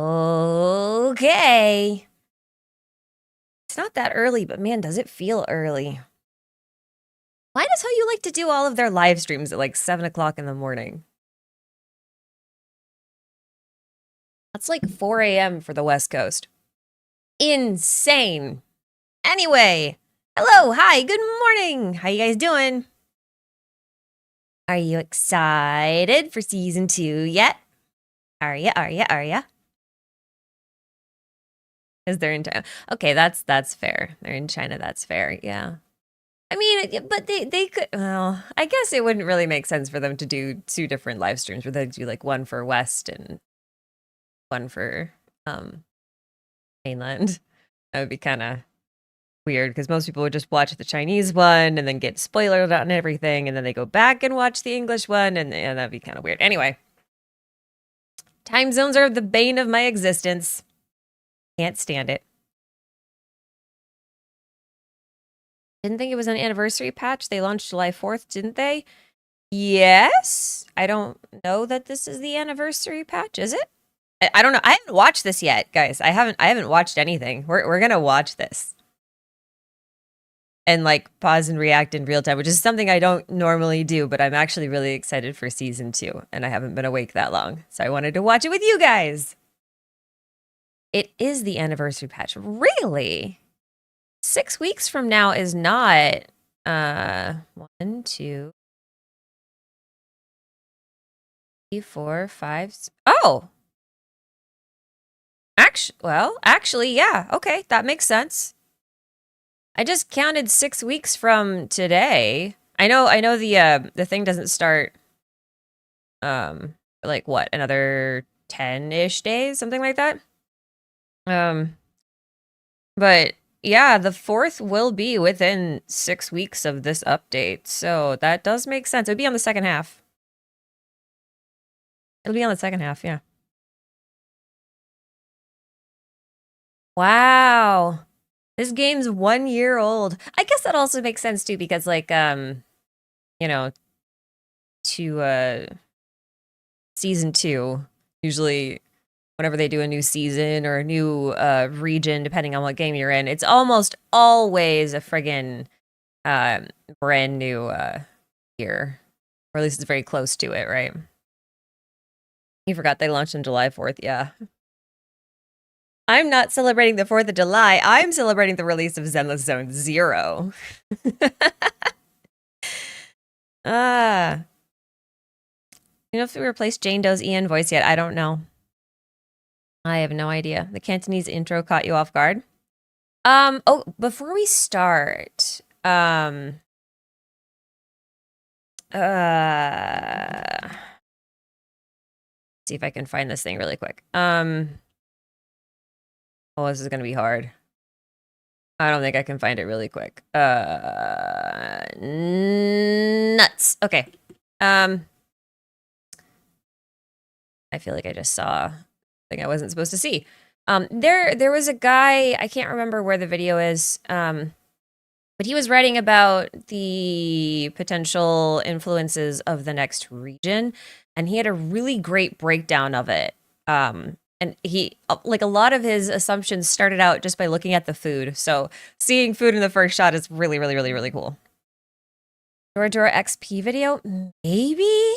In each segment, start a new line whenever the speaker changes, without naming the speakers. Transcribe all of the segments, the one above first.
Okay. It's not that early, but man, does it feel early. Why does how you like to do all of their live streams at like 7 o'clock in the morning? That's like 4 a.m. for the West Coast. Insane. Anyway, hello, hi, good morning. How you guys doing? Are you excited for season 2 yet? Are ya? Is they're in China? Okay, that's fair. They're in China. That's fair. Yeah. I mean, but they could. Well, I guess it wouldn't really make sense for them to do 2 different live streams, where they do like one for West and one for mainland. That would be kind of weird because most people would just watch the Chinese one and then get spoiled on everything, and then they go back and watch the English one, and that'd be kind of weird. Anyway, time zones are the bane of my existence. Can't stand it. Didn't think it was an anniversary patch. They launched July 4th, didn't they? Yes. I don't know that this is the anniversary patch, is it? I don't know. I haven't watched this yet, guys. I haven't watched anything. We're gonna watch this. And like pause and react in real time, which is something I don't normally do, but I'm actually really excited for season 2, and I haven't been awake that long. So I wanted to watch it with you guys. It is the anniversary patch. Really? 6 weeks from now is not 1, 2, 3, 4, 5. Oh. Actually, yeah. Okay, that makes sense. I just counted 6 weeks from today. I know the thing doesn't start like what, another 10-ish days, something like that. But yeah, the 4th will be within 6 weeks of this update. So that does make sense. It would be on the second half. It'll be on the second half, yeah. Wow. This game's 1 year old. I guess that also makes sense too, because like you know, to season 2, usually whenever they do a new season or a new region, depending on what game you're in, it's almost always a friggin' brand new year. Or at least it's very close to it, right? You forgot they launched on July 4th, yeah. I'm not celebrating the 4th of July. I'm celebrating the release of Zenless Zone 0. You know if we replaced Jane Doe's Ian voice yet? I don't know. I have no idea. The Cantonese intro caught you off guard. Oh, before we start, see if I can find this thing really quick. Oh, this is gonna be hard. I don't think I can find it really quick. Nuts. Okay. I feel like I just saw something I wasn't supposed to see. There was a guy, I can't remember where the video is, but he was writing about the potential influences of the next region, and he had a really great breakdown of it. And he, like, a lot of his assumptions started out just by looking at the food. So seeing food in the first shot is really, really, really, really cool. Dora XP video? Maybe?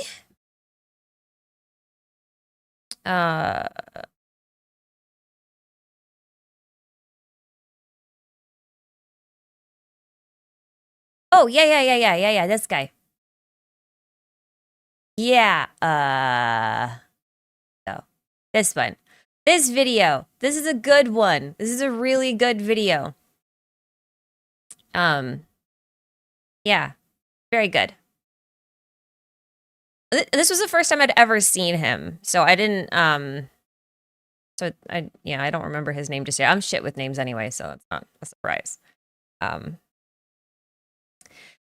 Oh, yeah, this guy. Yeah, so, this one. This video. This is a good one. This is a really good video. Yeah, very good. This was the first time I'd ever seen him, so I didn't, I don't remember his name just yet. I'm shit with names anyway, so it's not a surprise.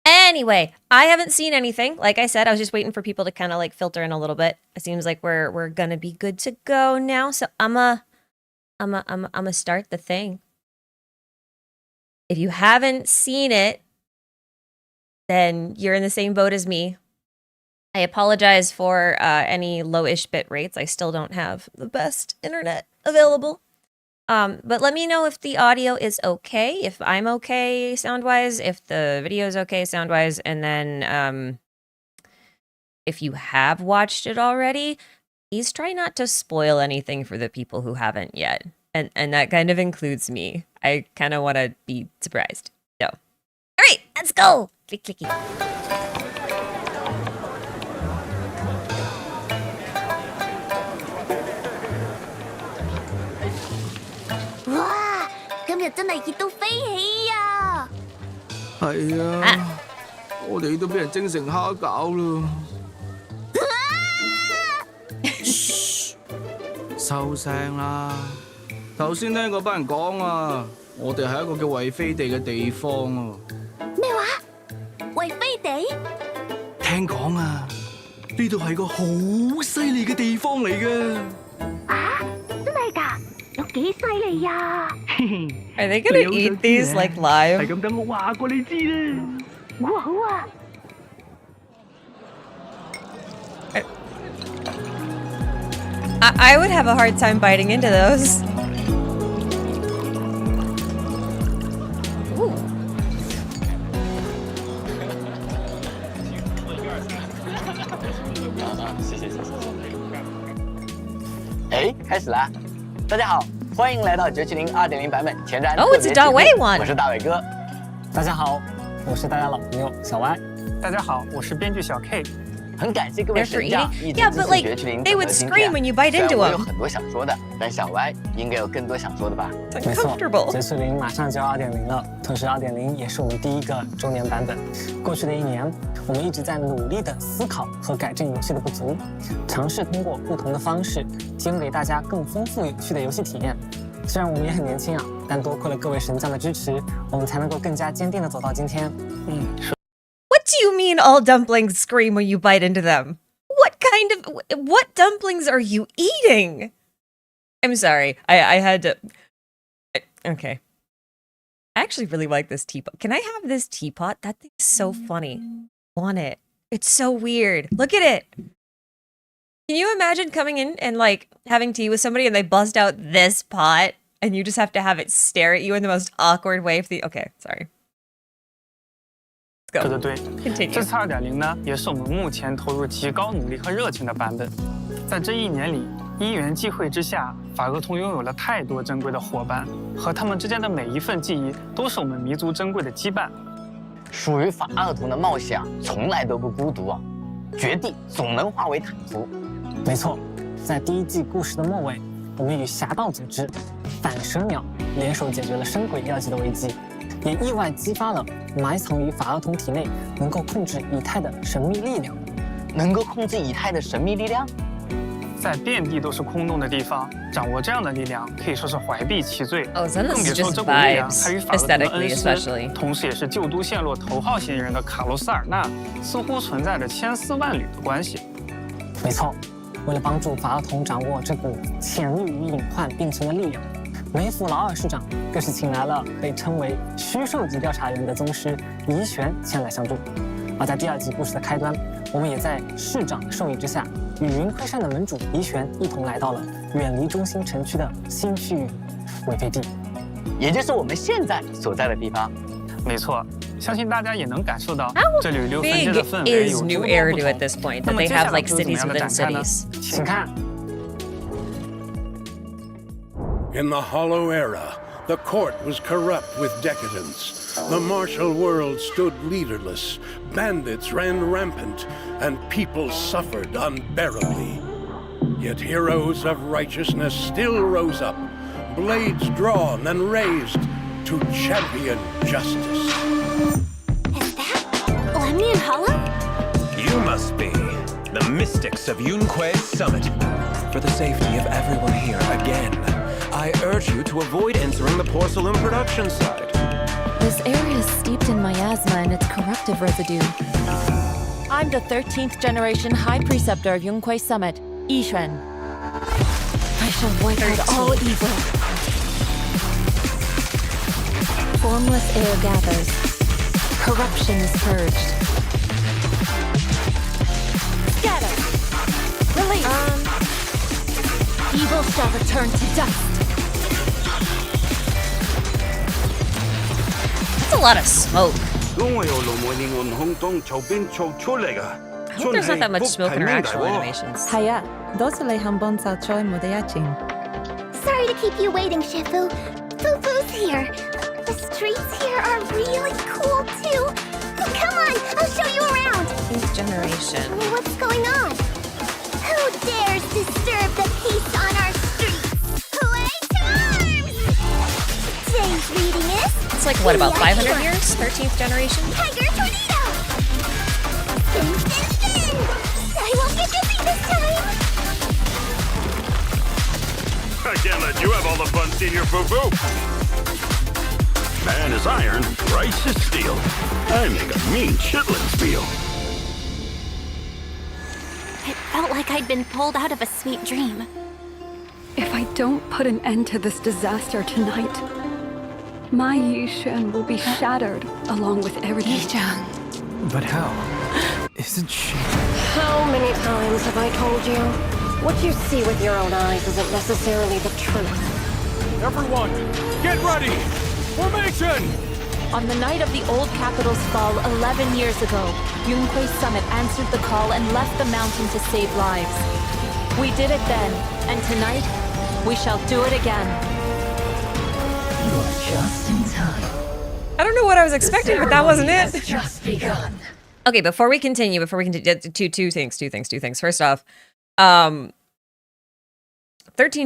Anyway, I haven't seen anything. Like I said, I was just waiting for people to kind of like filter in a little bit. It seems like we're gonna be good to go now. So I'ma start the thing. If you haven't seen it, then you're in the same boat as me. I apologize for any low-ish bit rates. I still don't have the best internet available. But let me know if the audio is okay, if I'm okay sound-wise, if the video is okay sound-wise, and then if you have watched it already, please try not to spoil anything for the people who haven't yet. And that kind of includes me. I kind of want to be surprised. So, all right, let's go. Click, clicky.
Wow, 今日真係熱到飛起呀！
係啊，我哋都俾人蒸成蝦餃啦。收聲啦！頭先聽嗰班人講啊，我哋係一個叫惠飛地嘅地方啊。
咩話？惠飛地？
聽講啊，呢度係個好犀利嘅地方嚟嘅。
啊，真係㗎？有幾犀利呀
Are they gonna eat these like live?
係咁等我話過你知啦。
好啊好啊！
I would have a hard time biting into those. Ooh.
哎，开始啦！大家好，欢迎来到970 2.0版本前瞻
Oh,
特
it's
别
a
节目
Dawei one.
我是大伟哥。
大家好，我是大家老朋友小歪。
大家好，我是编剧小 K。
很感谢各位
They're for
神将
eating?
一直
Yeah,
支
but
持
like
970
they would scream when you bite
虽然
into
我有
them.
很多想说的，但小歪应该有更多想说的吧？
没错，
Uncomfortable.
970马上就要2.0了，同时2.0也是我们第一个周年版本。过去的1年，我们一直在努力的思考和改正游戏的不足，尝试通过不同的方式提供给大家更丰富有趣的游戏体验。虽然我们也很年轻啊，但多亏了各位神将的支持，我们才能够更加坚定的走到今天。
What do you mean all dumplings scream when you bite into them? What dumplings are you eating? I'm sorry. I had to. Okay. I actually really like this teapot. Can I have this teapot? That thing's so funny. Want it. It's so weird. Look at it. Can you imagine coming in and like having tea with somebody and they bust out this pot and you just have to have it stare at you in the most awkward way? Okay, sorry.
说的对，
Continue.
这次2.0呢，也是我们目前投入极高努力和热情的版本。在这1年里，因缘际会之下，法厄通拥有了太多珍贵的伙伴，和他们之间的每一份记忆，都是我们弥足珍贵的羁绊。
属于法厄同的冒险从来都不孤独啊，绝地总能化为坦途。
没错，在第1季故事的末尾，我们与侠盗组织、反蛇鸟联手解决了深轨药剂的危机，也意外激发了埋藏于法厄同体内能够控制以太的神秘力量。
能够控制以太的神秘力量，
在遍地都是空洞的地方，掌握这样的力量，可以说是怀璧其罪。
Oh, Zenless
更
is
别说
just
这股力量
vibes,
还与法厄同的
aesthetically
恩师，
especially.
同时也是旧都陷落头号嫌疑人的卡洛斯·尔纳，似乎存在着千丝万缕的关系。
没错，为了帮助法厄同掌握这股潜力与隐患并存的力量，梅弗劳尔市长更是请来了被称为虚兽级调查员的宗师怡璇前来相助。而在第2季故事的开端，我们也在市长的授意之下，与云窥山的门主怡璇一同来到了远离中心城区的新区域韦菲地，
也就是我们现在所在的地方。
没错，相信大家也能感受到
How
这旅溜分
big
街的氛围
is
有
New
多
Eridu
不
at
同。
this point
那
that
么
they
接下
have
来
like
会怎么
cities
样的
within
展开呢？
cities?
请看。
In the Hollow Era, the court was corrupt with decadence. The martial world stood leaderless, bandits ran rampant, and people suffered unbearably. Yet heroes of righteousness still rose up, blades drawn and raised to champion justice.
Is that Lemnian Hollow?
You must be the mystics of Yunque's summit. For the safety of everyone here again, I urge you to avoid entering the porcelain production site.
This area is steeped in miasma and its corruptive residue. I'm the 13th generation High Preceptor of Yunquei Summit, Yixuan. I shall wipe out all evil. Formless air gathers. Corruption is purged. Release! Evil shall return to dust.
That's a lot of smoke. I hope there's not that much smoke in our actual animations.
Haya, dosale hambon sa choy modayachin.
Sorry to keep you waiting, Shifu. Fufu's here. The streets here are really cool, too. Come on, I'll show you around.
13th generation.
What's going on? Who dares disturb the peace on our streets? Play times! Today's reading is...
It's like, what, about 500 years? 13th generation?
Tiger Tornado! Spin, spin, spin! I won't get dizzy this time!
I can't let you have all the fun, Senior Foo-Foo. Man is iron, rice is steel. I make a mean chitlins feel.
It felt like I'd been pulled out of a sweet dream.
If I don't put an end to this disaster tonight, my Yixuan will be shattered along with everything.
Yixuan.
But how? Isn't she?
How many times have I told you? What you see with your own eyes isn't necessarily the truth.
Everyone, get ready! Formation!
On the night of the old capital's fall 11 years ago, Yunquei Summit answered the call and left the mountain to save lives. We did it then, and tonight, we shall do it again.
You are just in time.
I don't know what I was expecting, but that wasn't it.
Has just begun.
Okay, before we continue, two things. First off, 13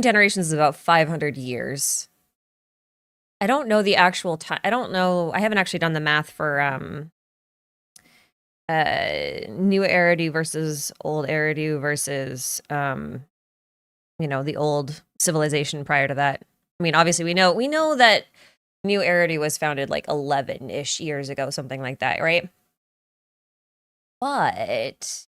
generations is about 500 years. I don't know the actual time. I don't know. I haven't actually done the math for new Eridu versus old Eridu versus you know, the old civilization prior to that. I mean, obviously we know that new Eridu was founded like 11-ish years ago, something like that, right? But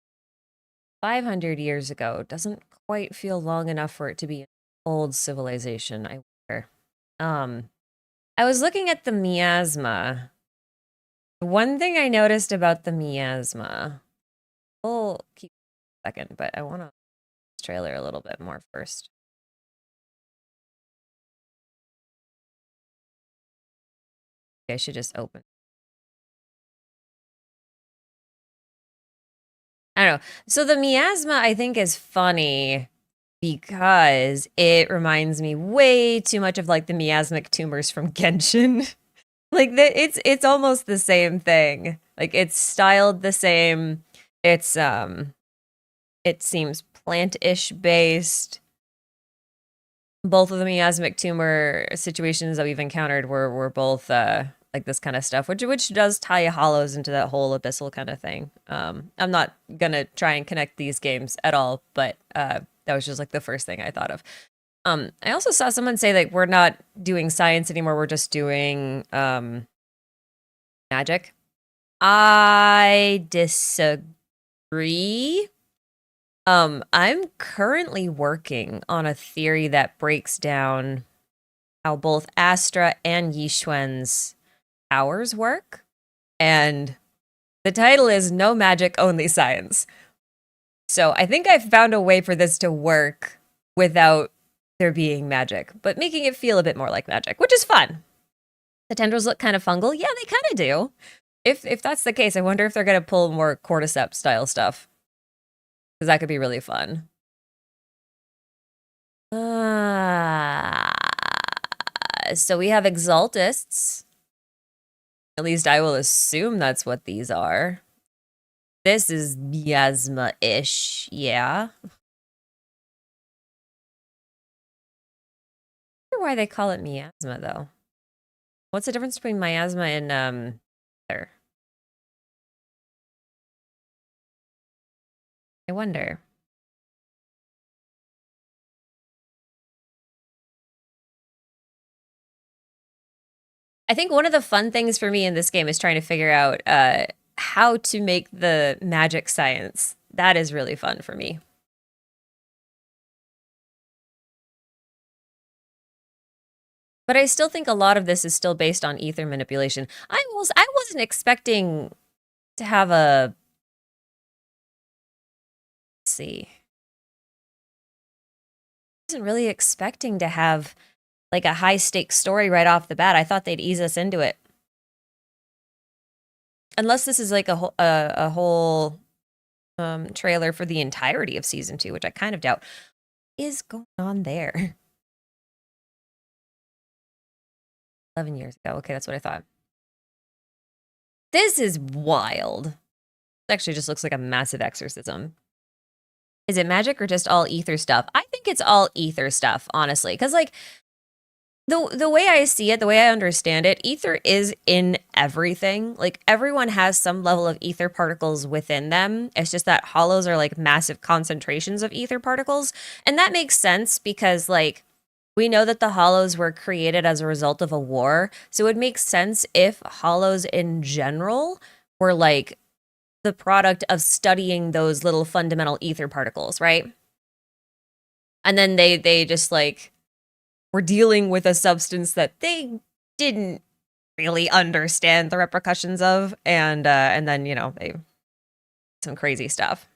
500 years ago doesn't quite feel long enough for it to be an old civilization, I wonder. I was looking at the miasma. One thing I noticed about the miasma, we'll keep a second, but I want to this trailer a little bit more first. Okay, I should just open. I don't know. So the miasma, I think, is funny because it reminds me way too much of like the miasmic tumors from Genshin. Like it's almost the same thing. Like it's styled the same. It's it seems plant-ish based. Both of the miasmic tumor situations that we've encountered were both like this kind of stuff, which does tie hollows into that whole abyssal kind of thing. I'm not gonna try and connect these games at all, but that was just like the first thing I thought of. I also saw someone say that we're not doing science anymore, we're just doing magic. I disagree. I'm currently working on a theory that breaks down how both Astra and Yixuan's powers work. And the title is No Magic, Only Science. So I think I've found a way for this to work without there being magic, but making it feel a bit more like magic, which is fun. The tendrils look kind of fungal. Yeah, they kind of do. If that's the case, I wonder if they're going to pull more cordyceps style stuff. Because that could be really fun. So we have exaltists. At least I will assume that's what these are. This is miasma-ish, yeah. I wonder why they call it miasma, though. What's the difference between miasma and ether? I wonder. I think one of the fun things for me in this game is trying to figure out how to make the magic science. That is really fun for me. But I still think a lot of this is still based on ether manipulation. I wasn't expecting to have a... Let's see. wasn't really expecting to have like a high stakes story right off the bat. I thought they'd ease us into it. Unless this is like a whole trailer for the entirety of season 2, which I kind of doubt. What is going on there? 11 years ago. Okay, that's what I thought. This is wild. It actually just looks like a massive exorcism. Is it magic or just all ether stuff? I think it's all ether stuff, honestly. Because, like, the way I see it, the way I understand it, ether is in everything. Like, everyone has some level of ether particles within them. It's just that hollows are, like, massive concentrations of ether particles. And that makes sense because, like, we know that the hollows were created as a result of a war. So it makes sense if hollows in general were, like, the product of studying those little fundamental ether particles, right? And then they just, like, were dealing with a substance that they didn't really understand the repercussions of, and then, you know, they some crazy stuff.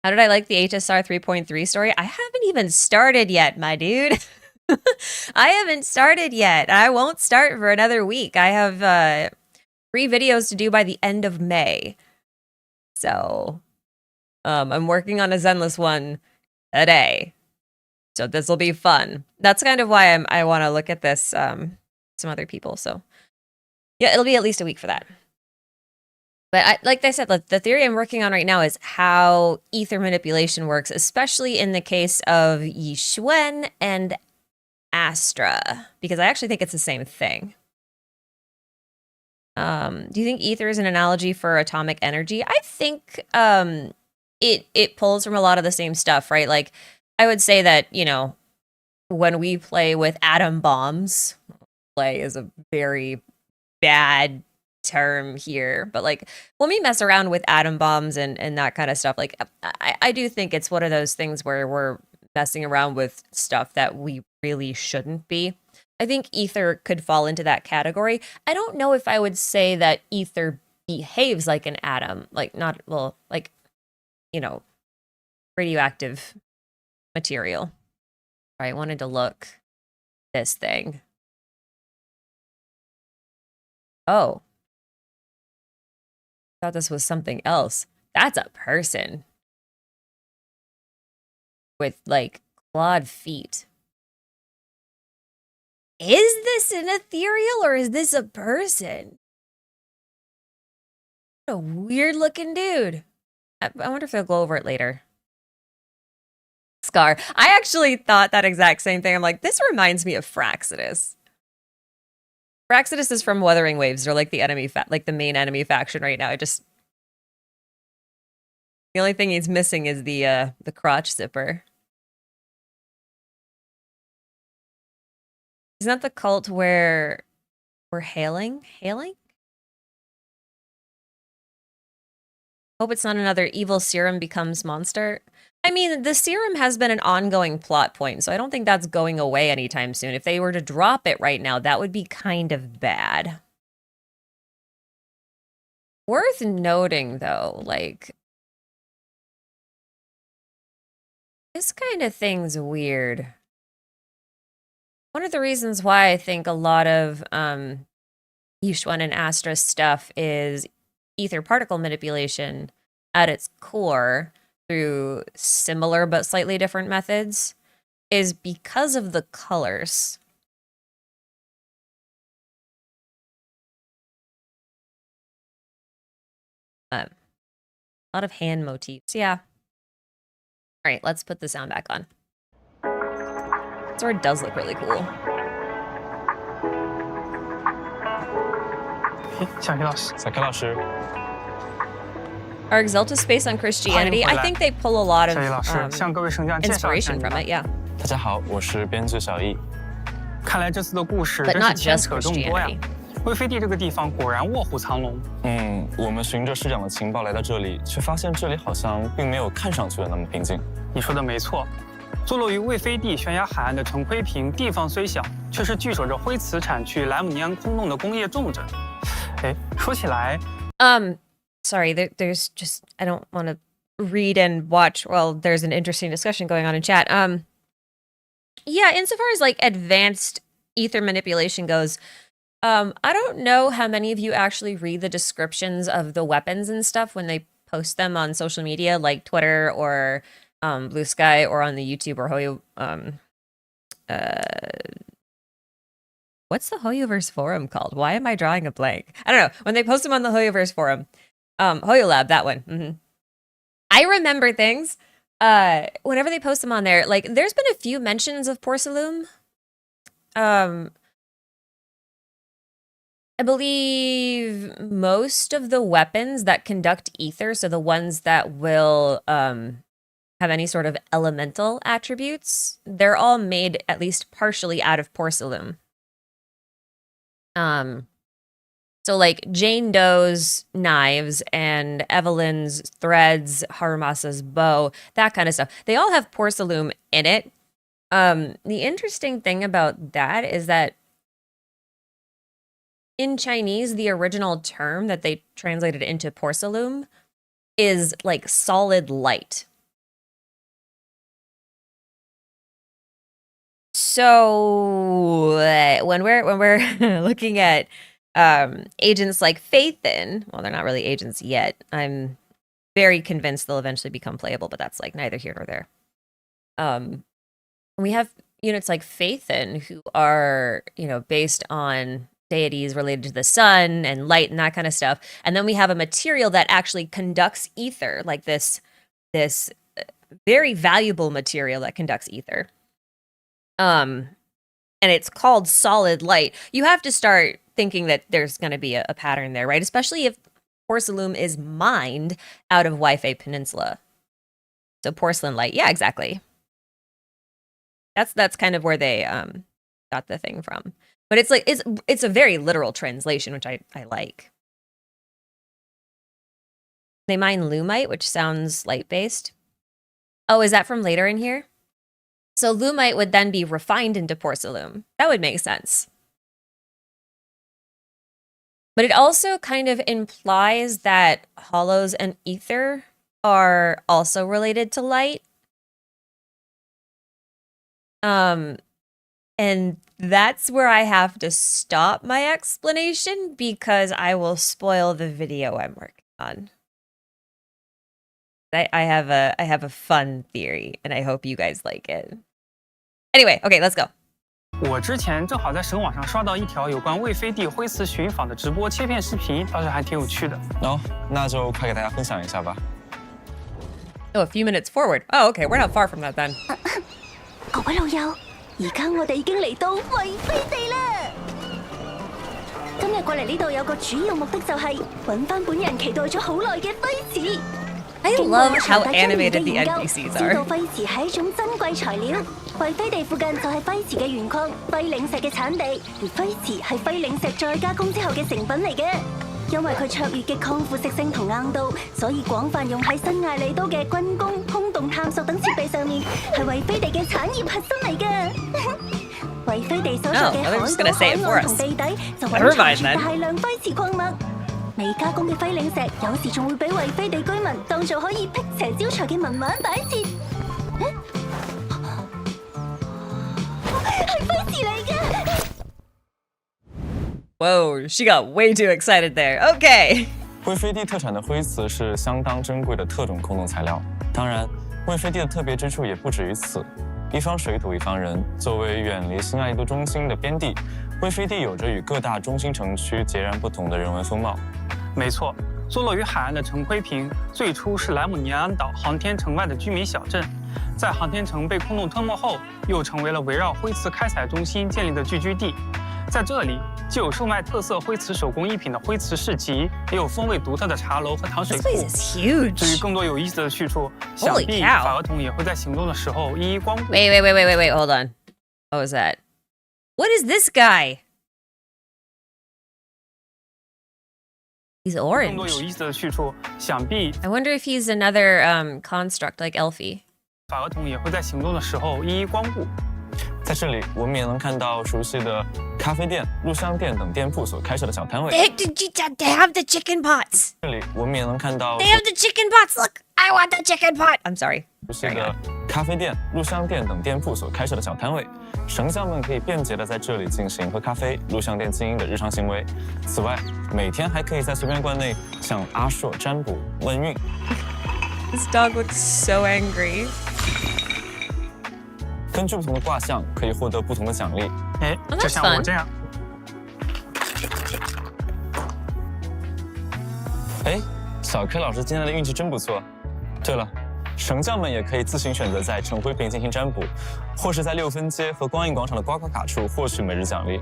How did I like the HSR 3.3 story? I haven't even started yet, my dude. I haven't started yet. I won't start for another week. I have 3 videos to do by the end of May. So I'm working on a Zenless one today. So this will be fun. That's kind of why I want to look at this some other people. So yeah, it'll be at least a week for that. But like I said, the theory I'm working on right now is how ether manipulation works, especially in the case of Yixuan and Astra, because I actually think it's the same thing. Do you think ether is an analogy for atomic energy? I think it pulls from a lot of the same stuff, right? Like, I would say that, you know, when we play with atom bombs, play is a very bad term here, but like when we mess around with atom bombs and that kind of stuff, like I do think it's one of those things where we're messing around with stuff that we really shouldn't be. I think ether could fall into that category. I don't know if I would say that ether behaves like an atom, like not, well, like, you know, radioactive material. I wanted to look this thing. Oh. Thought this was something else. That's a person with like clawed feet. Is this an ethereal or is this a person? What a weird looking dude. I wonder if they'll go over it later. Scar. I actually thought that exact same thing. I'm like, this reminds me of Fraxidus. Fraxidus is from Wuthering Waves. They're like the enemy, like the main enemy faction right now. The only thing he's missing is the crotch zipper. Isn't that the cult where we're hailing? Hailing? Hope it's not another evil serum becomes monster. I mean, the serum has been an ongoing plot point, so I don't think that's going away anytime soon. If they were to drop it right now, that would be kind of bad. Worth noting, though, like, this kind of thing's weird. One of the reasons why I think a lot of Yixuan and Astra stuff is ether particle manipulation at its core, through similar but slightly different methods, is because of the colors. A lot of hand motifs, yeah. All right, let's put the sound back on. Sword does look really cool.
小K 老师
Are Exalta's based on Christianity? I think they pull a lot of
向各位圣将介绍一下
inspiration from it, yeah.
大家好，我是编剧小易。
看来这次的故事真是牵扯众多呀。魏飞地这个地方果然卧虎藏龙。
我们循着市长的情报来到这里，却发现这里好像并没有看上去的那么平静。
你说的没错，坐落于魏飞地悬崖海岸的城盔坪，地方虽小，却是据守着灰瓷产区莱姆尼安空洞的工业重镇。哎，说起来，Sorry,
there's just, I don't want to read and watch while there's an interesting discussion going on in chat. Yeah, insofar as like advanced ether manipulation goes, I don't know how many of you actually read the descriptions of the weapons and stuff when they post them on social media, like Twitter or Blue Sky, or on the YouTube or Hoyo. What's the Hoyoverse forum called? Why am I drawing a blank? I don't know. When they post them on the Hoyoverse forum, Hoyo Lab, that one. I remember things. Whenever they post them on there, like there's been a few mentions of Porcelain. I believe most of the weapons that conduct ether, so the ones that will have any sort of elemental attributes, they're all made at least partially out of porcelain. So like Jane Doe's knives and Evelyn's threads, Harumasa's bow, that kind of stuff, they all have porcelain in it. The interesting thing about that is that in Chinese, the original term that they translated into porcelain is like solid light. So when we're looking at agents like Faithin, well, they're not really agents yet. I'm very convinced they'll eventually become playable, but that's like neither here nor there. We have units like Faithin who are, you know, based on deities related to the sun and light and that kind of stuff. And then we have a material that actually conducts ether, like this very valuable material that conducts ether. And it's called solid light. You have to start thinking that there's going to be a pattern there, right? Especially if porcelain is mined out of Waifei Peninsula. So porcelain light. Yeah, exactly. That's kind of where they got the thing from. But it's like it's a very literal translation, which I like. They mine lumite, which sounds light-based. Oh, is that from later in here? So lumite would then be refined into porcelain. That would make sense. But it also kind of implies that hollows and ether are also related to light. And that's where I have to stop my explanation because I will spoil the video I'm working on. I have a fun theory, and I hope you guys like it. Anyway, okay, let's go.
我之前正好在神网上刷到一条有关魏飞帝灰瓷寻访的直播切片视频，倒是还挺有趣的。
哦，那就快给大家分享一下吧。
Oh, a few minutes forward. Oh, okay, we're not far from that then.
各位老友，而家我哋已經嚟到魏飛地啦。今日過嚟呢度有個主要目的就係揾翻本人期待咗好耐嘅灰瓷。
I love how animated the NPCs are.
知道灰瓷係一種珍貴材料，魏飛地附近就係灰瓷嘅原礦輝嶺石嘅產地，而灰瓷係輝嶺石再加工之後嘅成品嚟嘅。因為佢卓越嘅抗腐蝕性同硬度，所以廣泛用喺新艾利都嘅軍工、空洞探索等設備上面，係魏飛地嘅產業核心嚟嘅。魏飛地所屬嘅海島、海岸同地底就蘊藏住大量灰瓷礦物。 未加工嘅輝嶺石，有時仲會俾魏飛地居民當做可以辟邪招財嘅文玩擺設。係灰瓷嚟嘅。
Whoa, she got way too excited there. Okay.
魏飞地特产的灰瓷是相当珍贵的特种空洞材料。当然，魏飞地的特别之处也不止于此。一方水土一方人，作为远离新爱都中心的边地。 魏飞地有着与各大中心城区截然不同的人文风貌。
没错，坐落于海岸的城灰坪最初是莱姆尼安岛航天城外的居民小镇，在航天城被空洞吞没后，又成为了围绕灰瓷开采中心建立的聚居地。在这里，既有售卖特色灰瓷手工艺品的灰瓷市集，也有风味独特的茶楼和糖水库。至于更多有意思的去处，想必法厄同也会在行动的时候一一光顾。
Wait, hold on. What was that? What is this guy? He's orange. I wonder if he's another construct like Elfie.
法厄同也会在行动的时候一一光顾。
在这里，我们也能看到熟悉的咖啡店、录像店等店铺所开设的小摊位。
They have the chicken pots.
这里我们也能看到。
They have the chicken pots. Look. I want the chicken pot. I'm sorry.
熟悉的咖啡店、录像店等店铺所开设的小摊位，神将们可以便捷地在这里进行喝咖啡、录像店经营的日常行为。此外，每天还可以在随便馆内向阿硕占卜问运。
This dog looks so angry.
根据不同的卦象，可以获得不同的奖励。
哎，就像我这样。
哎，小 K 老师今天的运气真不错。对了，神将们也可以自行选择在晨辉坪进行占卜，或是在6分街和光影广场的刮刮卡处获取每日奖励。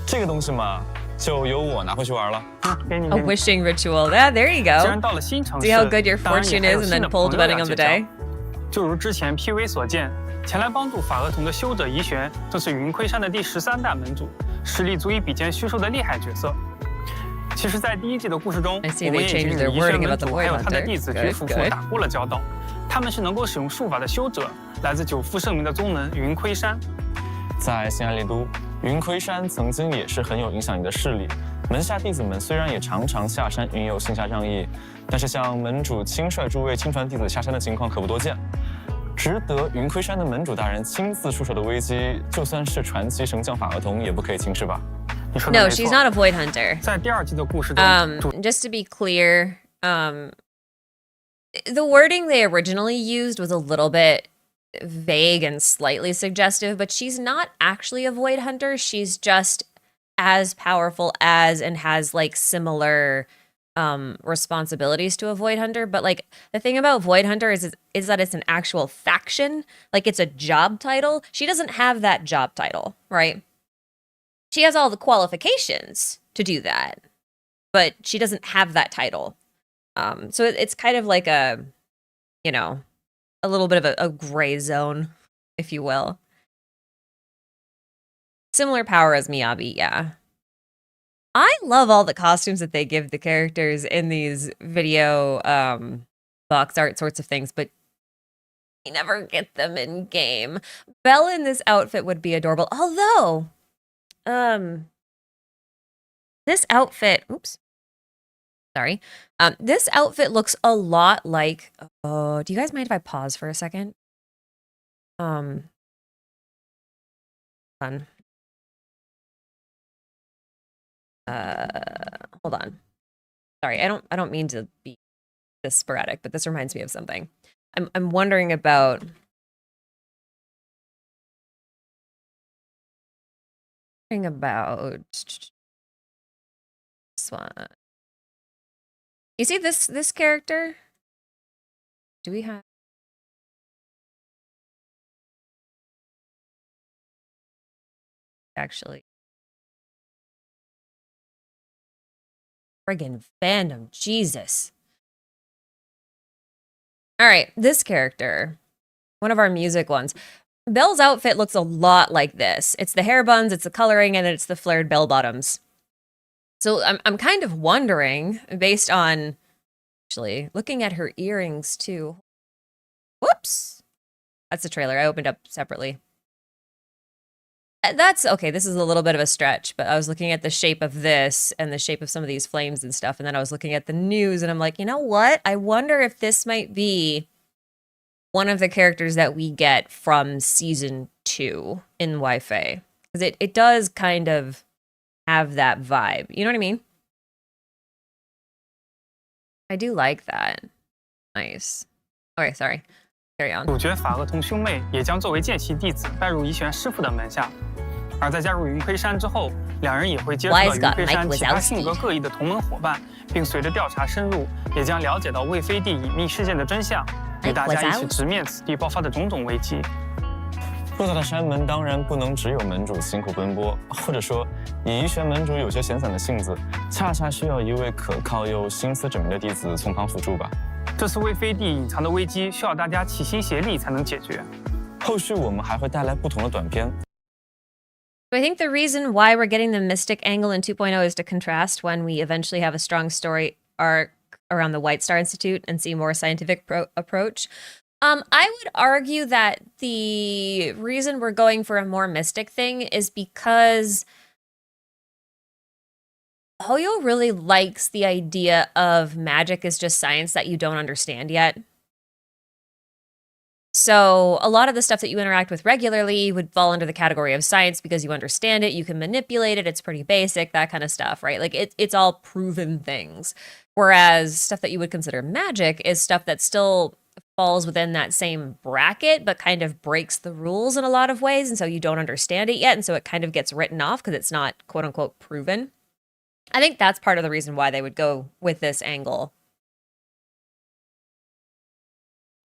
这个东西嘛，就由我拿回去玩了。
给你。
A wishing ritual. Yeah, there you go.
既然到了新城市，
See how good your fortune is, and then pull depending on the day.
就如之前 PV 所见，前来帮助法厄同的修者怡玄，正是云窥山的第13代门主，实力足以比肩虚兽的厉害角色。其实，在第1季的故事中，我们也已经与怡玄门主还有他的弟子菊夫妇打过了交道。他们是能够使用术法的修者，来自久负盛名的宗门云窥山。
在新安丽都，云窥山曾经也是很有影响力的势力。门下弟子们虽然也常常下山云游行侠仗义，但是像门主亲率诸位亲传弟子下山的情况可不多见。值得云窥山的门主大人亲自出手的危机，就算是传奇神将法厄同也不可以轻视吧。
No, she's not a void hunter.
在第2季的故事中，
just to be clear, the wording they originally used was a little bit vague and slightly suggestive, but she's not actually a void hunter. She's just as powerful as and has like similar responsibilities to a void hunter. But like the thing about void hunter is that it's an actual faction, like it's a job title. She doesn't have that job title, right? She has all the qualifications to do that, but she doesn't have that title. So it's kind of like a, you know, a little bit of a gray zone, if you will. Similar power as Miyabi, yeah. I love all the costumes that they give the characters in these video box art sorts of things, but you never get them in game. Belle in this outfit would be adorable, although this outfit, oops, sorry. This outfit looks a lot like, oh, do you guys mind if I pause for a second? Hold on. Hold on. Sorry, I don't mean to be this sporadic, but this reminds me of something. I'm wondering about this one. You see this character? Do we have actually? Friggin' fandom, Jesus. All right, this character, one of our music ones. Belle's outfit looks a lot like this. It's the hair buns, it's the coloring, and it's the flared bell bottoms. So I'm kind of wondering, based on actually looking at her earrings too. Whoops. That's the trailer I opened up separately. That's okay. This is a little bit of a stretch, but I was looking at the shape of this and the shape of some of these flames and stuff. And then I was looking at the news and I'm like, you know what? I wonder if this might be one of the characters that we get from season 2 in Waifei. Because it does kind of have that vibe. You know what I mean? I do like that. Nice. Okay, sorry. Carry on.
主角法厄同兄妹也将作为见习弟子拜入怡玄师傅的门下，而在加入云窥山之后，两人也会接触到云窥山其他性格各异的同门伙伴，并随着调查深入，也将了解到魏飞地隐秘事件的真相，与大家一起直面此地爆发的种种危机。
偌大的山门当然不能只有门主辛苦奔波，或者说以怡玄门主有些闲散的性子，恰恰需要一位可靠又心思缜密的弟子从旁辅助吧。
这次魏飞地隐藏的危机需要大家齐心协力才能解决。
后续我们还会带来不同的短片。
I think the reason why we're getting the mystic angle in 2.0 is to contrast when we eventually have a strong story arc around the White Star Institute and see more scientific approach. I would argue that the reason we're going for a more mystic thing is because Hoyo really likes the idea of magic is just science that you don't understand yet. So a lot of the stuff that you interact with regularly would fall under the category of science because you understand it, you can manipulate it, it's pretty basic, that kind of stuff, right? Like it's all proven things. Whereas stuff that you would consider magic is stuff that still falls within that same bracket, but kind of breaks the rules in a lot of ways. And so you don't understand it yet. And so it kind of gets written off because it's not quote unquote proven. I think that's part of the reason why they would go with this angle.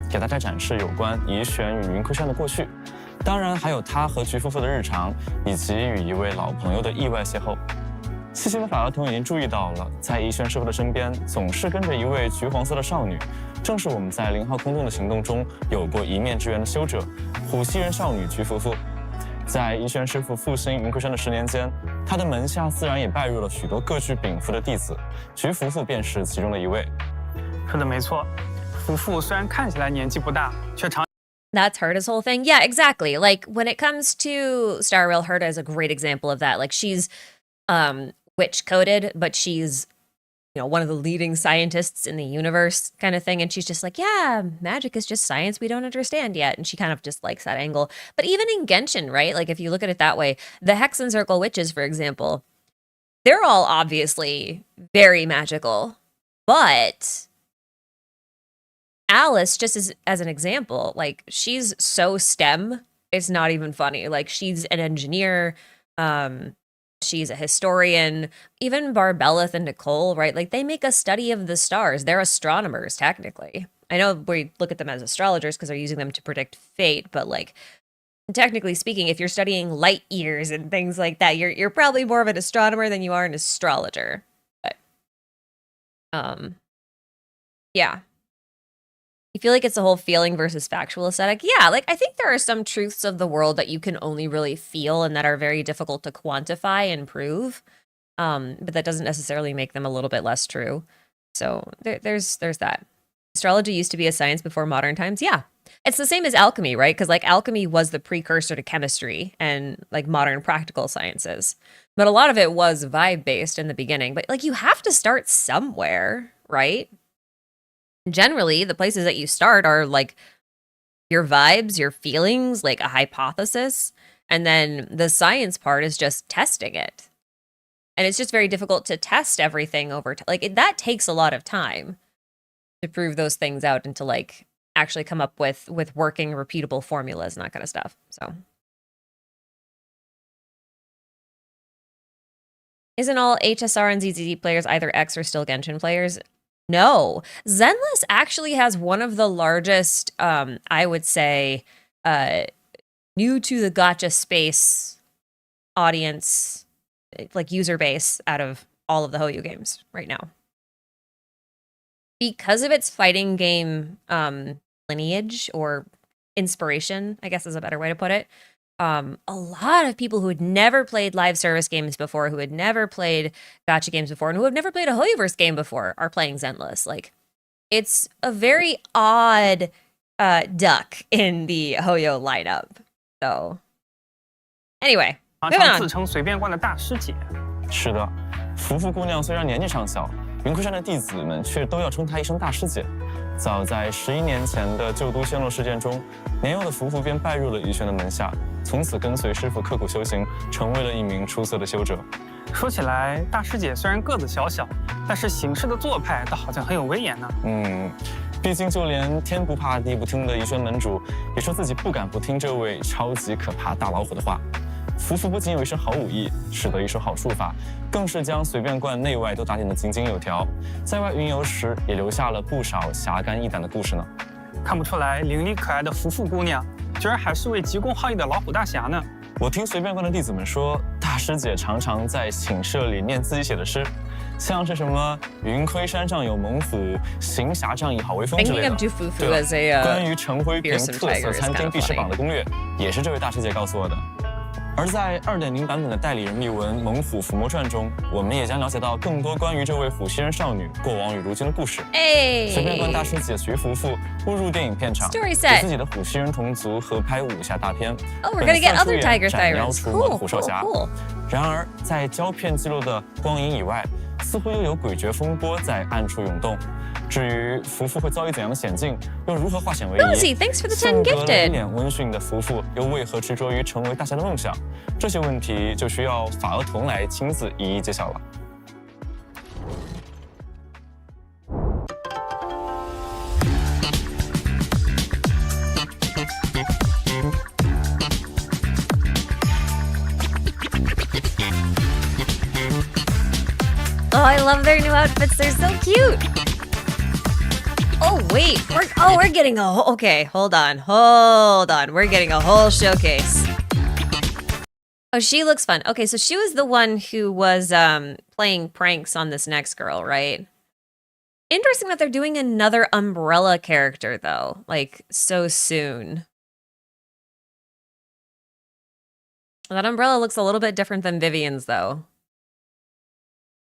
给大家展示有关怡璇与云昆山的过去，当然还有他和菊夫妇的日常，以及与一位老朋友的意外邂逅。细心的法儿童已经注意到了，在怡璇师傅的身边总是跟着一位橘黄色的少女，正是我们在0号空洞的行动中有过一面之缘的修者虎溪人少女菊夫妇。在怡璇师傅复兴云昆山的10年间，他的门下自然也拜入了许多各具禀赋的弟子，菊夫妇便是其中的一位。
是的，没错。 夫妇虽然看起来年纪不大，却常
That's Herta's whole thing. Yeah, exactly. Like when it comes to Star Rail, Herta is a great example of that. Like she's witch coded, but she's, you know, one of the leading scientists in the universe kind of thing. And she's just like, yeah, magic is just science we don't understand yet. And she kind of just likes that angle. But even in Genshin, right? Like if you look at it that way, the Hexen Circle witches, for example, they're all obviously very magical, but Alice, just as an example, like she's so STEM, it's not even funny. Like she's an engineer, she's a historian, even Barbelleth and Nicole, right? Like they make a study of the stars. They're astronomers, technically. I know we look at them as astrologers because they're using them to predict fate, but like technically speaking, if you're studying light years and things like that, you're probably more of an astronomer than you are an astrologer. But yeah. You feel like it's a whole feeling versus factual aesthetic? Yeah, like I think there are some truths of the world that you can only really feel and that are very difficult to quantify and prove. But that doesn't necessarily make them a little bit less true. So there's that. Astrology used to be a science before modern times. Yeah, it's the same as alchemy, right? Because like alchemy was the precursor to chemistry and like modern practical sciences. But a lot of it was vibe-based in the beginning. But like you have to start somewhere, right? Generally, the places that you start are like your vibes, your feelings, like a hypothesis. And then the science part is just testing it. And it's just very difficult to test everything over time. Like that takes a lot of time to prove those things out and to like actually come up with working repeatable formulas and that kind of stuff. So isn't all HSR and ZZZ players either X or still Genshin players? No, Zenless actually has one of the largest, I would say, new to the gacha space audience, like user base out of all of the Hoyo games right now. Because of its fighting game lineage or inspiration, I guess is a better way to put it. A lot of people who had never played live service games before, who had never played gacha games before, and who have never played a Hoyoverse game before are playing Zenless. Like, it's a very odd duck in the Hoyo lineup. So, anyway, moving on.
自称随便观的大师姐。
是的，福福姑娘虽然年纪尚小，云昆山的弟子们却都要称她一声大师姐。早在11年前的旧都陷落事件中，年幼的福福便拜入了怡璇的门下，从此跟随师傅刻苦修行，成为了一名出色的修者。
说起来，大师姐虽然个子小小，但是行事的做派倒好像很有威严呢。
毕竟就连天不怕地不听的怡璇门主，也说自己不敢不听这位超级可怕大老虎的话。福福不仅有一身好武艺，使得一手好术法，更是将随便观内外都打点得井井有条，在外云游时也留下了不少侠肝义胆的故事呢。
看不出来，伶俐可爱的福福姑娘，居然还是位急公好义的老虎大侠呢。
我听随便观的弟子们说，大师姐常常在寝舍里念自己写的诗，像是什么“云窥山上有猛虎，行侠仗义好威风”之类的。对了，关于陈辉平特色餐厅必吃榜的攻略，也是这位大师姐告诉我的。而在2.0版本的代理人秘文《猛虎伏魔传》中，我们也将了解到更多关于这位虎溪人少女过往与如今的故事。随便观大师解徐夫妇误入电影片场，给自己的虎溪人同族合拍武侠大片。
we're gonna get other tiger
斩妖
tyrants.
除猛虎少侠。然而，在胶片记录的光影以外，似乎又有诡谲风波在暗处涌动。至于夫妇会遭遇怎样的险境，又如何化险为夷？性格内敛温驯的夫妇又为何执着于成为大侠的梦想？这些问题就需要法厄同来亲自一一揭晓了。
Oh, I love their new outfits. They're so cute. Oh wait, we're getting a whole, okay, hold on. We're getting a whole showcase. Oh, she looks fun. Okay, so she was the one who was playing pranks on this next girl, right? Interesting that they're doing another Umbrella character though, like so soon. That Umbrella looks a little bit different than Vivian's though.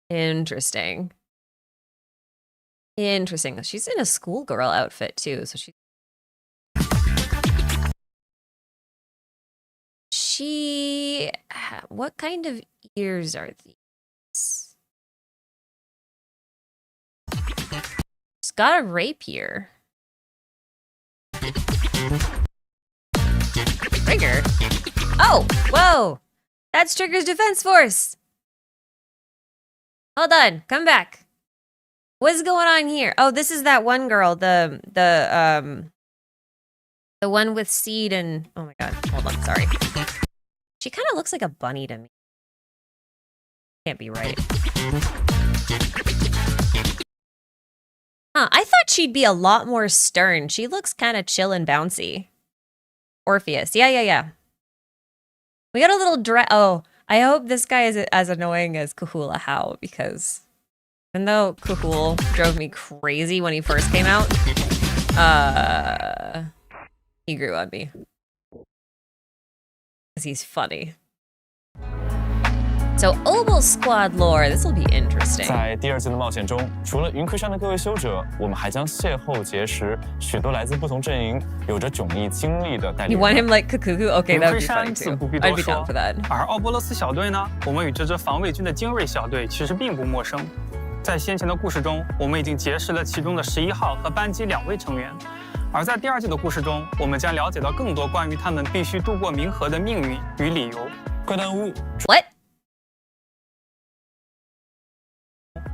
Interesting. She's in a schoolgirl outfit too, so what kind of ears are these? She's got a rapier. Trigger. Oh, whoa. That's Trigger's defense force. Hold on, come back. What's going on here? Oh, this is that one girl, the one with seed and oh my god, hold on, sorry. She kind of looks like a bunny to me. Can't be right. Huh, I thought she'd be a lot more stern. She looks kind of chill and bouncy. Orpheus, yeah. We got a little oh, I hope this guy is as annoying as Kahula How, because even though Kahul drove me crazy when he first came out, he grew on me. Because he's funny. So Obel Squad lore, this will be interesting.
在第2季的冒险中，除了云魁山的各位修者，我们还将邂逅结识许多来自不同阵营、有着迥异经历的代理人。
You want him like Kukuku? Okay, that would be funny
自
too.
不必
I'd
多
be
说
down for that.
而奥波罗斯小队呢，我们与这支防卫军的精锐小队其实并不陌生。在先前的故事中，我们已经结识了其中的11号和班级2位成员。而在第2季的故事中，我们将了解到更多关于他们必须渡过冥河的命运与理由。
怪诞屋
What?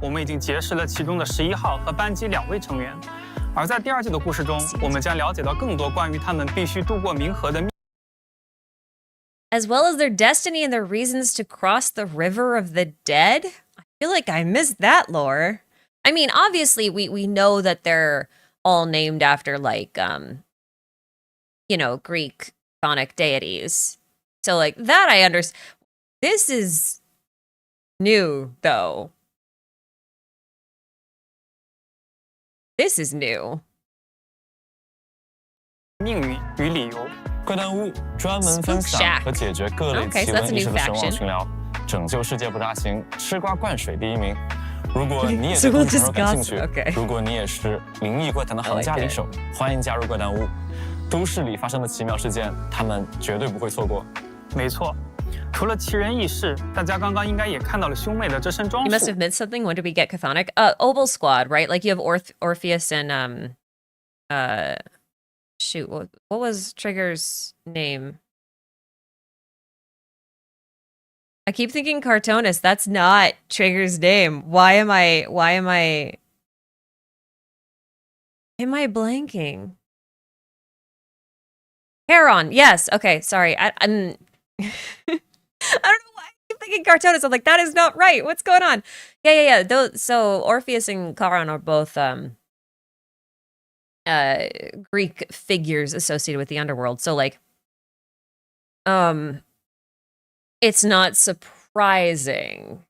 我们已经结识了其中的11号和班级2位成员。而在第2季的故事中，我们将了解到更多关于他们必须渡过冥河的命运。
As well as their destiny and their reasons to cross the river of the dead? I feel like I missed that lore. I mean, obviously we know that they're all named after like you know, Greek chthonic deities. So like that I understand. This is new though. This is new.
命运与理由。
怪诞屋专门分享和解决各类奇闻异事的神网群聊，拯救世界不大行，吃瓜灌水第1名。如果你也对动物感兴趣，如果你也是灵异怪谈的行家里手，欢迎加入怪诞屋。都市里发生的奇妙事件，他们绝对不会错过。
没错。除了奇人异事，大家刚刚应该也看到了兄妹的这身装束。
You must have missed something. When did we get chthonic? Obel Squad, right? Like you have Orpheus and shoot, what was Trigger's name? I keep thinking Cartoonist. That's not Trigger's name. Why am I blanking? Heron. Yes. Okay. Sorry. I'm I don't know why I keep thinking Cartoonist. I'm like, that is not right. What's going on? Yeah. So Orpheus and Charon are both Greek figures associated with the underworld. So like, it's not surprising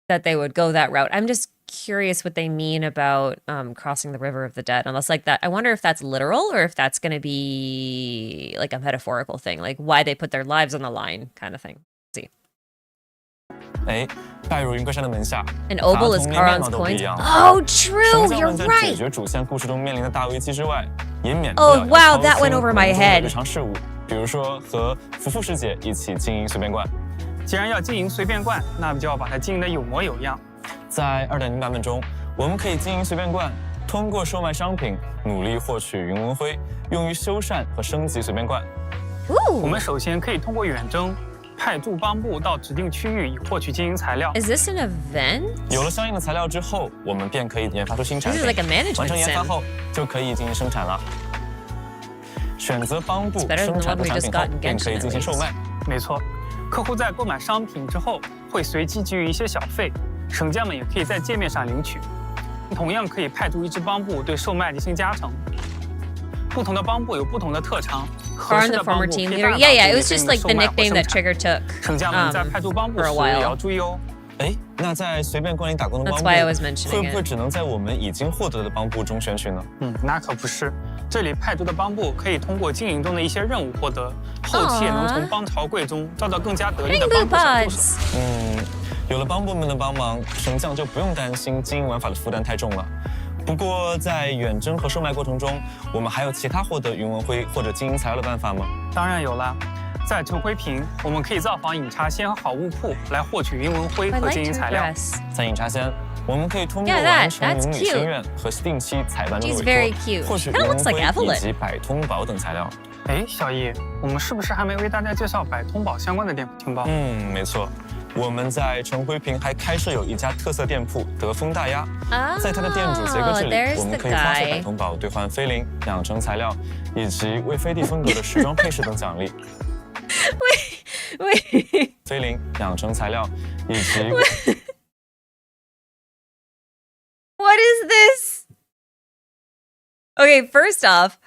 that they would go that route. I'm just curious what they mean about crossing the river of the dead. Unless like that, I wonder if that's literal or if that's going to be like a metaphorical thing, like why they put their lives on the line kind of thing. Let's see.
哎，拜入云贵山的门下，
An opal is
法同
Charon's
面貌都不
coins.
一样。
Oh, true.
神将
You're
们在解
right.
决主线故事中面临的大危机之外，也免不
Oh,
了
wow,
要
that
操
went
心
over
梦
my
中的
head.
日常事务，比如说和福富师姐一起经营随便罐。
既然要经营随便罐，那就要把它经营的有模有样。
在2.0版本中，我们可以经营随便罐，通过售卖商品努力获取云纹灰，用于修缮和升级随便罐。
我们首先可以通过远征。 派驻帮部到指定区域以获取经营材料。
Is this an event?
有了相应的材料之后，我们便可以研发出新产品。
This is like a management
完成研发
sim.
后，就可以进行生产了。选择帮部
It's better than
生
the
产
one
的
we
产
just
品
got
后
in，
便可以
Genshin
进行
at
售
least.
卖。
没错，客户在购买商品之后，会随机给予一些小费，省将们也可以在界面上领取。同样可以派驻一支帮部对售卖进行加成。不同的帮部有不同的特长。
Karan, the former team leader. Yeah, yeah. It was just like the nickname that Trigger took
省将们在派驻帮部
for a
时也
while.
要注意哦。
哎，那在随便罐里打工的帮
That's
部，
why I was mentioning
会不会
it.
只能在我们已经获得的帮部中选取呢？
那可不是。这里派驻的帮部可以通过经营中的一些任务获得，后期也能从帮朝贵中招到更加得力的帮部小助手。
有了帮部们的帮忙，神将就不用担心经营玩法的负担太重了。 不过，在远征和售卖过程中，我们还有其他获得云纹灰或者经营材料的办法吗？
当然有了，在陈灰坪，我们可以造访饮茶仙和好物铺来获取云纹灰和经营材料。
在饮茶仙，我们可以通过完成云女心愿和定期采办中的委托，获取云纹灰以及百通宝等材料。
哎，小易，我们是不是还没为大家介绍百通宝相关的店铺情报？
没错。 我们在陈灰坪还开设有一家特色店铺德丰大鸭，在它的店主杰哥这里，我们可以花费百通宝兑换菲林、养成材料以及为飞地风格的时装配饰等奖励。
喂，
菲林、养成材料以及。
What is this? Okay, first off,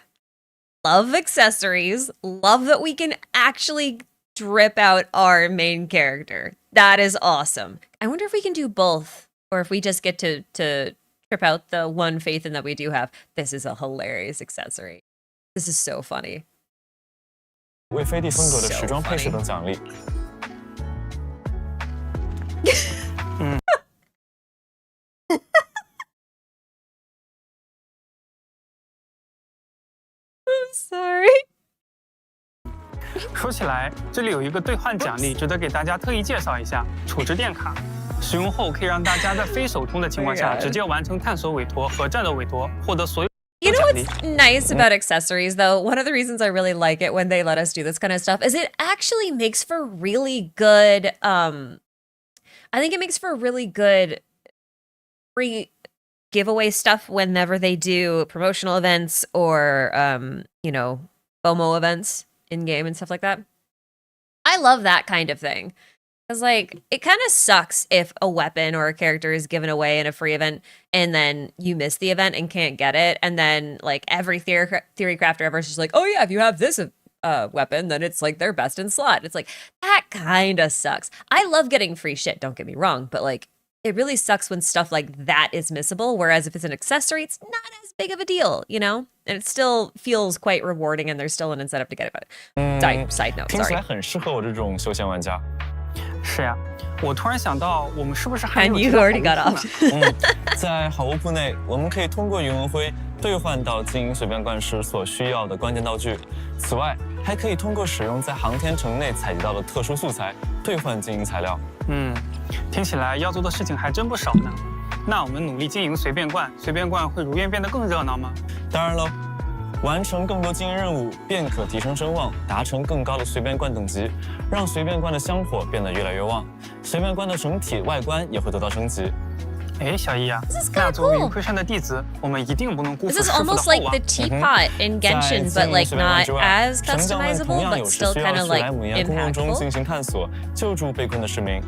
love accessories. Love that we can actually drip out our main character. That is awesome. I wonder if we can do both, or if we just get to trip out the one Phaethon that we do have. This is a hilarious accessory. This is so funny.
为飞地风格的时装配饰等奖励。
I'm sorry.
说起来，这里有一个兑换奖励，值得给大家特意介绍一下——储值电卡。使用后可以让大家在非手通的情况下，直接完成探索委托和战斗委托，获得所有。
You know what's nice about accessories, though? One of the reasons I really like it when they let us do this kind of stuff is it actually makes for really good. I think it makes for really good free giveaway stuff whenever they do promotional events or you know, FOMO events in game and stuff like that. I love that kind of thing. Because, like, it kind of sucks if a weapon or a character is given away in a free event and then you miss the event and can't get it. And then, like, every theory crafter ever is just like, oh, yeah, if you have this weapon, then it's, like, their best in slot. It's like, that kind of sucks. I love getting free shit, don't get me wrong. But, like, it really sucks when stuff like that is missable. Whereas if it's an accessory, it's not as big of a deal, you know? And it still feels quite rewarding and there's still an incentive to get about it. Side note,
听起
sorry.
来很适合我这种休闲玩家。
是呀，我突然想到，我们是不是还有
And you already got off.
在好物铺内，我们可以通过云纹灰兑换到经营随便罐时所需要的关键道具。此外，还可以通过使用在航天城内采集到的特殊素材兑换经营材料。
听起来要做的事情还真不少呢。那我们努力经营随便罐，随便罐会如愿变得更热闹吗？
当然喽。 完成更多经营任务，便可提升声望，达成更高的随便罐等级，让随便罐的香火变得越来越旺。随便罐的整体外观也会得到升级。
哎，小易啊，那作为云贵山的弟子，我们一定不能辜负
This
师
is
傅的
almost
厚
like
望。
the teapot in Genshin, but like not as customizable, but still kind of like
中
impactful.
进行探索，救助被困的市民。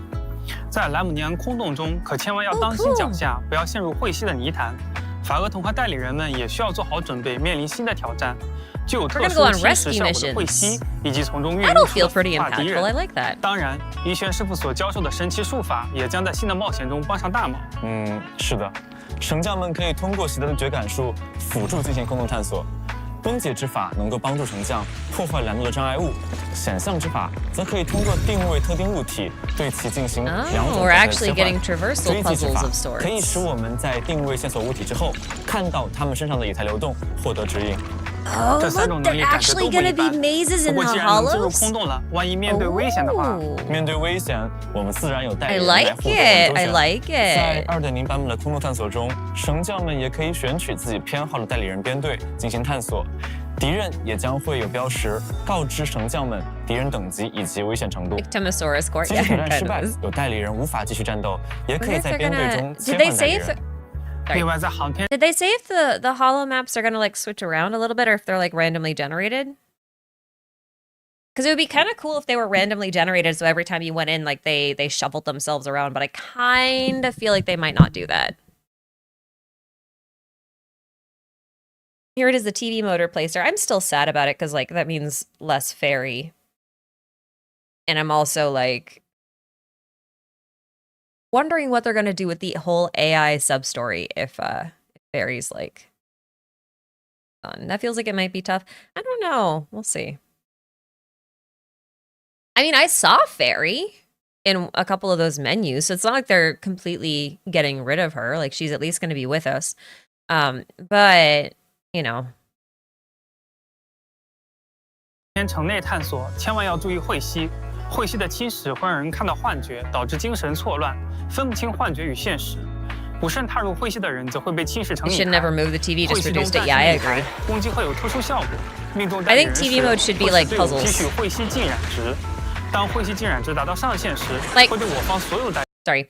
在莱姆尼安空洞中，可千万要当心脚下，不要陷入晦细的泥潭。法厄同和代理人们也需要做好准备，面临新的挑战。就有特
We're
殊
gonna go on
侵蚀
rescue
效果的会吸，
missions.
以及从中运
That'll
用出的
feel pretty
腐化敌
impactful. I
人。
like that.
当然，一轩师傅所教授的神奇术法也将在新的冒险中帮上大忙。
是的，神将们可以通过习得的绝感术辅助进行空洞探索。崩解之法能够帮助神将破坏拦路的障碍物，显像之法则可以通过定位特定物体对其进行两种
we're
的
actually
切
getting
换。
traversal
追击之
puzzles
法
of sorts.
可以使我们在定位线索物体之后，看到它们身上的以太流动，获得指引。
Oh,
这三种
look,
能
they're
力感觉
actually
都不
gonna
一
be
般。
mazes
不
in
过
the
既然能进入
hollows.
空洞了，万一面对危险的话，
面对危险，我们自然有代
I
理人来
like
负责我们
it.
周
I
旋。
like
在
it.
2.0版本的空洞探索中，神将们也可以选取自己偏好的代理人编队进行探索。敌人也将会有标识，告知神将们敌人等级以及危险程度。
Ictomosaurus Court.
即
Yeah,
使挑战
kind
失
of
败
is.
有代理人无法继续战斗，也可
I
以
guess
在
they're
编队
gonna.
中切
Did they
换代理
say
人。
另外，在航天
Did they say if the hollow maps are gonna like switch around a little bit, or if they're like randomly generated? Because it would be kind of cool if they were randomly generated, so every time you went in, like they shuffled themselves around. But I kind of feel like they might not do that. Here it is, the TV motor placer. I'm still sad about it because like that means less fairy, and I'm also like wondering what they're gonna do with the whole AI sub story if fairy's like done. That feels like it might be tough. I don't know. We'll see. I mean, I saw Fairy in a couple of those menus, so it's not like they're completely getting rid of her. Like, she's at least going to be with us. But, you know.
城内探索，千万要注意会吸。会吸的侵蚀会让人看到幻觉，导致精神错乱，分不清幻觉与现实。不慎踏入会吸的人则会被侵蚀成
You
泥
should
潭。
never move the TV,
会
just
吸中
reduced
战
it.
胜
Yeah, I
泥潭
agree.
攻击会有特殊效果。命中
I
代理
think
人时
TV mode should be like
会使队伍
puzzles.
提取会吸浸染值。当会吸浸染值达到上限时，
Like-
会对我方所有代。
Sorry.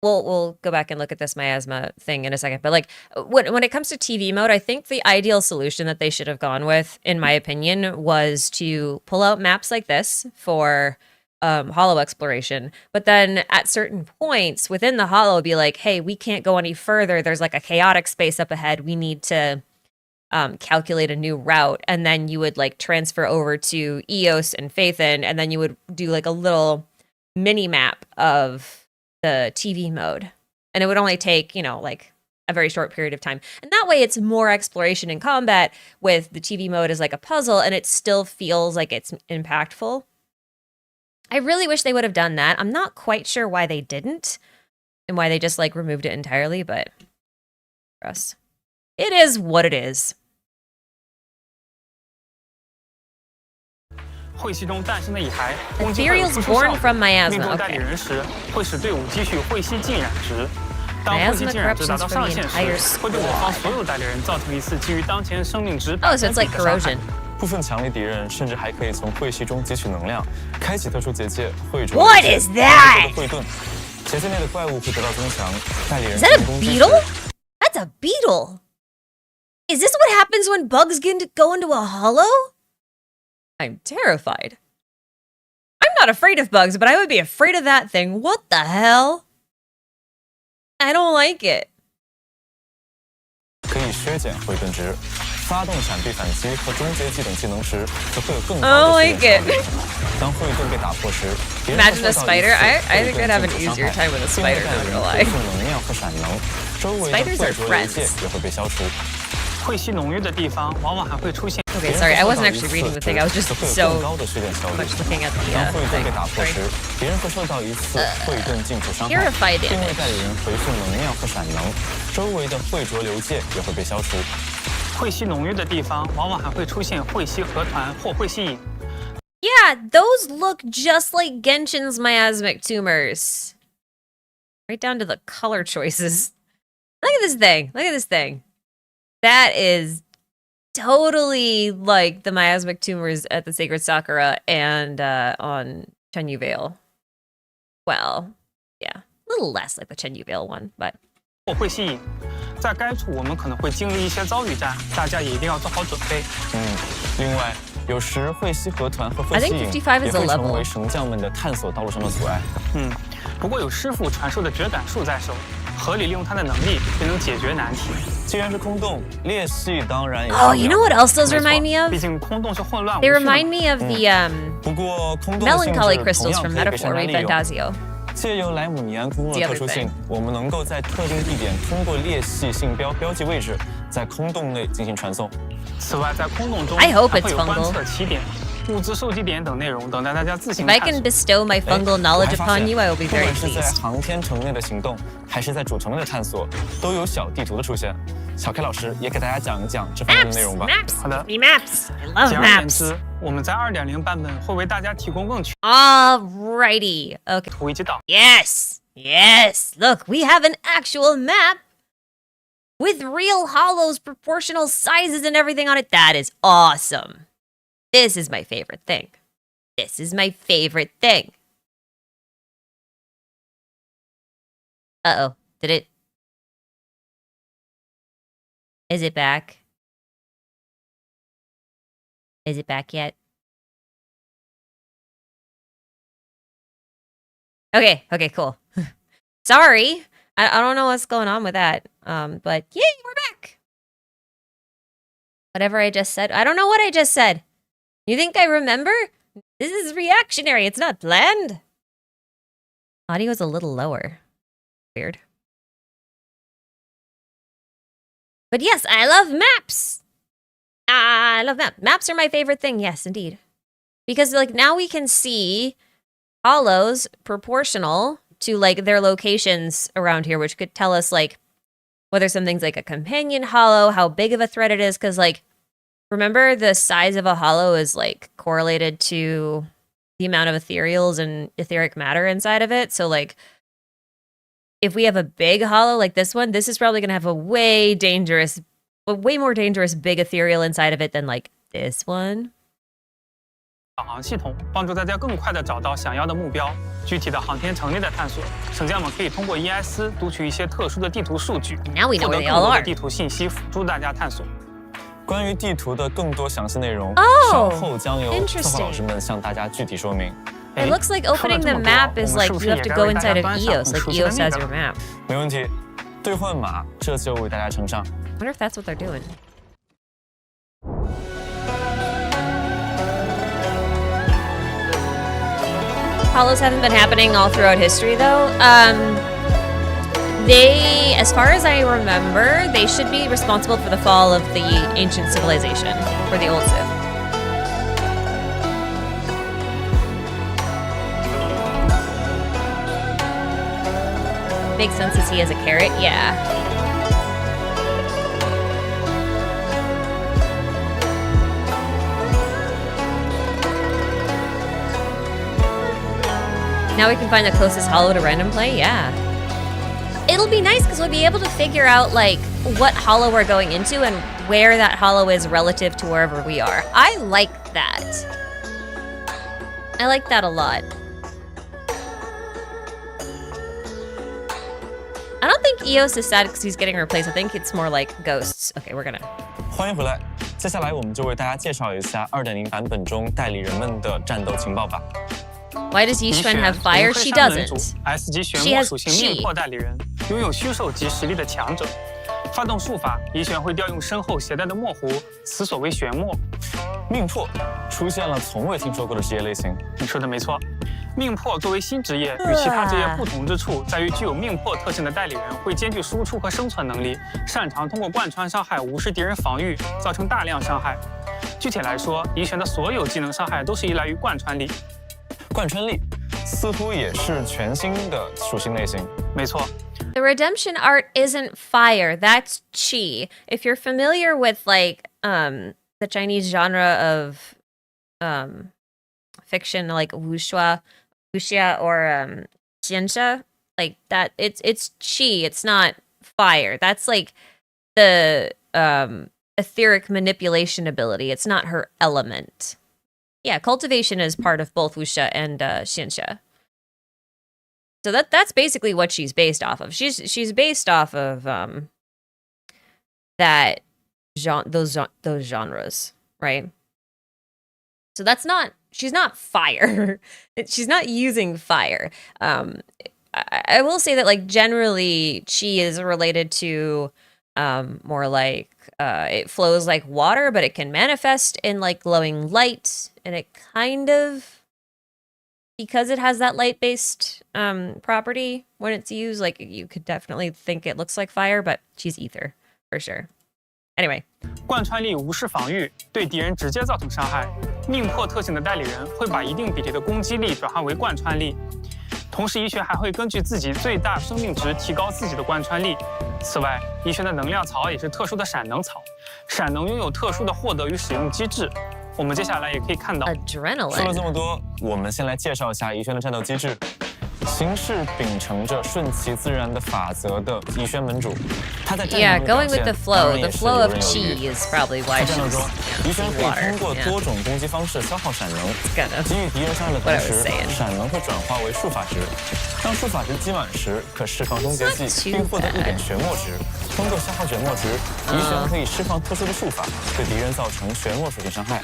We'll go back and look at this miasma thing in a second. But like when it comes to TV mode, I think the ideal solution that they should have gone with, in my opinion, was to pull out maps like this for hollow exploration. But then at certain points within the hollow, be like, hey, we can't go any further. There's like a chaotic space up ahead. We need to calculate a new route. And then you would like transfer over to Eos and Phaethon, and then you would do like a little mini map of the TV mode, and it would only take, you know, like a very short period of time. And that way it's more exploration and combat with the TV mode as like a puzzle, and it still feels like it's impactful. I really wish they would have done that. I'm not quite sure why they didn't and why they just like removed it entirely, but for us, it is what it is.
会吸中诞生的蚁骸，攻击会有
Ethereal's
特殊效
born
果。
from
命
miasma.
中代理
Okay.
人时，会使队伍积蓄会吸浸染值。当会吸
Miasma
浸染值达
corruptions
到
for
上
the
限
entire
时，会对我方所有代理人造成一次基于当前生命值
Oh, so it's like
的伤害
corrosion.
部分强力敌人甚至还可以从会吸中汲取能量，开启特殊结界会灼。
What is that?
会盾，结界内的怪物会得到增强，代理人
Is that
进
a
攻击时
beetle? That's a beetle. Is this what happens when bugs go into a hollow? I'm terrified. I'm not afraid of bugs, but I would be afraid of that thing. What the hell? I don't like it.
可以削减会盾值，发动闪避反击和终结技等技能时，则会有更
I don't
高的
like
血
it.
量效率。当会盾被打破时，别人
Imagine
会
a
受到一
spider.
次
I think
会
I'd
盾
have an
进组
easier
伤害
time with a
并为
spider,
代
not
理
gonna
人
lie.
恢复能量和闪能，周围的
Spiders
会
are
灼流
friends.
界也会被消除。
会吸浓郁的地方，往往还会出现。
Okay, sorry. I wasn't actually reading the thing. I was just
会有
so
更高的削减效率。
much looking at the
当会盾
thing.
被打破
Sorry.
时，别人会受到一次会盾进出伤害，
Purify
并为
damage.
代理人回复能量和闪能，周围的会灼流界也会被消除。
会吸浓郁的地方，往往还会出现会吸河团或会吸影。
Yeah, those look just like Genshin's miasmic tumors. Right down to the color choices. Look at this thing. Look at this thing. That is totally like the miasmic tumors at the Sacred Sakura and on Chenyu Vale. Well, yeah, a little less like the Chenyu Vale one, but
或会吸影，在该处我们可能会经历一些遭遇战，大家也一定要做好准备。
另外，有时会吸河团和会吸
I think
影
55
也
is a
会成
level.
为神将们的探索道路上的阻碍。
不过有师傅传授的绝感术在手，合理利用它的能力，便能解决难题。
既然是空洞，裂隙当然也是。
Oh, you know what else those
没错
remind me of?
毕竟空洞是混乱无
They
序的嘛。
remind me of the
不过空洞的性质
melancholy
同
crystals
样
from
可以被
Metaphor
生产利
Re
用。
Fantasio.
借由莱姆尼安空洞
The
的
other
特殊性
thing.，
我们能够在特定地点通过裂隙信标标记位置，在空洞内进行传送。
此外，在空洞中
I hope
还
it's
会有观
fungal.
测起点、物资收集点等内容，等待大家自行
If I
探
can
索。
bestow my fungal knowledge
我还发
upon
现
you, I will be
不
very
管是在
pleased.
航天城内的行动，还是在主城内的探索，都有小地图的出现。小 K 老师也给大家讲一讲这方面的内容吧。
Maps,
好的
me maps. I love
简而言
maps.
之，我们在2.0版本会为大家提供更全
Alrighty. Okay.
图以及导。
Yes. Yes. Look, we have an actual map with real hollows, proportional sizes, and everything on it. That is awesome. This is my favorite thing. This is my favorite thing. Uh-oh. Did it... Is it back? Is it back yet? Okay, cool. Sorry. I don't know what's going on with that. But yay, we're back. Whatever I just said. I don't know what I just said. You think I remember? This is reactionary. It's not planned. Audio's a little lower. Weird. But yes, I love maps. I love maps. Maps are my favorite thing. Yes, indeed. Because like now we can see hollows proportional to like their locations around here, which could tell us like whether something's like a companion hollow, how big of a threat it is. Because like, remember the size of a hollow is like correlated to the amount of ethereals and etheric matter inside of it. So like, if we have a big hollow like this one, this is probably going to have a way more dangerous big ethereal inside of it than like this one.
导航系统帮助大家更快地找到想要的目标。具体的航天城内的探索，省将们可以通过 ES 读取一些特殊的地图数据，
Now we know
获得
where they
更
all
多的
are.
地图信息，辅助大家探索。
关于地图的更多详细内容，
Oh,
稍后将由策划
interesting.
老师们向大家具体说明。
It looks like opening the map is like you have to go inside of EOS, like EOS has your map.
没问题，兑换码这就为大家呈上。
I wonder if that's what they're doing. Hollows haven't been happening all throughout history, though. They, as far as I remember, they should be responsible for the fall of the ancient civilization, or the old Civ. Makes sense as he has a carrot, yeah. Now we can find the closest hollow to random play? Yeah. It'll be nice because we'll be able to figure out, like, what hollow we're going into and where that hollow is relative to wherever we are. I like that. I like that a lot. I don't think EOS is sad because he's getting replaced. I think it's more like ghosts. Okay, we're gonna...
欢迎回来，接下来我们就为大家介绍一下2.0版本中代理人们的战斗情报吧。
Why does Yixuan have fire? She doesn't.
S 级玄
She
魔
has
属性
chi.
命魄代理人，拥有虚兽级实力的强者。发动术法，乙选会调用身后携带的墨壶，此所谓玄墨。
命魄出现了从未听说过的职业类型。
你说的没错，命魄作为新职业，与其他职业不同之处在于具有命魄特性的代理人会兼具输出和生存能力，擅长通过贯穿伤害无视敌人防御，造成大量伤害。具体来说，乙选的所有技能伤害都是依赖于贯穿力。
贯穿力似乎也是全新的属性类型。
没错。
The redemption art isn't fire, that's chi. If you're familiar with like the Chinese genre of fiction like wuxia or xianxia, like that it's chi, it's not fire. That's like the etheric manipulation ability. It's not her element. Yeah, cultivation is part of both wuxia and xianxia. So that's basically what she's based off of. She's based off of those genres, right? So she's not fire. She's not using fire. I will say that like generally chi is related to more like it flows like water, but it can manifest in like glowing light, and it kind of, because it has that light-based property when it's used, like you could definitely think it looks like fire, but she's ether for sure. Anyway，
贯穿力无视防御，对敌人直接造成伤害。命破特性的代理人会把一定比例的攻击力转化为贯穿力，同时遗学还会根据自己最大生命值提高自己的贯穿力。此外，遗学的能量槽也是特殊的闪能槽，闪能拥有特殊的获得与使用机制。我们接下来也可以看到。
说了这么多，我们先来介绍一下遗轩的战斗机制。行事秉承着顺其自然的法则的遗轩门主，他在战斗中
going with the flow. The flow of chi is probably why
在战斗中，遗轩可以通过多种攻击方式消耗闪能，给予敌人伤害的同时，闪能会转化为术法值。当术法值积满时，可释放终结技，并获得1点玄墨值。通过消耗玄墨值，遗轩可以释放特殊的术法，对敌人造成玄墨属性伤害。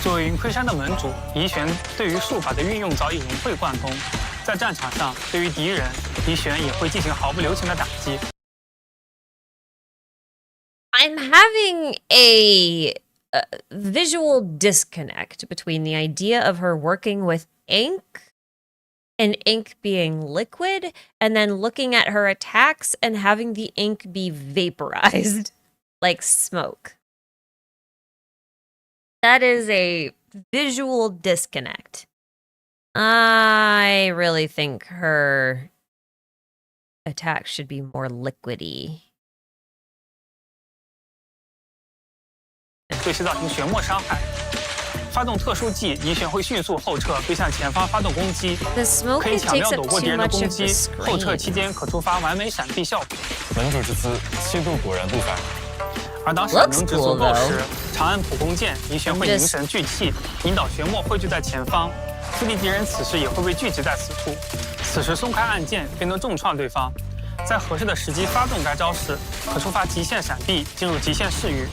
作为云盔山的门主，遗玄对于术法的运用早已融会贯通。在战场上，对于敌人，遗玄也会进行毫不留情的打击。
I'm having a visual disconnect between the idea of her working with ink and ink being liquid, and then looking at her attacks and having the ink be vaporized like smoke. That is a visual disconnect. I really think her attack should be more liquidy.
对其造成玄墨伤害。发动特殊技，遗玄会迅速后撤，并向前方发动攻击，可以巧妙躲过敌人的攻击。后撤期间可触发完美闪避效果。
门主之姿，气度果然不凡。
而当闪能值足够时，长按普攻键，遗玄会凝神聚气，引导玄墨汇聚在前方。附近敌人此时也会被聚集在此处，此时松开按键便能重创对方。在合适的时机发动该招式，可触发极限闪避，进入极限视域。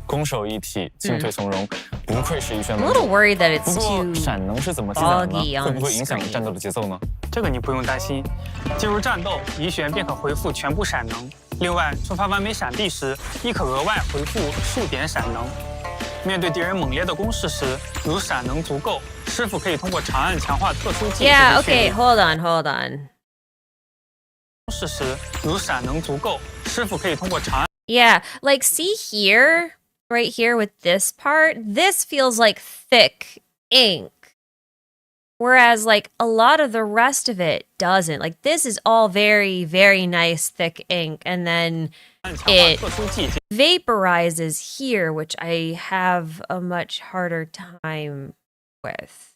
攻守一体，进退从容，不愧是遗轩门主。
I'm a little worried that it's
不过闪能是怎么积攒的？会不会影响战斗的节奏呢？
这个你不用担心。进入战斗，遗玄便可恢复全部闪能。另外，触发完美闪避时，亦可额外回复数点闪能。面对敌人猛烈的攻势时，如闪能足够，师傅可以通过长按强化特殊技。
Yeah, okay, hold on.
攻势时，如闪能足够，师傅可以通过长按。
Yeah, like see here, right here with this part, this feels like thick ink. Whereas like a lot of the rest of it doesn't. Like this is all very, very nice thick ink, and then it vaporizes here, which I have a much harder time with.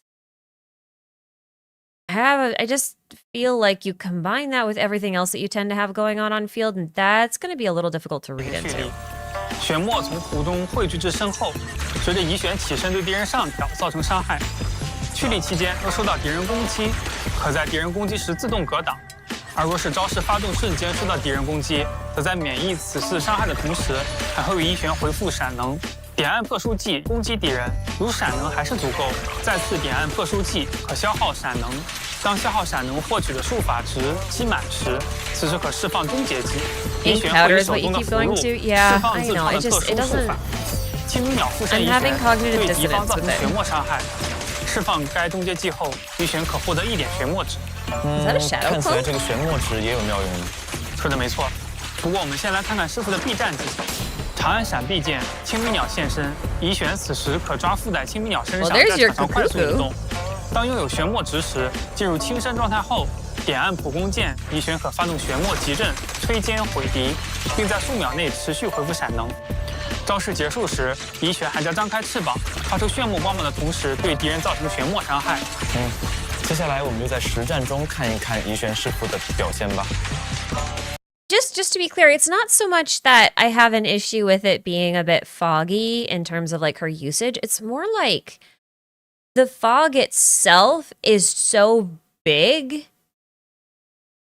I just feel like you combine that with everything else that you tend to have going on field, and that's going to be a little difficult to read into.
玄墨从湖中汇聚至身后，随着遗玄起身对敌人上挑，造成伤害。蓄力期间若受到敌人攻击，可在敌人攻击时自动格挡；而若是招式发动瞬间受到敌人攻击，则在免疫此次伤害的同时，还会为遗玄回复闪能。点按特殊技攻击敌人，如闪能还是足够，再次点按特殊技可消耗闪能。当消耗闪能获取的术法值积满时，此时可释放终结技。遗玄会以手动的符箓释放自创的特殊术法。清明鸟附身遗玄对敌方造成玄墨伤害。释放该终结技后，遗玄可获得1点玄墨值。
看起来这个玄墨值也有妙用呢。
说的没错。不过我们先来看看师傅的避战技巧。长按闪避键，清明鸟现身，遗玄此时可抓附在清明鸟身上，在场上快速移动。当拥有玄墨值时，进入轻身状态后，点按普攻键，遗玄可发动玄墨急阵，推肩毁敌，并在数秒内持续回复闪能。招式结束时，遗玄还将张开翅膀，发出炫目光芒的同时，对敌人造成玄墨伤害。
接下来我们就在实战中看一看遗玄师傅的表现吧。
Just to be clear, it's not so much that I have an issue with it being a bit foggy in terms of like her usage. It's more like the fog itself is so big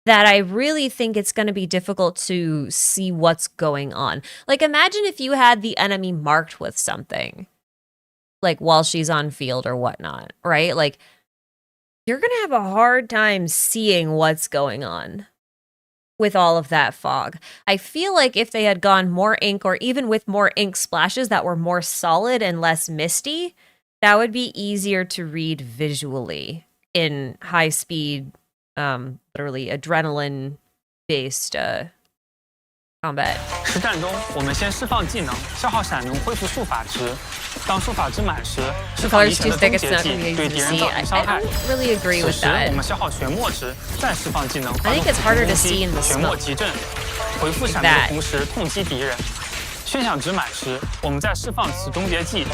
that I really think it's going to be difficult to see what's going on. Like imagine if you had the enemy marked with something, like while she's on field or whatnot, right? Like you're gonna have a hard time seeing what's going on with all of that fog. I feel like if they had gone more ink, or even with more ink splashes that were more solid and less misty, that would be easier to read visually in high speed, literally adrenaline-based combat.
实战中，我们先释放技能，消耗闪能恢复术法值。当术法值满时，释放敌人的终结技，对敌人造成伤害。此时我们消耗玄墨值，再释放技能，发动攻击，玄墨急阵，回复闪能的同时痛击敌人。宣响值满时，我们再释放此终结技。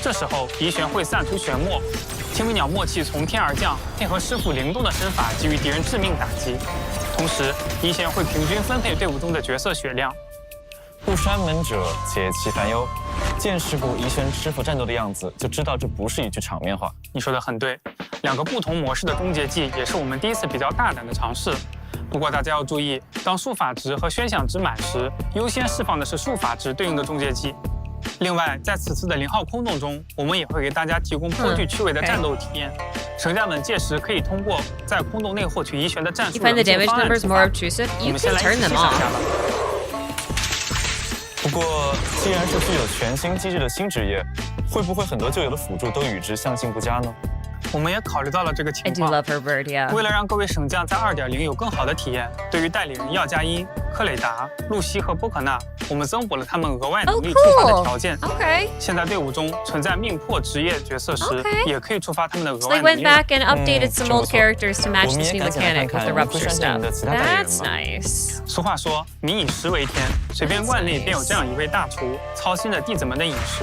这时候敌玄会散出玄墨，青尾鸟默契从天而降，配合师傅灵动的身法，给予敌人致命打击。同时，敌玄会平均分配队伍中的角色血量。
不摔门者解其烦忧。见识过怡轩师傅战斗的样子，就知道这不是一句场面话。
你说的很对，两个不同模式的终结技也是我们第一次比较大胆的尝试。不过大家要注意，当术法值和宣响值满时，优先释放的是术法值对应的终结技。另外，在此次的0号空洞中，我们也会给大家提供颇具趣味的战斗体验。玩家们届时可以通过在空洞内获取怡玄的战术
方案出发。我们先来一起欣赏下吧。
不过，既然是具有全新机制的新职业，会不会很多旧有的辅助都与之相性不佳呢？
我们也考虑到了这个情况。
I do love her bird, yeah.
为了让各位省将在2.0有更好的体验，对于代理人耀佳音、克雷达、露西和波可纳，我们增补了他们额外能力触发的条件。
Okay.
现在队伍中存在命破职业角色时，也可以触发他们的额外能力。
So they went back and updated some old characters to match this new mechanic with the rupture stuff. That's nice.
俗话说，民以食为天，随便观内便有这样一位大厨，操心着弟子们的饮食。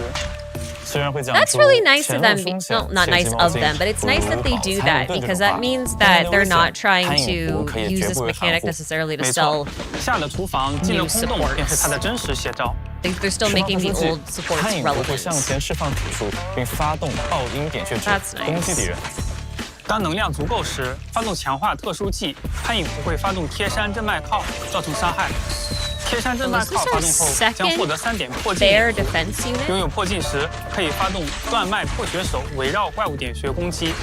That's really nice of them. No, not nice of them, but it's nice that they do that because that means that they're not trying to use this mechanic necessarily to sell
下了厨房进了空洞便是它的真实写照。
They're still making the old supports relevant.
会向前释放指数，并发动爆音点穴值攻击敌人。
当能量足够时，发动强化特殊技，潘影不会发动贴山震脉靠，造成伤害。贴山震脉靠发动后将获得3点破镜。拥有破镜时，可以发动断脉破血手，围绕怪物点穴攻击。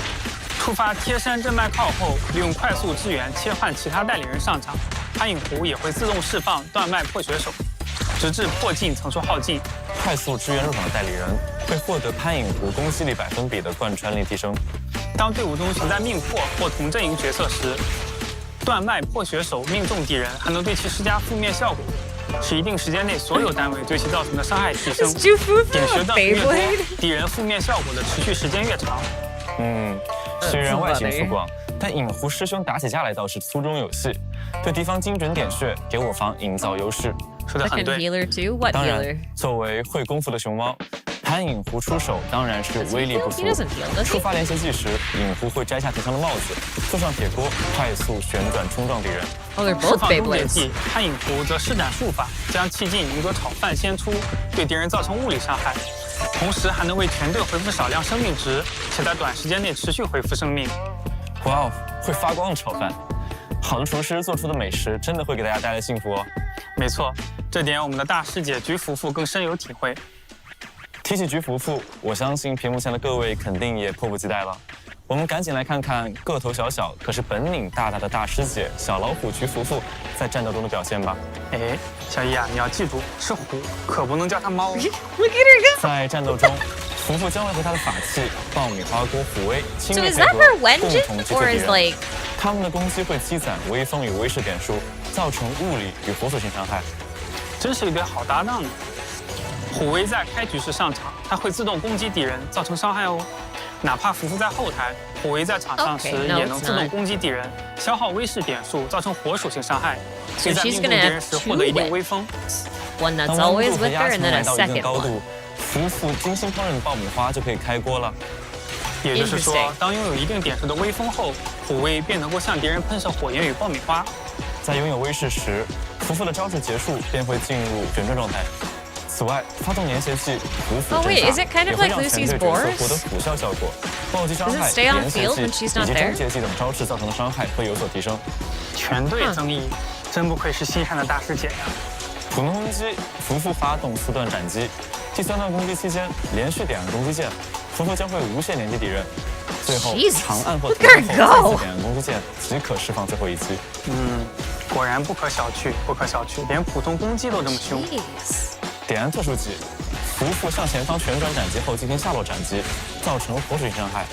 触发贴山震脉靠后，利用快速支援切换其他代理人上场，潘影狐也会自动释放断脉破血手，直至破镜层数耗尽。
快速支援入场的代理人会获得潘影狐攻击力100%的贯穿力提升。
当队伍中存在命破或同阵营角色时，断脉破血手命中敌人，还能对其施加负面效果，使一定时间内所有单位对其造成的伤害提升。点穴段数越多，敌人负面效果的持续时间越长。
虽然外形粗犷，但影狐师兄打起架来倒是粗中有细，对敌方精准点穴，给我方营造优势。
说得很对。
当然，作为会功夫的熊猫，潘影狐出手当然是威力不俗。触发连携技时，影狐会摘下敌方的帽子，坐上铁锅，快速旋转冲撞敌人。
释放终结技，潘影狐则施展术法，将气劲宁格炒饭先出，对敌人造成物理伤害，同时还能为全队回复少量生命值，且在短时间内持续恢复生命。
哇哦，会发光的炒饭！好的厨师做出的美食真的会给大家带来幸福哦。
没错，这点我们的大师姐菊夫妇更深有体会。
提起菊夫妇，我相信屏幕前的各位肯定也迫不及待了。我们赶紧来看看个头小小可是本领大大的大师姐小老虎菊夫妇在战斗中的表现吧。
小易啊，你要记住，是虎，可不能叫它猫。
在战斗中，夫妇将会和他的法器爆米花锅虎威亲密配合，共同击退敌人。他们的攻击会积攒威风与威势点数，造成物理与火属性伤害。
真是一对好搭档呢。虎威在开局时上场，它会自动攻击敌人，造成伤害哦。哪怕夫妇在后台，虎威在场上时也能自动攻击敌人，消耗威势点数，造成火属性伤害，并在命中敌人时获得一定威风。
One that's always with her, and then a second one.
夫妇精心烹饪的爆米花就可以开锅了。
也就是说，当拥有一定点数的威风后，虎威便能够向敌人喷射火焰与爆米花。
在拥有威势时，夫妇的招式结束便会进入旋转状态。此外，发动连携技虎斧震煞也会让全队角色获得辅效效果，暴击伤害、连携技以及终结技等招式造成的伤害会有所提升。
全队增益，真不愧是心善的大师姐呀！
普通攻击，夫妇发动4段斩击，第3段攻击期间连续点按攻击键，夫妇将会无限连击敌人。最后
Jesus,
长按或
look
停
at
顿
her
后
go.
再次点按攻击键即可释放最后一击。
果然不可小觑，不可小觑，连普通攻击都这么凶。
Jeez.
点按特殊技，扶负向前方旋转斩击后进行下落斩击，造成活水性伤害。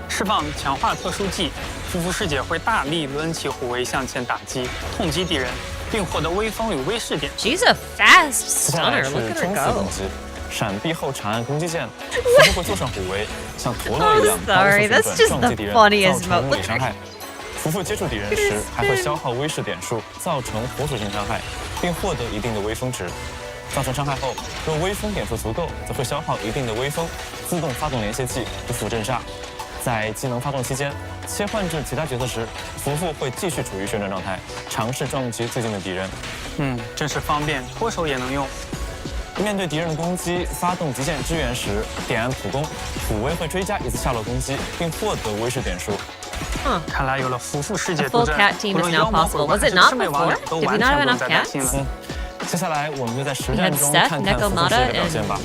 释放强化特殊技，夫妇师姐会大力抡起虎尾向前打击，痛击敌人，并获得威风与威势点。
She's a fast
接下来
stunner.
是
Look at
冲
her
刺攻
go.
击，闪避后长按攻击键，夫妇会坐上虎尾，像陀螺一样
I'm
高速
sorry,
旋
that's
转
just
撞
the
击敌人，
funniest
造成
move.
物理伤害。夫妇接触敌人时还会消耗威势点数，造成活属性伤害，并获得一定的威风值。造成伤害后，若威风点数足够，则会消耗一定的威风，自动发动连线技以辅镇煞。在技能发动期间，切换至其他角色时，夫妇会继续处于旋转状态，尝试撞击最近的敌人。
真是方便，脱手也能用。
面对敌人的攻击，发动极限支援时，点按普攻，普威会追加一次下落攻击，并获得威势点数。
看来有了夫妇师姐
A
助
full
阵，
cat team
无
is
论
now
妖魔
possible.
鬼怪
Was
还
it
是
not
魑魅魍魉
before?
都
Did we
完
not
全
have
不用
enough
再担
cats?
心了。
接下来我们就在实
We
战
had
中
Seth,
看看夫妇师姐
Nekomata,
的表现吧。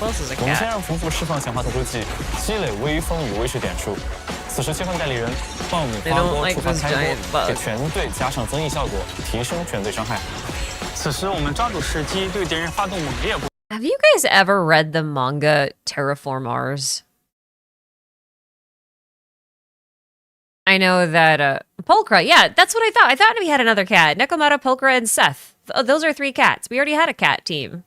Who else is a
我们先
cat?
让夫妇释放强化特殊技，积累威风与威势点数。此时切换代理人，爆米
They
花
don't
锅
like
触发
this
开
giant
锅，
bug.
给全队加上增益效果，提升全队伤害。
此时我们抓住时机，对敌人发动猛烈攻。
Have you guys ever read the manga Terraform Mars? I know that Pulchra, yeah, that's what I thought. I thought we had another cat. Nekomata, Pulchra, and Seth. Those are 3 cats. We already had a cat team.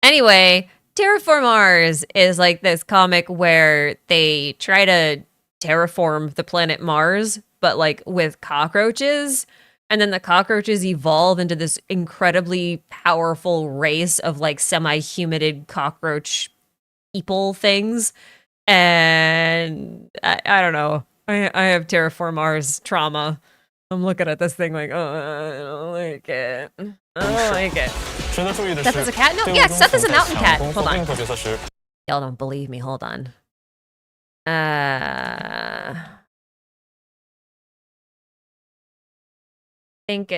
Anyway, Terraform Mars is like this comic where they try to terraform the planet Mars, but like with cockroaches. And then the cockroaches evolve into this incredibly powerful race of like semi-humidid cockroach people things. And I don't know. I have Terraform Mars trauma. I'm looking at this thing like, oh, I don't like it. I don't like it.
值得注意的
Seth
是，
is a cat? No,
队伍
yeah,
中
Seth is a
存在
mountain
强
cat.
攻
Hold
或
on.
硬核角色时，
Y'all don't believe me. Hold on. I think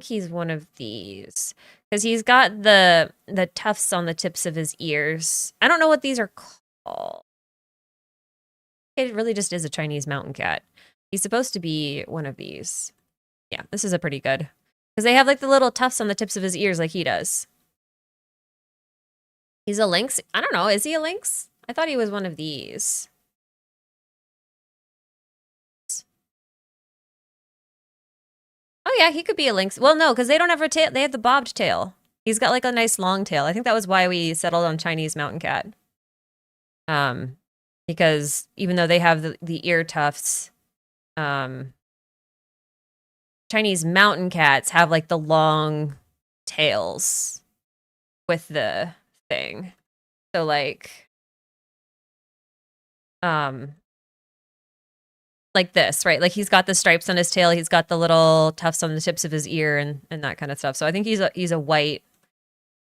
he's one of these. Because he's got the tufts on the tips of his ears. I don't know what these are called. It really just is a Chinese mountain cat. He's supposed to be one of these. Yeah, this is a pretty good. Because they have like the little tufts on the tips of his ears like he does. He's a lynx. I don't know. Is he a lynx? I thought he was one of these. Oh yeah, he could be a lynx. Well, no, because they don't have a tail. They have the bobbed tail. He's got like a nice long tail. I think that was why we settled on Chinese mountain cat. Because even though they have the ear tufts, Chinese mountain cats have like the long tails with the thing. So like this, right? Like he's got the stripes on his tail, he's got the little tufts on the tips of his ear and that kind of stuff. So I think he's a white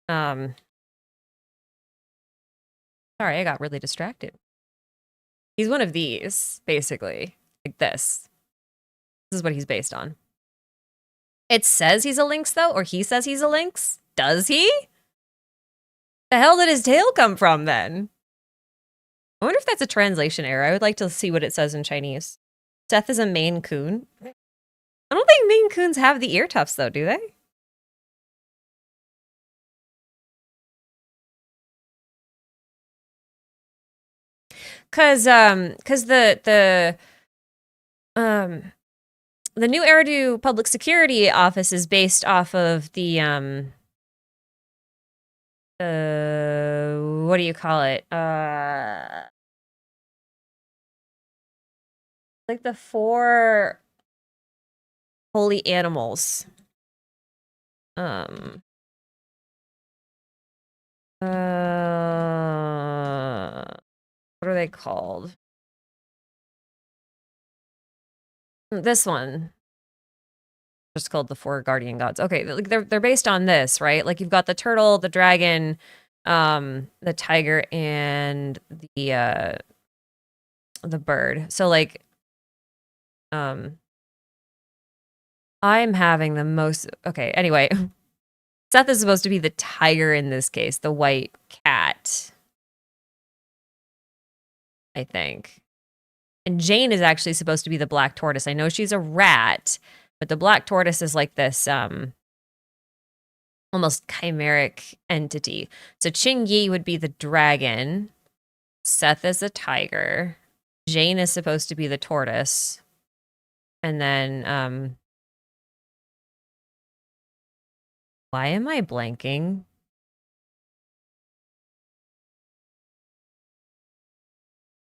sorry, I got really distracted. He's one of these, basically. Like this. This is what he's based on. It says he's a lynx though, or he says he's a lynx. Does he? The hell did his tail come from then? I wonder if that's a translation error. I would like to see what it says in Chinese. Seth is a Maine Coon. I don't think Maine Coons have the ear tufts though, do they? Cause the new Eridu Public Security Office is based off of the what do you call it? Like the 4 holy animals. What are they called? This one. Just called the 4 guardian gods. Okay, like they're based on this, right? Like you've got the turtle, the dragon, the tiger, and the bird. So like I'm having the most... Okay, anyway. Seth is supposed to be the tiger in this case, the white cat. I think. And Jane is actually supposed to be the black tortoise. I know she's a rat, but the black tortoise is like this almost chimeric entity. So Qing Yi would be the dragon. Seth is a tiger. Jane is supposed to be the tortoise. And then why am I blanking?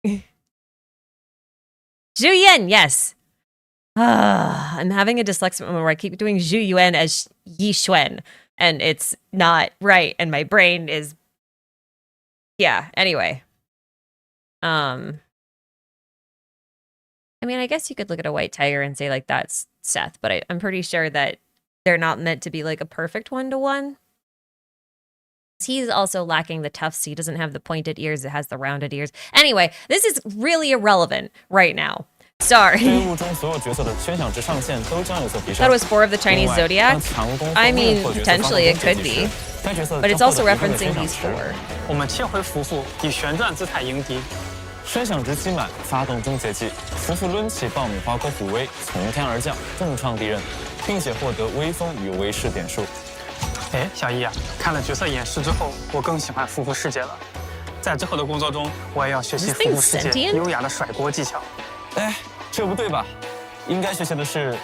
Zhu Yan, yes. I'm having a dyslexic moment where I keep doing Zhu Yuan as Yixuan, and it's not right, and my brain is... Yeah, anyway. I mean, I guess you could look at a white tiger and say, like, that's Seth, but I'm pretty sure that they're not meant to be, like, a perfect one-to-one. He's also lacking the tufts. He doesn't have the pointed ears. It has the rounded ears. Anyway, this is really irrelevant right now. Sorry. That was 4 of the Chinese zodiac. I mean, potentially it could be, but it's also referencing these 4.
我们切回夫妇，以旋转姿态迎敌。
宣响之期满，发动终结技，夫妇抡起爆米花锅虎威，从天而降，重创敌人，并且获得威风与威势点数。
哎，小易啊，看了角色演示之后，我更喜欢夫妇世界了。在之后的工作中，我也要学习夫妇世界优雅的甩锅技巧。
哎，这不对吧？应该学习的是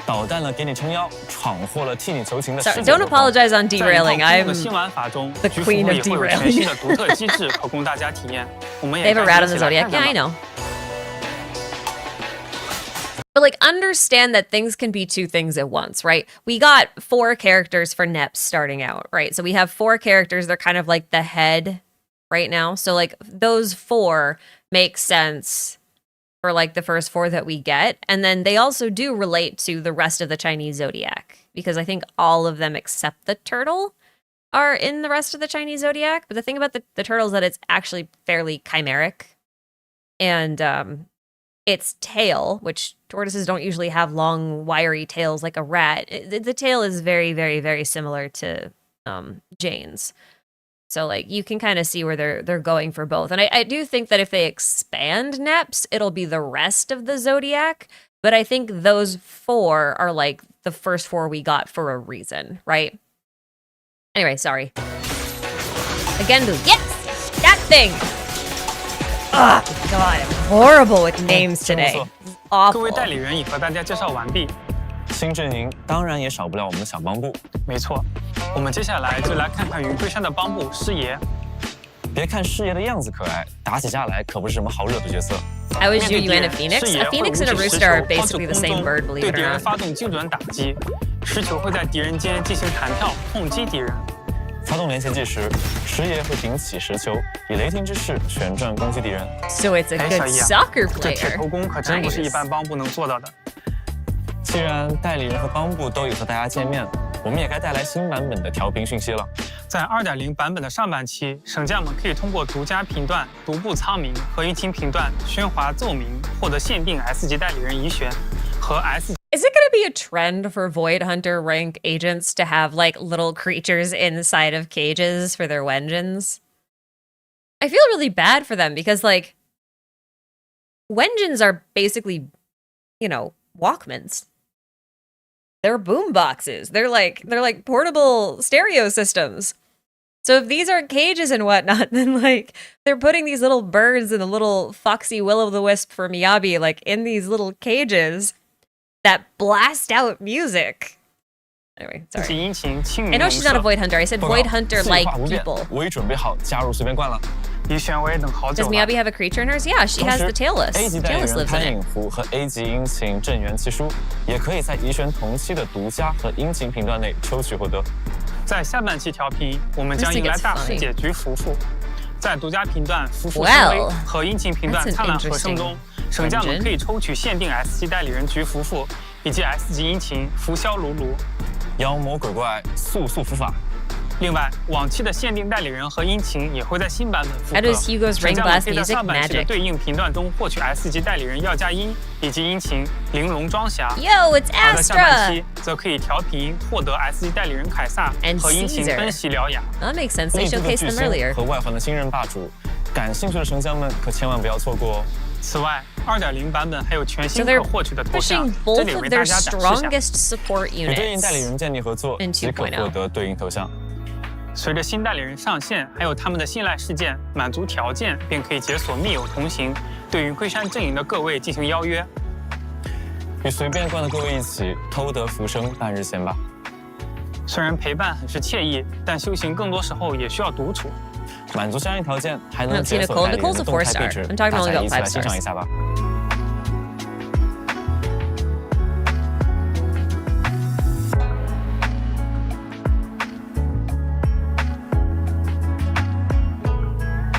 捣蛋了给你撑腰，闯祸了替你求情的。
Sorry, don't apologize on derailing. I'm
新玩法中，
the queen of derailing.
全新的独特机制可供大家体验。我们
They
也
have a rat on the zodiac. Yeah, I know. But like, understand that things can be 2 things at once, right? We got 4 characters for NEPs starting out, right? So we have 4 characters. They're kind of like the head right now. So like those 4 make sense for like the first 4 that we get. And then they also do relate to the rest of the Chinese zodiac, because I think all of them except the turtle are in the rest of the Chinese zodiac. But the thing about the turtle is that it's actually fairly chimeric. And its tail, which tortoises don't usually have long, wiry tails like a rat, the tail is very, very, very similar to Jane's. So like you can kind of see where they're going for both. And I do think that if they expand NEPs, it'll be the rest of the zodiac. But I think those 4 are like the first 4 we got for a reason, right? Anyway, sorry. Again, yes! That thing! Oh, God, I'm horrible with names today. Awful.
各位代理人已和大家介绍完毕。
新阵营当然也少不了我们的小帮部。
没错，我们接下来就来看看云贵山的帮部师爷。
别看师爷的样子可爱，打起架来可不是什么好惹的角色。
How is Yixuan a phoenix? A phoenix and a rooster are basically the same bird, believe it or not.
对敌人发动精准打击，石球会在敌人间进行弹跳，痛击敌人。
发动连线计时，师爷会顶起石球，以雷霆之势旋转攻击敌人。
So it's a good soccer player.
这铁头功可真不是一般帮部能做到的。
既然代理人和帮部都已和大家见面，我们也该带来新版本的调频讯息了。
在 2.0 版本的上半期，省将们可以通过独家频段、独步苍冥和一听频段喧哗奏鸣，获得限定 S 级代理人遗选和 S。
Is it going to be a trend for Void Hunter rank agents to have like little creatures inside of cages for their Wenjins? I feel really bad for them because like Wenjins are basically, you know, Walkmans. They're boom boxes. They're like portable stereo systems. So if these are cages and whatnot, then like they're putting these little birds and a little foxy will-o'-the-wisp for Miyabi like in these little cages that blast out music. Anyway, sorry. I know she's not a Void Hunter. I said Void Hunter like people.
我已准备好加入随便灌了。
遗选我也等好久
Does Miyabi have a creature in hers? Yeah, she has the tailless.
A 级代理
Tailless
人
lives
潘
in
颖
it.
福和 A 级殷勤正元七叔，也可以在遗选同期的独家和殷勤频段内抽取获得。
在下半期调频，我们将迎来大师解局福福。在独家频段福福示威和殷勤频段灿烂和声中，省将们可以抽取限定 S 级代理人局福福以及 S 级殷勤福消如如。
妖魔鬼怪速速伏法。
另外，往期的限定代理人和引擎也会在新版本复刻。
How does Hugo's
玩
Rain
家们
Blast
可以在
music
上半期的
magic?
对应频段中获取 S 级代理人要加音以及引擎玲珑装匣。
Yo, it's
而在下半
Astra!
期则可以调频获得 S 级代理人凯撒
And
和引擎
Caesar.
奔袭獠牙。
That makes sense.
内
They
部的
showcased
巨
them
星
earlier.
和外环的新任霸主，感兴趣的神将们可千万不要错过哦。
此外，2.0版本还有全
So
新
they're
可获取的头像，
pushing
这
both
里
of
为
their
大家展示下。
strongest support
与对应代理
units.
人建立合作，
in
即可
2.0
获得对应头像。
随着新代理人上线，还有他们的信赖事件满足条件，便可以解锁密友同行，对云龟山阵营的各位进行邀约。
与随便逛的各位一起偷得浮生半日闲吧。
虽然陪伴很是惬意，但修行更多时候也需要独处。
满足相应条件，还能
No, see,
解锁代理人
Nicole's
的
a
动
4-star.
态壁纸，
I'm talking
大
only
家
about
一起来
5
欣赏
stars.
一下吧。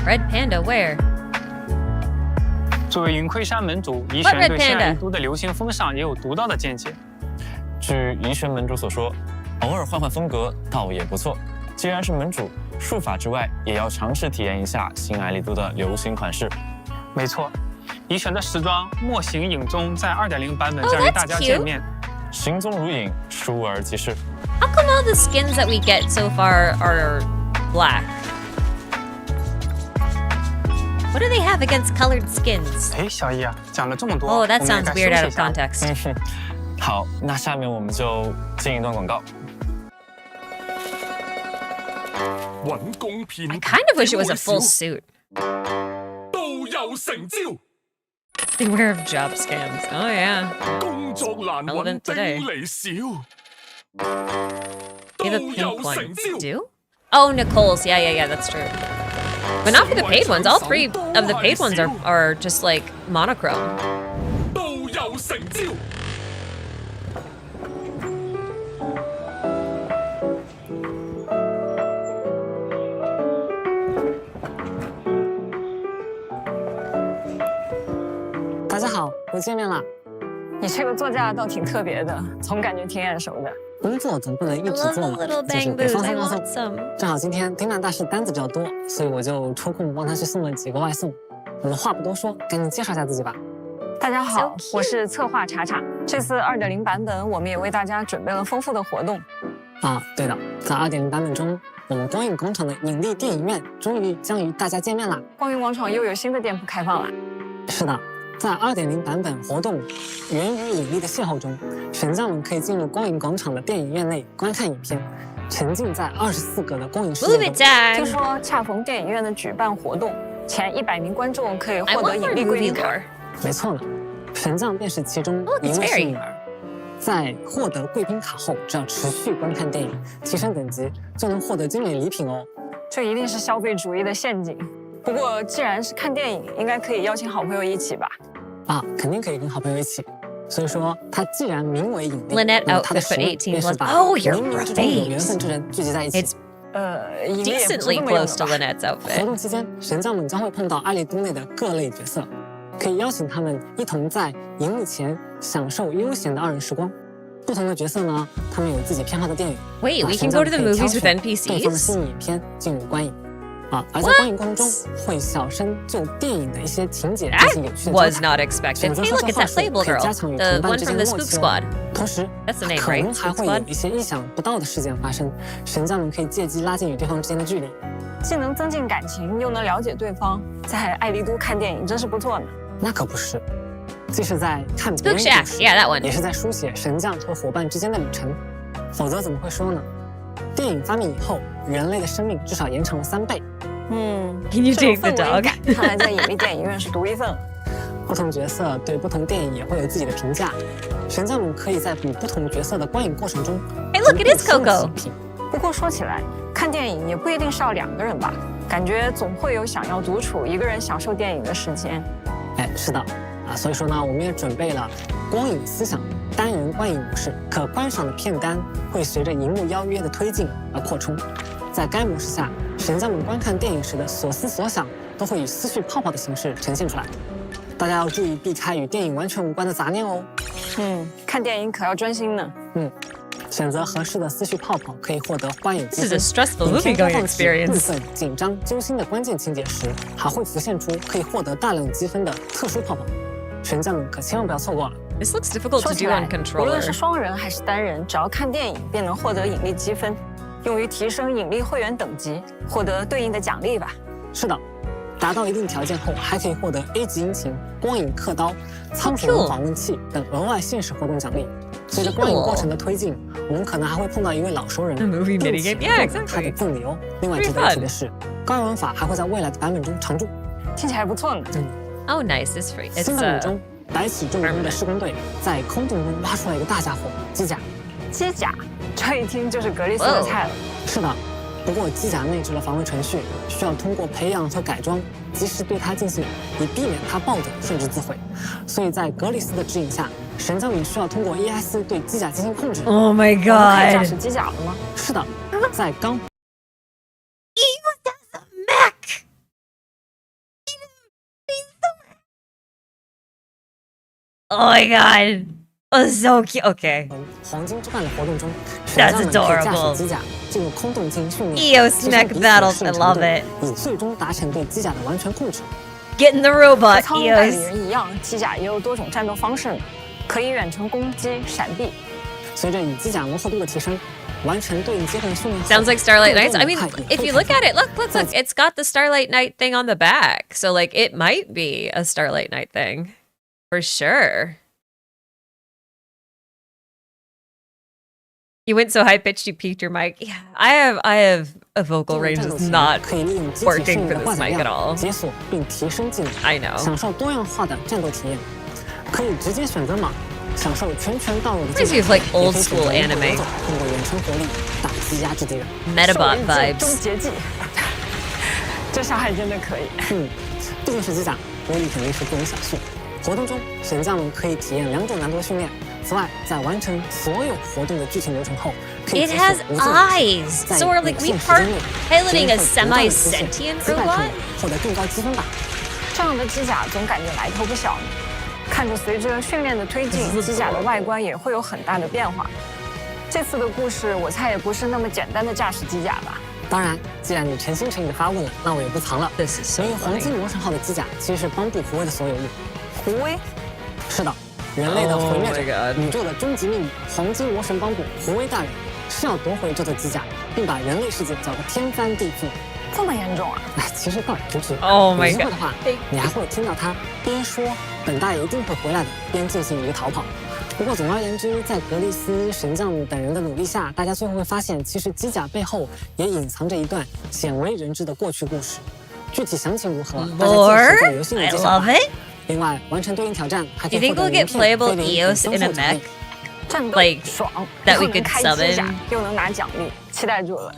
Red Panda, where?
作为云龟山门主，怡
What
璇
Red
对新爱
Panda?
丽都的流行风尚也有独到的见解。
据怡璇门主所说，偶尔换换风格倒也不错。既然是门主，术法之外也要尝试体验一下新爱丽都的流行款式。
没错，怡璇的时装墨形影踪在2.0版本
Oh,
将与
that's
大家见
cute.
面。
行踪如影，倏而即逝。
How come all the skins that we get so far are black? What do they have against colored skins?
哎，小易啊，讲了这么多
Oh, that
我们也
sounds
该
weird
休
out
息
of
一下。
context.
好，那下面我们就进一段广告。
揾工片
I kind of wish it was a full suit.
都有成招，
Beware of job scams. Oh yeah.
工作難
Relevant
揾
today.
丁嚟少，
Maybe the
都
pink
有
ones
成招。
do? Oh, Nicole's. Yeah, that's true. But not for the paid ones. All 3 of the paid ones are just like monochrome.
都有成招。
大家好，又见面啦。
你这个座驾倒挺特别的，总感觉挺眼熟的。
工作总不能一
I
直
love
做
the
嘛，
little
就是
bang
得
boos.
放
I
松放
want
松。
some.
正好今天丁满大师单子比较多，所以我就抽空帮他去送了几个外送。我们话不多说，赶紧介绍一下自己吧。
大家好
So，cute
我是策划查查。这次2.0版本，我们也为大家准备了丰富的活动。
啊，对的，在2.0版本中，我们光影广场的引力电影院终于将与大家见面啦。
光云广场又有新的店铺开放了。
是的，在2.0版本活动源于引力的邂逅中，神将们可以进入光影广场的电影院内观看影片，沉浸在24个的光影世界
Movie
中。
听
time.
说恰逢电影院的举办活动，前100名观众可以
I
获得
want
引
more
力归
movie
零卡。
lore.
没错呢，神将便是其中一位幸运儿。在获得贵宾卡后，只要持续观看电影，提升等级就能获得精美礼品哦。
这一定是消费主义的陷阱。不过既然是看电影，应该可以邀请好朋友一起吧？
啊，肯定可以跟好朋友一起。所以说，它既然名为引力，
Lynette
那么它的
outfit
使
for
命
18
便是
plus.
把
Oh, you're
冥冥之中有缘
right.
分之人聚集在一起。
It's
引力也不是
decently
这么用
close
的
to
吧？
Lynette's
活
outfit.
动期间，神将们将会碰到爱丽都内的各类角色，可以邀请他们一同在荧幕前享受悠闲的2人时光。不同的角色呢，他们有自己偏好的电影。
Wait,
啊
we
神
can
将
go to
可
the
以挑
movies with
选对方的
NPCs?
心仪影片进入观影。啊，而在观影过程中会小声就电影的一些情节进行有趣的
Was
交
not
谈。
expected.
选择
Hey,
特
look,
效
it's
话
that
术
Playable
可以加
girl,
强与
the
同伴
one
之
from
间
the
的默
Spook
契哦。
Squad.
同时，
That's the name,
可
right?
能还
Spook
会有
Squad.
一些意想不到的事件发生，神将们可以借机拉近与对方之间的距离。
既能增进感情，又能了解对方，在爱丽都看电影真是不错呢。
那可不是，既是在看别
Spook
人的
Shack.
故事，
Yeah, that one.
也是在书写神将和伙伴之间的旅程。否则怎么会说呢？电影发明以后，人类的生命至少延长了3倍。
Can you
这种
take the
氛围
dog?
感，看来在引力电影院是独一份了。
不同角色对不同电影也会有自己的评价，神将们可以在与不同角色的观影过程中，
Hey, look, it is
逐步
Coco.
升级。
不过说起来，看电影也不一定是要2个人吧？感觉总会有想要独处一个人享受电影的时间。
哎，是的，啊，所以说呢，我们也准备了光影思想单人观影模式，可观赏的片单会随着荧幕邀约的推进而扩充。在该模式下，神将们观看电影时的所思所想都会以思绪泡泡的形式呈现出来。大家要注意避开与电影完全无关的杂念哦。
看电影可要专心呢。
选择合适的思绪泡泡，可以获得观影积
This
分。
is a stressful movie-going experience.
部分紧张、揪心的关键情节时，还会浮现出可以获得大量积分的特殊泡泡。神将们可千万不要错过了。
This looks difficult to
说起
do
来
on，
无论是
controller.
双人还是单人，只要看电影便能获得引力积分，用于提升引力会员等级，获得对应的奖励吧。
是的，达到一定条件后，还可以获得 A 级引擎、光影刻刀、仓鼠人访问器等额外现实活动奖励。随着观影过程的推进，我们可能还会碰到一位老熟人，
A movie
并且
minigame. Yeah,
获得他的
exactly.
赠礼哦。另外值得一提的是，高玩法还会在未来的版本中常驻。
听起来不错呢。
Oh, nice. It's free.
新
It's
版本中，白起重工的施工队在空洞中挖出来一个大家伙机甲。
机甲，这一听就是格里斯的菜了。
是的，不过机甲内置了防卫程序，需要通过培养和改装，及时对它进行，以避免它暴走甚至自毁。所以在格里斯的指引下，神将们需要通过 ES 对机甲进行控制。
Oh my
我们可以驾
god.
驶机甲了吗？
是的，在刚。
Oh my god. Oh, so cute. Okay.
黄金之冠的活动中，神将们可以驾驶机甲进入空洞进行训练。
EOS mech battles. I love it.
以最终达成对机甲的完全控制。
Get in the
和
robot,
苍蝇代理
EOS.
人一样，机甲也有多种战斗方式呢，可以远程攻击、闪避。
随着与机甲融合度的提升，完成对应阶段的训练后。
Sounds like Starlight Nights. I mean, if you look at it, look. It's got the Starlight Night thing on the back. So, like, it might be a Starlight Night thing. For sure. You went so high pitched you peaked your mic. Yeah, I have a vocal range that's not
可以利用机体
working
训
for
练的
this
挂载
mic at
量
all.
解锁并提升技能。
I know.
享受多样化的战斗体验，可以直接选择码，享受拳拳到肉的
Reminds me of, like, old school anime.
通过远程火力打击压制敌人。
Metabot
终
vibes.
结技，这下还真的可以。
毕竟是机甲，威力肯定是不容小觑。活动中，神将们可以体验2种难度的训练。此外，在完成所有活动的剧情流程后，可以
It has eyes. So we're like we piloting a semi-sentient robot?
获得更高积分吧。
这样的机甲总感觉来头不小呢。看着随着训练的推进，机甲的外观也会有很大的变化。这次的故事，我猜也不是那么简单的驾驶机甲吧。
当然，既然你诚心诚意的发问了，那我也不藏了。
This is so
因为黄
funny.
金魔神号的机甲其实是帮助胡威的所有物。
胡威？
是的，人类的毁灭
Oh my
者，
god.
宇宙的终极秘密，黄金魔神帮部胡威大人是要夺回这座机甲，并把人类世界搅得天翻地覆。
这么严重啊？
哎，其实倒也不至于。
Oh my
有机会
god.
的话，你还会听到他边说本大爷一定会回来的，边进行一个逃跑。不过总而言之，在格丽斯、神将等人的努力下，大家最后会发现，其实机甲背后也隐藏着一段鲜为人知的过去故事。具体详情如何，大家继续在游戏里
I
揭晓吧。
love it.
另外，完成对应挑战还可
Do you
以
think
获得
we'll
名
get
片、
playable
飞碟
EOS
等
in a
丰富奖
mech?
励。
战斗
Like
爽
that
又
we
能
could
开机甲
summon?
又能拿奖励，期待住了。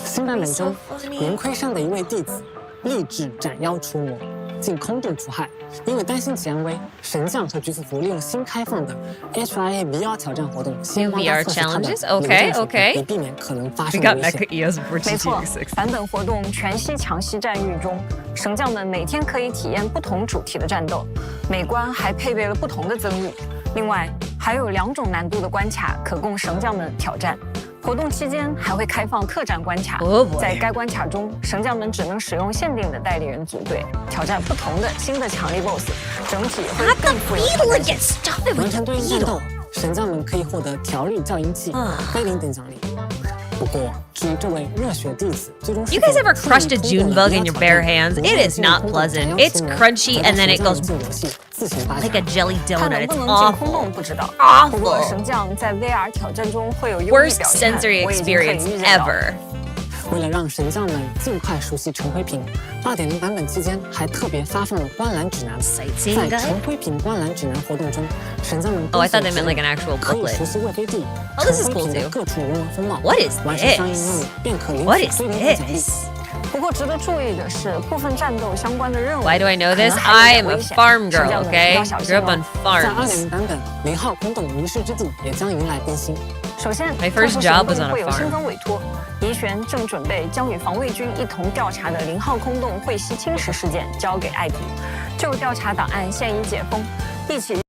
新版本中，云盔山的一位弟子立志斩妖除魔，进空洞除害。因为担心其安危，神将和菊次福利用新开放的 HIA VR 挑战活动，先帮他
VR
测试他的
challenges?
冷战水
Okay.
平，以避免可能发
We
生的
got
危险。
Mecha EOS for
没错
GT6.
版本活动全息强袭战役中，神将们每天可以体验不同主题的战斗，每关还配备了不同的增益。另外，还有2种难度的关卡可供神将们挑战。活动期间还会开放特战关卡，
Oh boy.
在该关卡中，神将们只能使用限定的代理人组队，挑战不同的新的强力 BOSS， 整体会更富有挑战性。
完成对应战斗，神将们可以获得调律噪音器、飞灵等奖励。不过，至于这位热血弟子，最终
You guys ever crushed a June bug in your bare hands? It is not pleasant. It's crunchy and then it goes like a jelly
他
donut.
能
It's
不能进空
awful.
洞不知道。
Awful.
不过神将在 VR 挑战中会有优异
Worst
表现，
sensory
我已经可以
experience
预见到。
ever.
为了让神将们尽快熟悉陈辉平，2.0版本期间还特别发放了观览指南。在陈辉平观览指南活动中，神将们
Oh, I thought they meant like an actual
可以
booklet.
熟悉魏飞地、
Oh, this is
陈辉
cool
平的
too.
各处人文风貌。
What is
完成相应任务
this?
便可领
What
取
is
最优奖励。
this?
不过值得注意的是，部分战斗相关的任务
Why do I know
可
this?
能还
I
有
am
点
a
危险
farm
神
girl,
将们
okay?
要小心
Grew up
哦
on
在
farms.
2.0版本0号空洞迷失之地也将迎来更新。
首先，
My first
特殊
job
行
was
动
on a
会有
farm.
新增委托，宜玄正准备将与防卫军一同调查的0号空洞会袭侵蚀事件交给爱徒，旧调查档案现已解封，一起。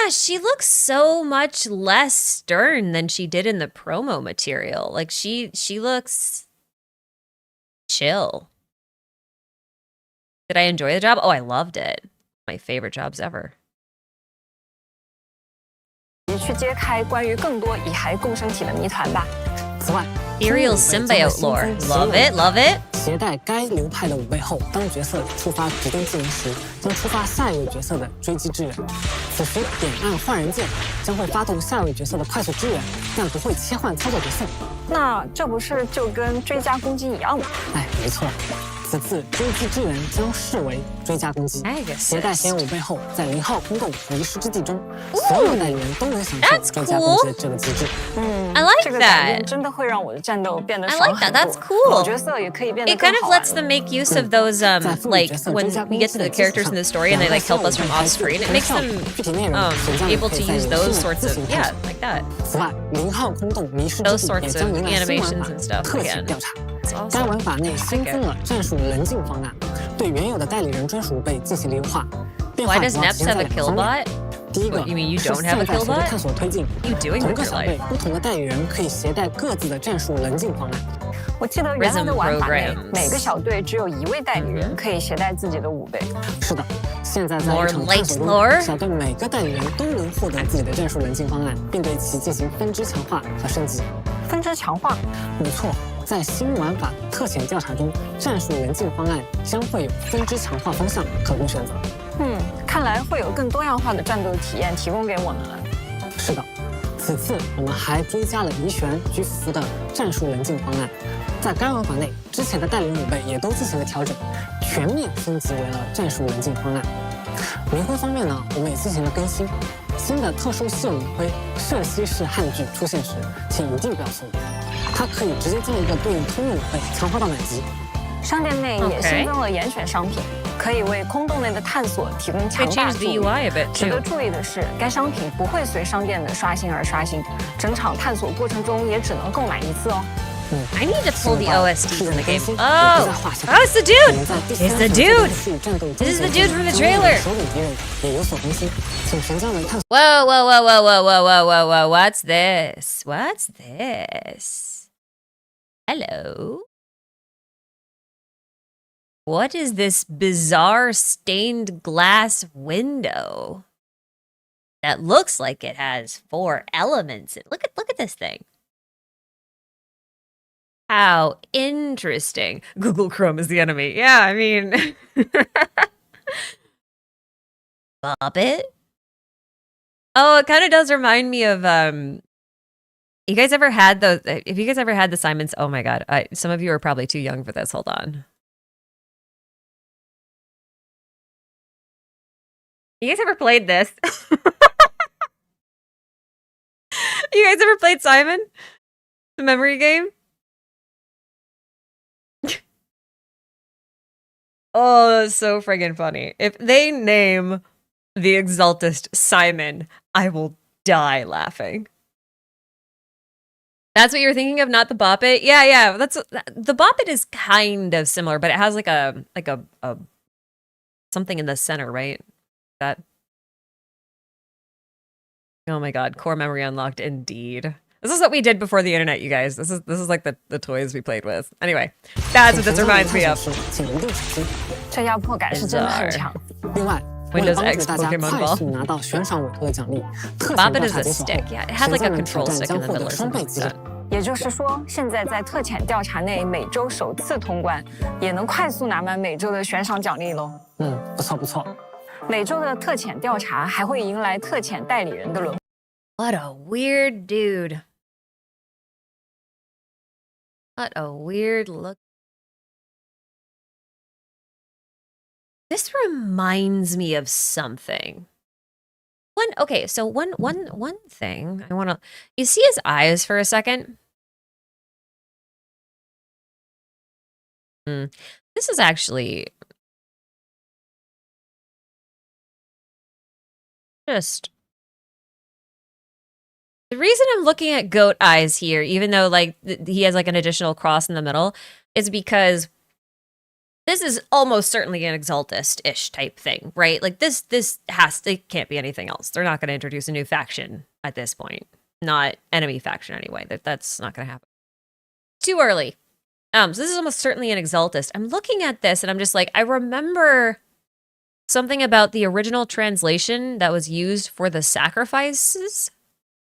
Yeah, she looks so much less stern than she did in the promo material. Like she looks chill. Did I enjoy the job? Oh, I loved it. My favorite jobs ever.
去揭开关于更多遗骸共生体的谜团吧。
此外
Ethereal symbiote lore. Love it, love it.
携带该流派的武备后，当角色触发指定技能时，将触发下一位角色的追击支援。此时点按换人键，将会发动下一位角色的快速支援，但不会切换操作角色。
那这不是就跟追加攻击一样吗？
哎，没错。 此次追击支援将视为追加攻击。携带显眼武备后，在0号空洞迷失之地中，所有代理人都能享受追加攻击的这个机制。
I like
这个改变
that.
真的会让我的战斗变得
I
爽
like
很
that.
多。
That's cool.
老角色也可以变得
It
更
kind
好
of
玩
lets them make use of those like when we get to the characters in the story and they like help us from off screen. It makes them able to use those sorts of like that.
此外，0号空洞迷失之
Those
地
sorts
也
of
将迎来新玩
animations
法
and stuff
特
again.
遣调查。
It's
该
awesome.
玩法内新增了战术棱镜方案，对原有的代理人专属武备进行了优化。变化
Why
主
does
要
Neps
体现
have
在
a
2
kill
方面。
bot?
第一个
What, you mean you
是
don't
现
have a
在
kill
随着
bot?
探索推进，
You doing
同
with
个
your
小队
life?
不同的代理人可以携带各自的战术棱镜方案。
我记得原来的玩法内，
Rhythm
每个小队只有1位代理人可以携带自己的武备。
是的，现在在
More
一场探索
lore?
中，小队每个代理人都能获得自己的战术棱镜方案，并对其进行分支强化和升级。
分支强化？
没错，在新玩法特遣调查中，战术棱镜方案将会有分支强化方向可供选择。
看来会有更多样化的战斗体验提供给我们了。
是的，此次我们还追加了怡璇、居服的战术棱镜方案。在该玩法内，之前的代理人武备也都进行了调整，全面升级为了战术棱镜方案。明徽方面呢，我们也进行了更新。新的特殊稀有明徽圣西式汉句出现时，请一定不要送，它可以直接将一个对应通用武备强化到满级。
商店内也新增了严选商品，可以为空洞内的探索提供强
They
大
changed
助
the
力。
UI a bit
值得
too.
注意的是，该商品不会随商店的刷新而刷新，整场探索过程中也只能购买1次哦。
I need to pull the OSTs in the game.
是
Oh, it's the dude. It's the dude. This is the dude from the trailer.
手里敌人也有所更新，请神将们探索。
Whoa, whoa, whoa, whoa, whoa, whoa, whoa, whoa, whoa. What's this? What's this? Hello? What is this bizarre stained glass window that looks like it has 4 elements? Look at this thing. How interesting. Google Chrome is the enemy. Yeah, I mean... Bobbit? Oh, it kind of does remind me of, you guys ever had those, if you guys ever had the Simons, oh my God, some of you are probably too young for this, hold on. You guys ever played this? You guys ever played Simon? The memory game? Oh, that's so friggin' funny. If they name the Exaltist Simon, I will die laughing. That's what you're thinking of, not the Boppet? Yeah. That's the Boppet is kind of similar, but it has like a something in the center, right? That. Oh my God, core memory unlocked indeed. This is what we did before the internet, you guys. This is like the toys we played with. Anyway, that's what this reminds me of.
这压迫感是真的很强。
另外，
Windows X
大家
Pokemon
快
Ball.
速拿到悬赏委托的奖励，特
Bobbit
遣
is
调查
a
解锁
stick,
后，
yeah. It has like a
神将们
control
挑战
stick
将
in the
获
middle
得
or
双
something
倍
like
积分
that.。
也就是说，现在在特遣调查内每周首次通关，也能快速拿满每周的悬赏奖励喽。
不错不错。
每周的特遣调查还会迎来特遣代理人的轮。
What a weird dude. What a weird look. This reminds me of something. One thing I want to, you see his eyes for a second? This is actually just the reason I'm looking at goat eyes here, even though like he has like an additional cross in the middle, is because This is almost certainly an Exaltist-ish type thing, right? Like it can't be anything else. They're not going to introduce a new faction at this point. Not enemy faction anyway. That's not going to happen. Too early. So this is almost certainly an Exaltist. I'm looking at this and I'm just like, I remember something about the original translation that was used for the sacrifices.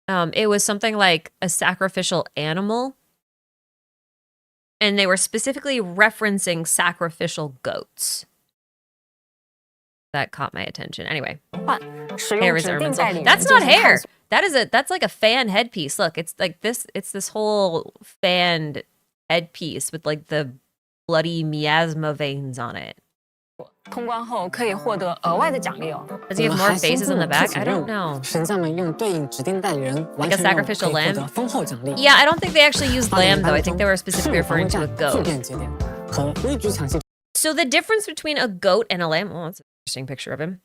It was something like a sacrificial animal. And they were specifically referencing sacrificial goats. That caught my attention. Anyway. Hair is Erminsul. That's not hair. That's like a fan headpiece. Look, it's like this. It's this whole fanned headpiece with like the bloody miasma veins on it.
通关后可以获得额外的奖励哦。
Does he have more faces on the back? I don't know.
神将们用对应指定代理人
Like a sacrificial lamb? Yeah, I don't think they actually used lamb though. I think they were specifically referring to a goat. So the difference between a goat and a lamb, oh, that's an interesting picture of him.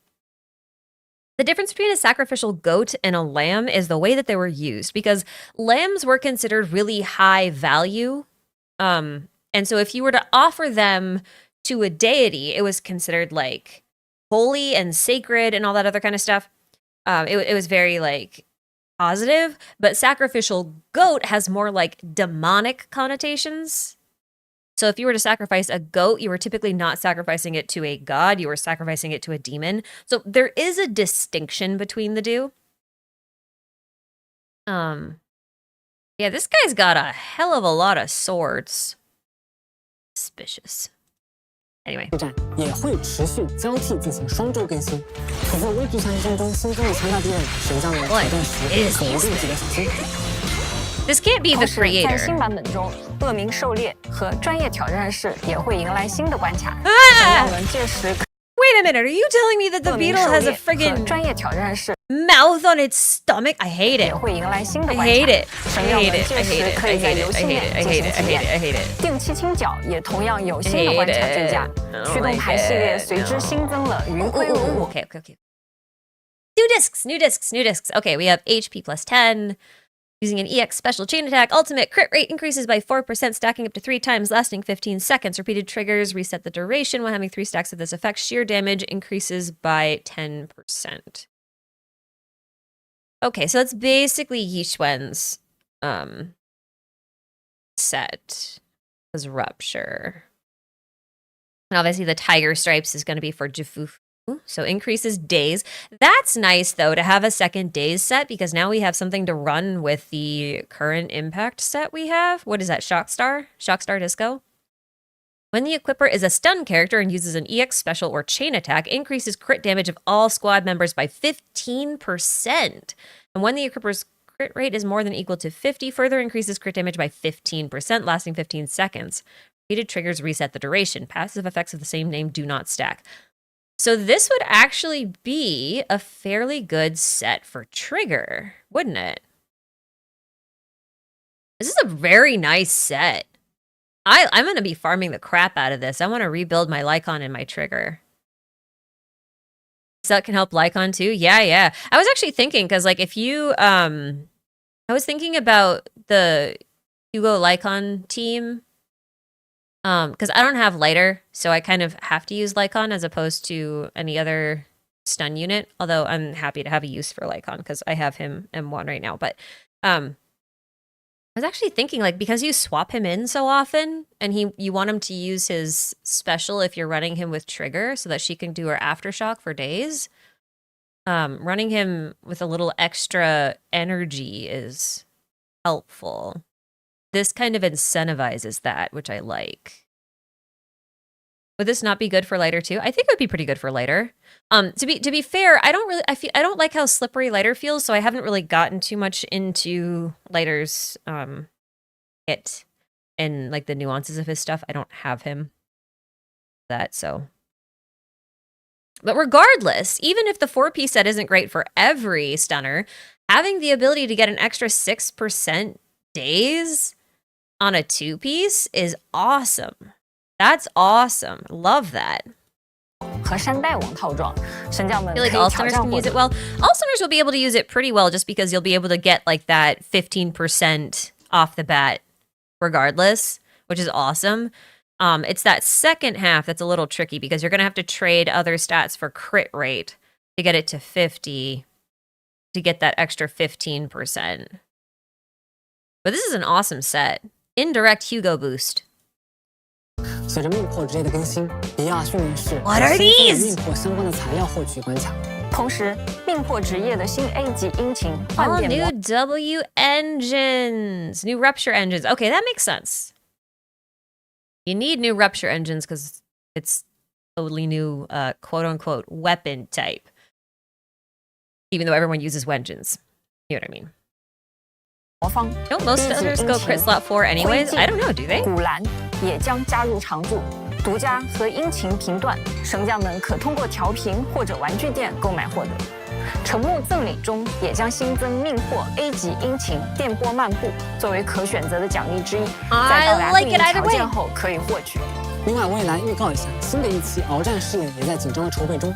The difference between a sacrificial goat and a lamb is the way that they were used, because lambs were considered really high value. And so if you were to offer them to a deity, it was considered like holy and sacred and all that other kind of stuff. It was very like positive, but sacrificial goat has more like demonic connotations. So if you were to sacrifice a goat, you were typically not sacrificing it to a god, you were sacrificing it to a demon. So there is a distinction between the two. Yeah, this guy's got a hell of a lot of swords. Suspicious. Anyway.
也会持续交替进行双周更新。可在微剧强行中新增的强大敌人神将们挑战时，可一定值得小心。
This can't be the creator.
在新版本中，恶名狩猎和专业挑战士也会迎来新的关卡。神将们届时。
Wait a minute, are you telling me that the beetle has a friggin' mouth on its stomach? I hate it. I hate it. I hate it. I hate it. I hate it. I hate it. I hate it. I hate it. I hate it.
定期清剿也同样有新的关卡追加，驱动牌系列随之新增了云辉舞。
Okay, okay, okay. New discs, new discs, new discs. Okay, we have HP plus 10. Using an EX special chain attack, ultimate crit rate increases by 4%, stacking up to 3 times, lasting 15 seconds. Repeated triggers reset the duration when having 3 stacks of this effect. Sheer damage increases by 10%. Okay, so that's basically Yixuan's set. Was Rupture. And obviously the Tiger Stripes is going to be for Jifu. So increases days. That's nice, though, to have a second days set, because now we have something to run with the current impact set we have. What is that, Shockstar? Shockstar Disco? When the equipper is a stun character and uses an EX special or chain attack, increases crit damage of all squad members by 15%. And when the equipper's crit rate is more than equal to 50, further increases crit damage by 15%, lasting 15 seconds. Repeated triggers reset the duration. Passive effects of the same name do not stack. So this would actually be a fairly good set for Trigger, wouldn't it? This is a very nice set. I'm going to be farming the crap out of this. I want to rebuild my Lycon and my Trigger. So that can help Lycon too? Yeah. I was actually thinking, because like if you... I was thinking about the Hugo Lycon team. Because I don't have lighter, so I kind of have to use Lycon as opposed to any other stun unit. Although I'm happy to have a use for Lycon because I have him M1 right now. But I was actually thinking, like, because you swap him in so often, and you want him to use his special if you're running him with Trigger, so that she can do her aftershock for days. Running him with a little extra energy is helpful. This kind of incentivizes that, which I like. Would this not be good for lighter too? I think it would be pretty good for lighter. To be fair, I don't like how slippery lighter feels, so I haven't really gotten too much into lighter's hit and like the nuances of his stuff. I don't have him that, so. But regardless, even if the 4-piece set isn't great for every stunner, having the ability to get an extra 6% days on a 2-piece is awesome. That's awesome. Love that. I feel like all stunners can use it well. All stunners will be able to use it pretty well, just because you'll be able to get like that 15% off the bat regardless, which is awesome. It's that second half that's a little tricky because you're going to have to trade other stats for crit rate to get it to 50 to get that extra 15%. But this is an awesome set. Indirect Hugo boost.
随着命魄职业的更新，比亚训练室
What are these?
命魄相关的材料获取关卡。
同时，命魄职业的新 A 级引擎
All
换电
new
模
W engines, new rupture engines. Okay, that makes sense. You need new rupture engines because it's totally new, quote unquote, weapon type. Even though everyone uses engines. You know what I mean?
魔方
Don't most others go crit slot 4 anyways? I don't know, do they?
古兰也将加入常驻，独家和殷勤频段，神将们可通过调频或者玩具店购买获得。成木赠礼中也将新增命魄 A 级殷勤电波漫步作为可选择的奖励之一，在到达定义条件后可以获取。
另外，我也来预告一下，新的一期鏖战试验也在紧张的筹备中。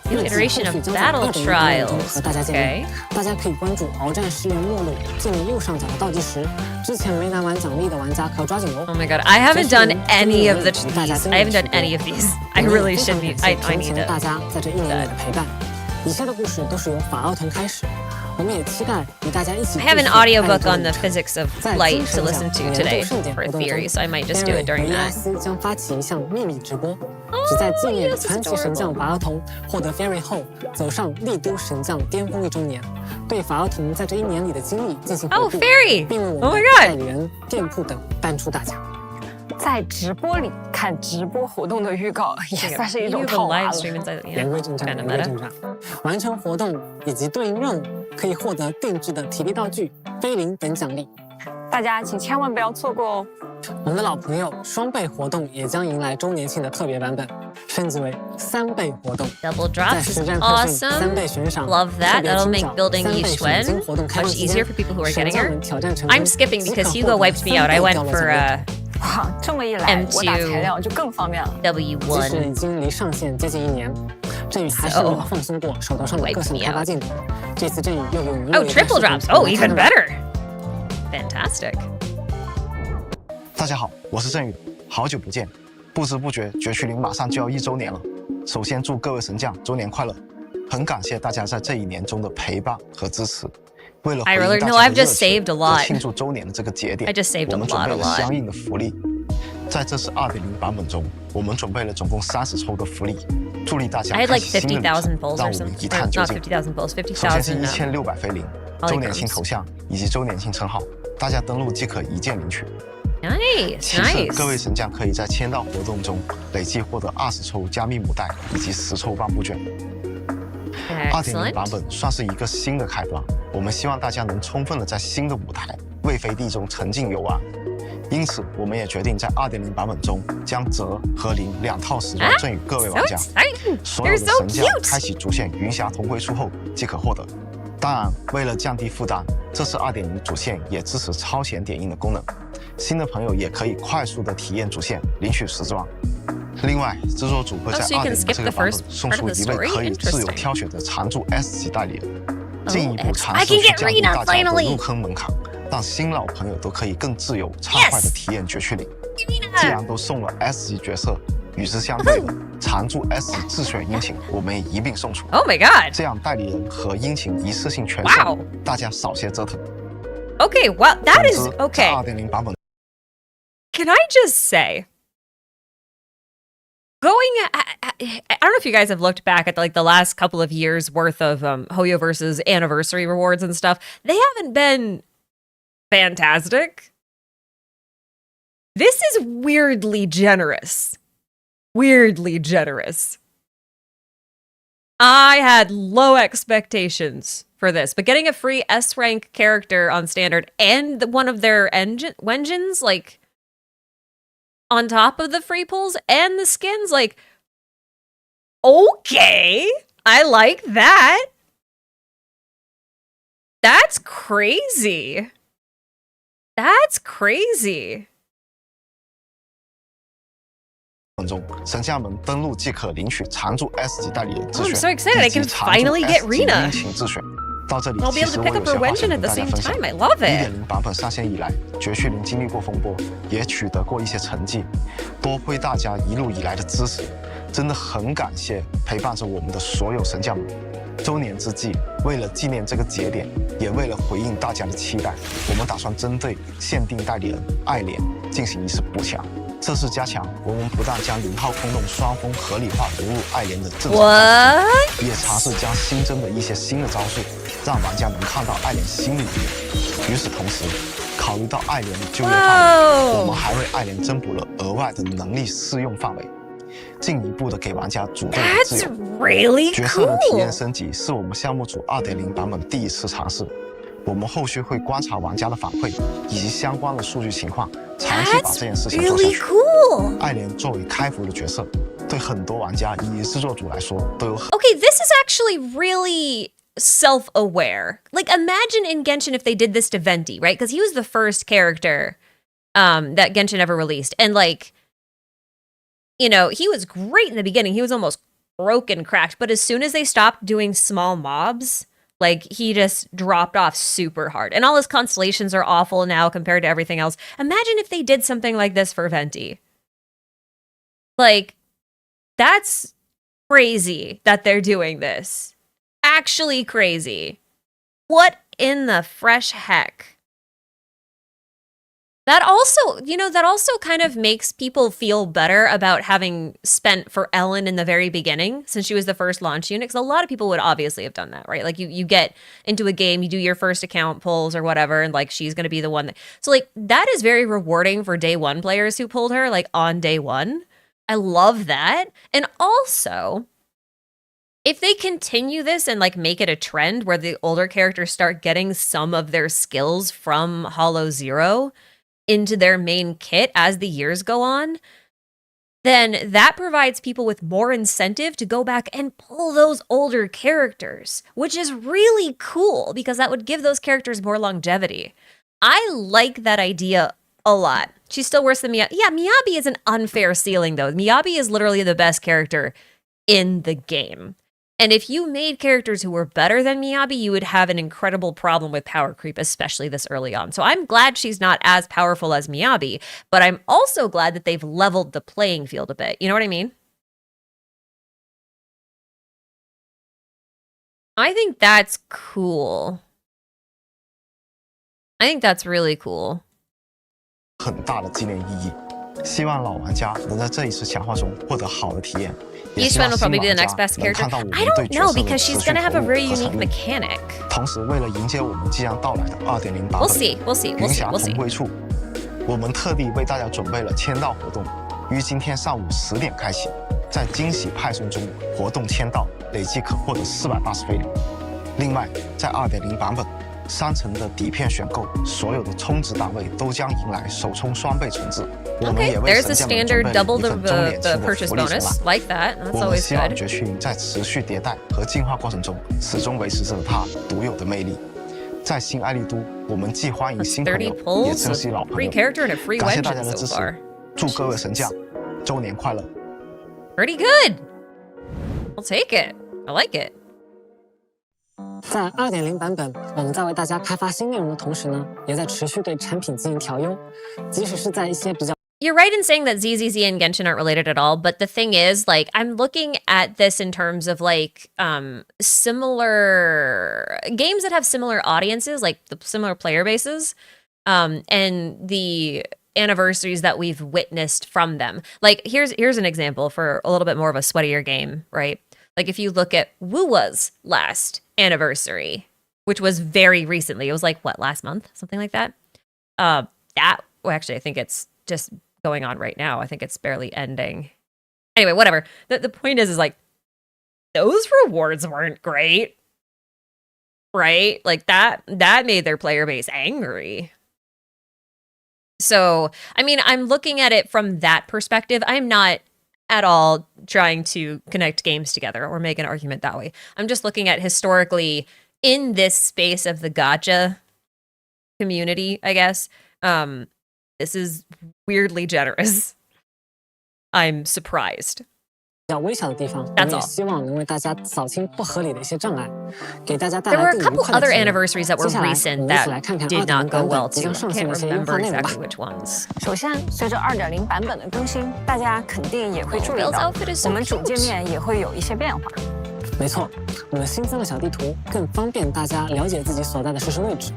New iteration of battle trials.
和大家见面，大家可以关注鏖战试验目录界面右上角的倒计时。之前没拿完奖励的玩家可要抓紧哦。
Oh my god, I haven't done any of these. I haven't done any of these. I really should be. I need to.
大家在这1年内的陪伴。以下的故事都是由法奥腾开始，我们也期待与大家一起。
I have an audiobook on the physics of light to listen to today for theory, so I might just do it during that.
斯将发起一项秘密直播，旨在纪念传奇神将法奥腾获得 Fairy 后走上丽都神将巅峰1周年，对法奥腾在这1年里的经历进行回顾，并为我们代理人、店铺等搬出大奖。
在直播里看直播活动的预告，也算是一种套娃了。
言归正传，言归正传。完成活动以及对应任务，可以获得定制的体力道具、菲林等奖励。
大家请千万不要错过哦！
我们的老朋友双倍活动也将迎来周年庆的特别版本，升级为3倍活动。
Double drops is awesome.
3倍悬赏
Love that. That'll make building Yixuan much easier for people who are getting her. I'm skipping because Hugo wiped me out. I went for
哇，这么一来，我打材料就更方便了。
W1
即使已经离上线接近1年，振宇还是没有放松过手头上的各项开发进度。这次振宇又用
Oh, triple drops. Oh, even better. Fantastic.
大家好，我是振宇，好久不见，不知不觉绝区0马上就要1周年了。首先祝各位神将周年快乐，很感谢大家在这1年中的陪伴和支持。 为了回应大家的热情和庆祝周年的这个节点，我们准备了相应的福利。在这次2.0版本中，我们准备了总共30抽的福利，助力大家开启新的旅程。让我们一探究竟。首先是1600菲林、周年庆头像以及周年庆称号，大家登录即可一键领取。其次，各位神将可以在签到活动中累计获得20抽加密母带以及10抽半步券。 2.0版本算是一个新的开发，我们希望大家能充分的在新的舞台魏飞地中沉浸游玩。因此，我们也决定在2.0版本中将折和零2套时装赠予各位玩家。所有的神将开启主线云霞同归出后即可获得。当然，为了降低负担，这次2.0主线也支持超前点映的功能，新的朋友也可以快速的体验主线，领取时装。 另外，制作组会在2.0这个版本送出1位可以自由挑选的常驻 S 级代理人，进一步尝试去降低大家的入坑门槛，让新老朋友都可以更自由畅快的体验绝区0。既然都送了 S 级角色，与之相对的常驻 S 自选殷勤，我们也一并送出。
Oh my god！
这样代理人和殷勤一次性全送，大家少些折腾。
Okay, well that is okay.
2.0版本。
Can I just say? I don't know if you guys have looked back at like the last couple of years worth of Hoyoverse's anniversary rewards and stuff. They haven't been fantastic. This is weirdly generous. Weirdly generous. I had low expectations for this, but getting a free S rank character on standard and one of their engines, like on top of the free pulls and the skins, like, okay, I like that. That's crazy. That's crazy.
中，神将们登录即可领取常驻 S 级代理人自选，
I'm so excited! I can finally get Rena.
殷勤自选，到这里，
I'll be
其
able
实
to
我
pick
有
up
些
her
话
wension
想
at
跟
the
大家
same
分享。
time. I love it.
1.0 版本上线以来，绝区零经历过风波，也取得过一些成绩，多亏大家一路以来的支持，真的很感谢陪伴着我们的所有神将们。周年之际，为了纪念这个节点，也为了回应大家的期待，我们打算针对限定代理人爱莲进行一次补强。这次加强，我们不但将0号空洞双峰合理化融入爱莲的正常战术，也尝试将新增的一些新的招数，让玩家能看到爱莲新的一面。与此同时，考虑到爱莲的就业范围，我们还为爱莲增补了额外的能力适用范围，进一步的给玩家主动的自由。
really
角色的体验升级是我们项目组2.0版本第一次尝试，我们后续会观察玩家的反馈以及相关的数据情况，长期把这件事情做下去。爱莲作为开服的角色，对很多玩家以及制作组来说都有很
Okay, this is actually really self-aware. Like, imagine in Genshin if they did this to Venti, right? Because he was the first character that Genshin ever released. And, like, you know, he was great in the beginning. He was almost broken, cracked. But as soon as they stopped doing small mobs, like, he just dropped off super hard. And all his constellations are awful now compared to everything else. Imagine if they did something like this for Venti. Like, that's crazy that they're doing this. Actually crazy. What in the fresh heck? That also, you know, that also kind of makes people feel better about having spent for Ellen in the very beginning, since she was the first launch unit, because a lot of people would obviously have done that, right? Like, you get into a game, you do your first account pulls or whatever, and, like, she's going to be the one that... So, like, that is very rewarding for day one players who pulled her, like, on day one. I love that. And also, if they continue this and, like, make it a trend where the older characters start getting some of their skills from Hollow Zero into their main kit as the years go on, then that provides people with more incentive to go back and pull those older characters, which is really cool because that would give those characters more longevity. I like that idea a lot. She's still worse than Miyabi. Yeah, Miyabi is an unfair ceiling, though. Miyabi is literally the best character in the game. And if you made characters who were better than Miyabi, you would have an incredible problem with power creep, especially this early on. So I'm glad she's not as powerful as Miyabi, but I'm also glad that they've leveled the playing field a bit. You know what I mean? I think that's cool. I think that's really cool.
很大的纪念意义，希望老玩家能在这一次强化中获得好的体验。
Yixuan will probably be the next best character. I don't know because she's going to have a very unique mechanic.
同时，为了迎接我们即将到来的2.0版本，
We'll see.
云霞同归处，我们特地为大家准备了签到活动，于今天上午10点开启，在惊喜派送中活动签到，累计可获得480飞。另外，在2.0版本。 3层的底片选购，所有的充值单位都将迎来首充双倍充值。我们也为神将们准备了一份周年庆的福利手环。我们希望绝区云在持续迭代和进化过程中，始终维持着它独有的魅力。在新爱丽都，我们既欢迎新朋友，也珍惜老朋友。感谢大家的支持，祝各位神将周年快乐。
Pretty good. I'll take it. I like it.
在2.0版本，我们在为大家开发新内容的同时呢，也在持续对产品进行调优，即使是在一些比较。
You're right in saying that ZZZ and Genshin aren't related at all, but the thing is, like, I'm looking at this in terms of, like, similar games that have similar audiences, like the similar player bases, and the anniversaries that we've witnessed from them. Like, here's an example for a little bit more of a sweatier game, right? Like, if you look at WooOOOORES' last anniversary, which was very recently, it was like, what, last month? Something like that? Well, actually, I think it's just going on right now. I think it's barely ending. Anyway, whatever. The point is like, those rewards weren't great, right? Like, that made their player base angry. So, I mean, I'm looking at it from that perspective. I'm not at all trying to connect games together or make an argument that way. I'm just looking at historically in this space of the gacha community, I guess. This is weirdly generous. I'm surprised.
较微小的地方，我们也希望能为大家扫清不合理的一些障碍，给大家带
There
来
were a
更愉
couple
快的
other
体验。
anniversaries that were
接下来，
recent
我们一起
that
来看看
did
2.0
not go
版
well
本即
too.
将
I
上线
can't
的一些优
remember
化内容吧。
exactly which ones.
首先，随着2.0版本的更新，大家肯定也会注意
Bill's
到，
outfit is so
我们主界
cute.
面也会有一些变化。
没错，我们新增了小地图，更方便大家了解自己所在的实时位置。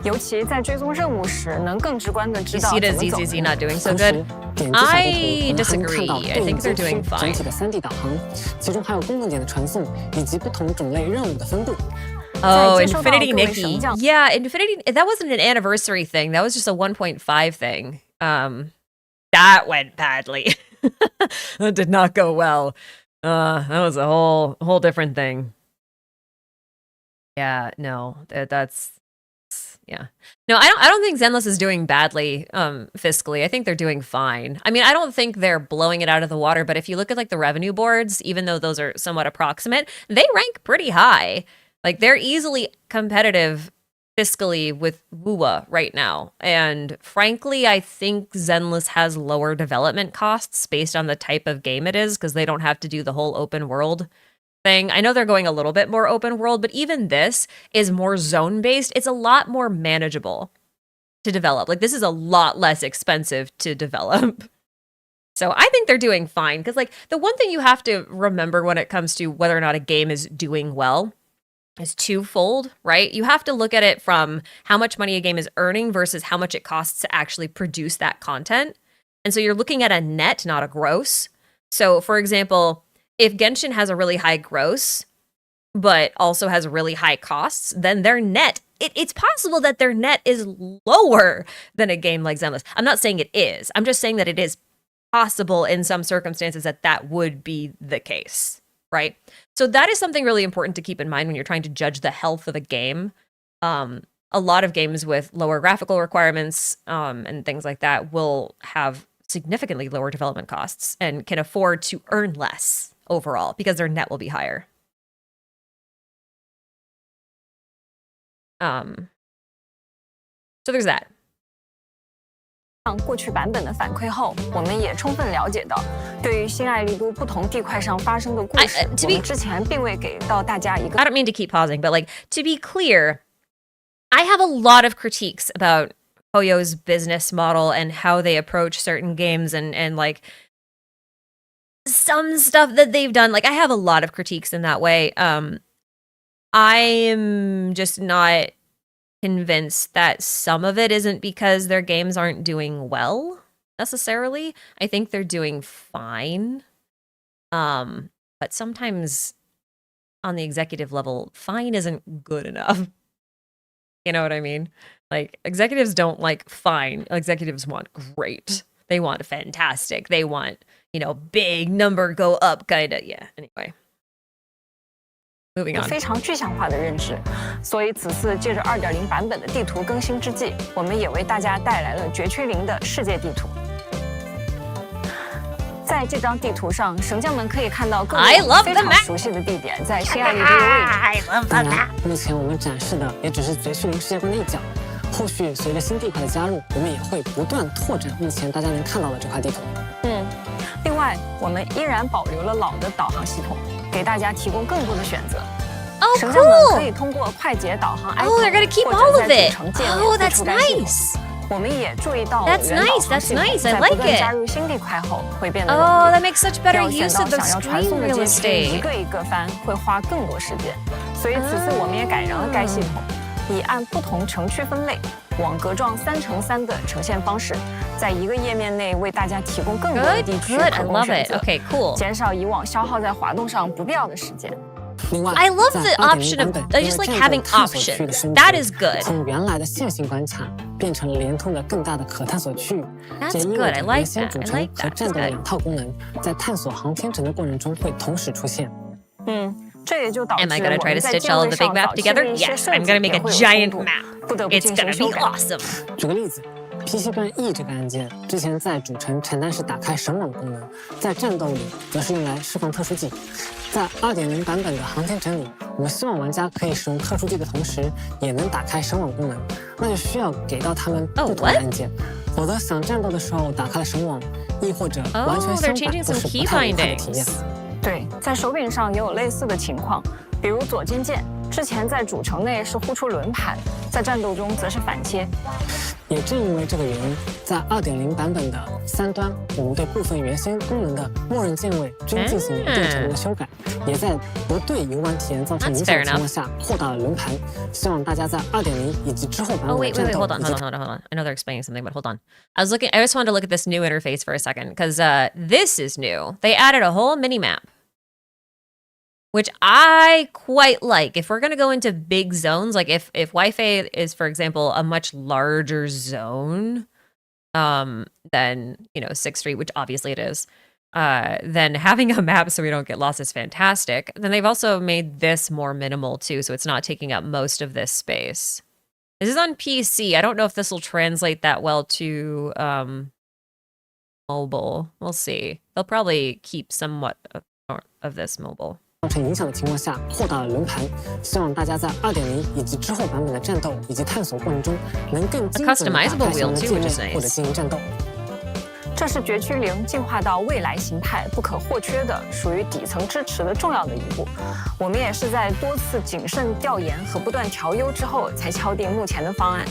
尤其在追踪任务时，能更直观的知
You
道
see
怎
the
么走。
ZZZ not doing so
同时
good?
点击小地图，
I
我们还能看
disagree.
到
I
对
think
应
they're
街
doing
区整
fine.
体的3D 导航，其中还有功能点的传送以及不同种类任务的分布。
Oh,
在接收到
Infinity
各位
Nikki.
神将
Yeah, Infinity. That wasn't an anniversary thing. That was just a 1.5 thing. That went badly. That did not go well. That was a whole different thing. Yeah, no, that's yeah. No, I don't think Zenless is doing badly fiscally. I think they're doing fine. I mean, I don't think they're blowing it out of the water, but if you look at like the revenue boards, even though those are somewhat approximate, they rank pretty high. Like they're easily competitive fiscally with WooOOOORES right now. And frankly, I think Zenless has lower development costs based on the type of game it is because they don't have to do the whole open world thing. I know they're going a little bit more open world, but even this is more zone based. It's a lot more manageable to develop. Like this is a lot less expensive to develop. So I think they're doing fine because like the one thing you have to remember when it comes to whether or not a game is doing well is twofold, right? You have to look at it from how much money a game is earning versus how much it costs to actually produce that content. And so you're looking at a net, not a gross. So for example, if Genshin has a really high gross, but also has really high costs, then their net, it's possible that their net is lower than a game like Zenless. I'm not saying it is. I'm just saying that it is possible in some circumstances that that would be the case, right? So that is something really important to keep in mind when you're trying to judge the health of a game. A lot of games with lower graphical requirements and things like that will have significantly lower development costs and can afford to earn less overall because their net will be higher. So there's that.
过去版本的反馈后，我们也充分了解到，对于新爱丽都不同地块上发生的故事，我们之前并未给到大家一个。
I don't mean to keep pausing, but like to be clear, I have a lot of critiques about Hoyo's business model and how they approach certain games and like some stuff that they've done. Like I have a lot of critiques in that way. I'm just not convinced that some of it isn't because their games aren't doing well necessarily. I think they're doing fine. But sometimes on the executive level, fine isn't good enough. You know what I mean? Like executives don't like fine. Executives want great. They want fantastic. They want, you know, big number go up kind of. Yeah. Anyway. Moving on.
非常具象化的认知，所以此次借着2.0版本的地图更新之际，我们也为大家带来了绝区零的世界地图。在这张地图上，神将们可以看到各种非常熟悉的地点在新爱丽都的位置。
当然，目前我们展示的也只是绝区零世界观的一角，后续随着新地块的加入，我们也会不断拓展目前大家能看到的这块地图。
另外，我们依然保留了老的导航系统，给大家提供更多的选择。神将们可以通过快捷导航 icon 或者在主城界面付出该系统。我们也注意到原导航系统在不断加入新地块后会变得容易。
that makes such better use of the
想要传送的
screen real
街区
estate.
一个一个翻，会花更多时间。所以此次我们也改良了该系统，以按不同城区分类，网格状3×3的呈现方式，在一个页面内为大家提供更多的地区可供选择，
Okay, cool.
减少以往消耗在滑动上不必要的时间。
I love the option of I just like having options. That is good.
从原来的线性关卡变成了连通的更大的可探索区域。
That's good. I like
原先
that.
主
I
城
like
和
that.
战斗两套功能，在探索航天城的过程中会同时出现。
这也就导致
Am I going to
我
try
们
to
在
stitch
建
all
位
of the big
上
map
早期的
together?
一些
Yes,
设
I'm
计
going to
也
make a
会有
giant
冲突，
map.
不得不
It's
进
going
行
to
修
be
改。
awesome.
举个例子 ，PC 端 E 这个按键之前在主城承担是打开神网功能，在战斗里则是用来释放特殊技。在2.0版本的航天城里，我们希望玩家可以使用特殊技的同时，也能打开神网功能，那就需要给到他们不同的按键，否则想战斗的时候打开了神网，亦或者完全相反，都是不太愉快的体验。
对，在手柄上也有类似的情况，比如左键键，之前在主城内是呼出轮盘，在战斗中则是反切。
也正因为这个原因，在 2.0 版本的3端，我们对部分原先功能的默认键位均进行了对程度的修改，也在不对游玩体验造成影响的情况下扩大了轮盘。希望大家在 2.0 以及之后版本的战斗。
Hold on. I know they're explaining something, but hold on. I just wanted to look at this new interface for a second because this is new. They added a whole mini map, which I quite like. If we're going to go into big zones, like if Waifei is, for example, a much larger zone than, 6th Street, which obviously it is, then having a map so we don't get lost is fantastic. Then they've also made this more minimal too, so it's not taking up most of this space. This is on PC. I don't know if this will translate that well to mobile. We'll see. They'll probably keep somewhat of this mobile.
造成影响的情况下扩大了轮盘，希望大家在 2.0 以及之后版本的战斗以及探索过程中能更精准地打开相应的界面或者进行战斗。
这是绝区0进化到未来形态不可或缺的，属于底层支持的重要的一步。我们也是在多次谨慎调研和不断调优之后，才敲定目前的方案。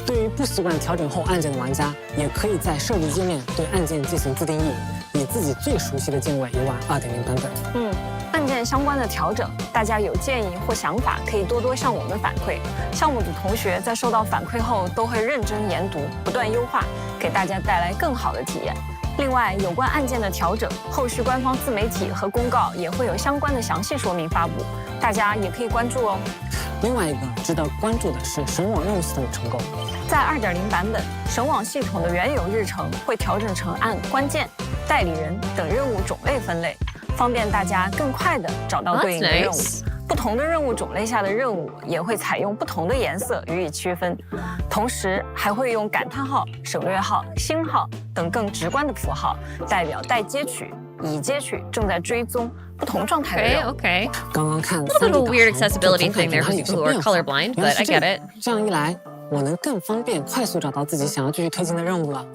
对于不习惯调整后按键的玩家，也可以在设置界面对按键进行自定义，以自己最熟悉的键位游玩 2.0 版本。
按键相关的调整，大家有建议或想法，可以多多向我们反馈。项目组同学在收到反馈后，都会认真研读，不断优化，给大家带来更好的体验。另外，有关按键的调整，后续官方自媒体和公告也会有相关的详细说明发布，大家也可以关注哦。
另外一个值得关注的是神网任务系统的重构。
在 2.0 版本，神网系统的原有日程会调整成按关键、代理人等任务种类分类，方便大家更快地找到对应的任务。不同的任务种类下的任务也会采用不同的颜色予以区分，同时还会用感叹号、省略号、星号等更直观的符号代表待接取、已接取、正在追踪不同状态的任务。
Okay.
刚刚看
A little weird accessibility thing there for people who are colorblind, but I get it.
这样一来，我能更方便快速找到自己想要继续推进的任务了。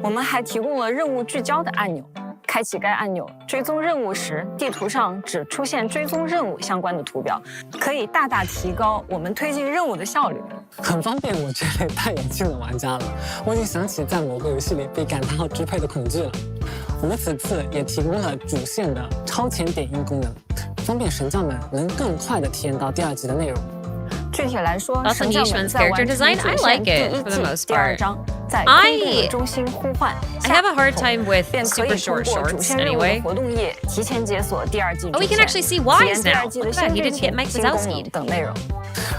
我们还提供了任务聚焦的按钮。开启该按钮，追踪任务时，地图上只出现追踪任务相关的图标，可以大大提高我们推进任务的效率。
很方便我这类戴眼镜的玩家了。我已经想起在某个游戏里被感叹号支配的恐惧了。我们此次也提供了主线的超前点映功能，方便神将们能更快地体验到第2集的内容。
具体来说，
Awesome Yixuan's character design, I like it for the most part. I have a hard time with super short shorts anyway. Oh, we can actually see Y's now. Look at that, he didn't hit Mike Wazowski.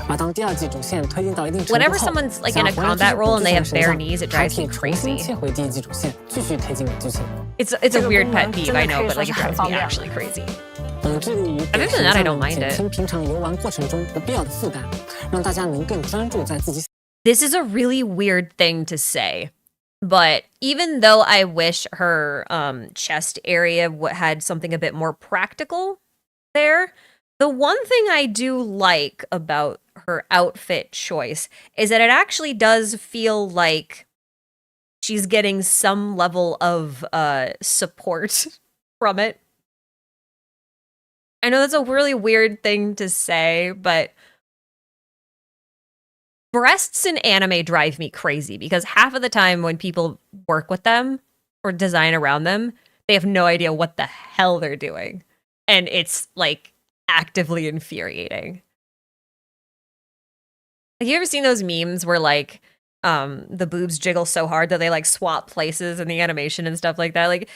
而当第2季主线推进到一定程度后，
Whenever someone's like in a combat role and they have bare knees, it drives me crazy.
切回第1季主线，继续推进剧情。
It's a weird pet peeve, I know, but like it drives me actually crazy.
我们致力于给神将们减轻平常游玩过程中不必要的负担，让大家能更专注在自己。
This is a really weird thing to say, but even though I wish her chest area had something a bit more practical there, the one thing I do like about her outfit choice is that it actually does feel like she's getting some level of support from it. I know that's a really weird thing to say, but breasts in anime drive me crazy because half of the time when people work with them or design around them, they have no idea what the hell they're doing. And it's like actively infuriating. Like, you ever seen those memes where like the boobs jiggle so hard that they like swap places in the animation and stuff like that? Like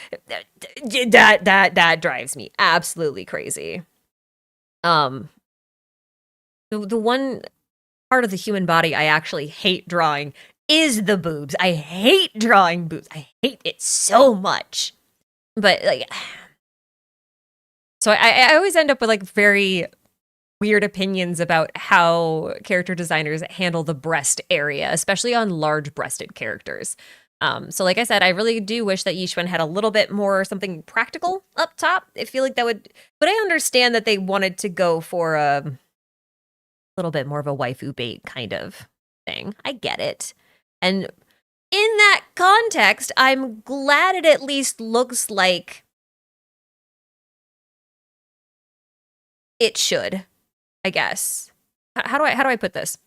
that drives me absolutely crazy. The one part of the human body I actually hate drawing is the boobs. I hate drawing boobs. I hate it so much. But like, so I always end up with like very weird opinions about how character designers handle the breast area, especially on large-breasted characters. So like I said, I really do wish that Yixuan had a little bit more something practical up top. I feel like that would, but I understand that they wanted to go for a little bit more of a waifu bait kind of thing. I get it. And in that context, I'm glad it at least looks like it should, I guess. How do I put this?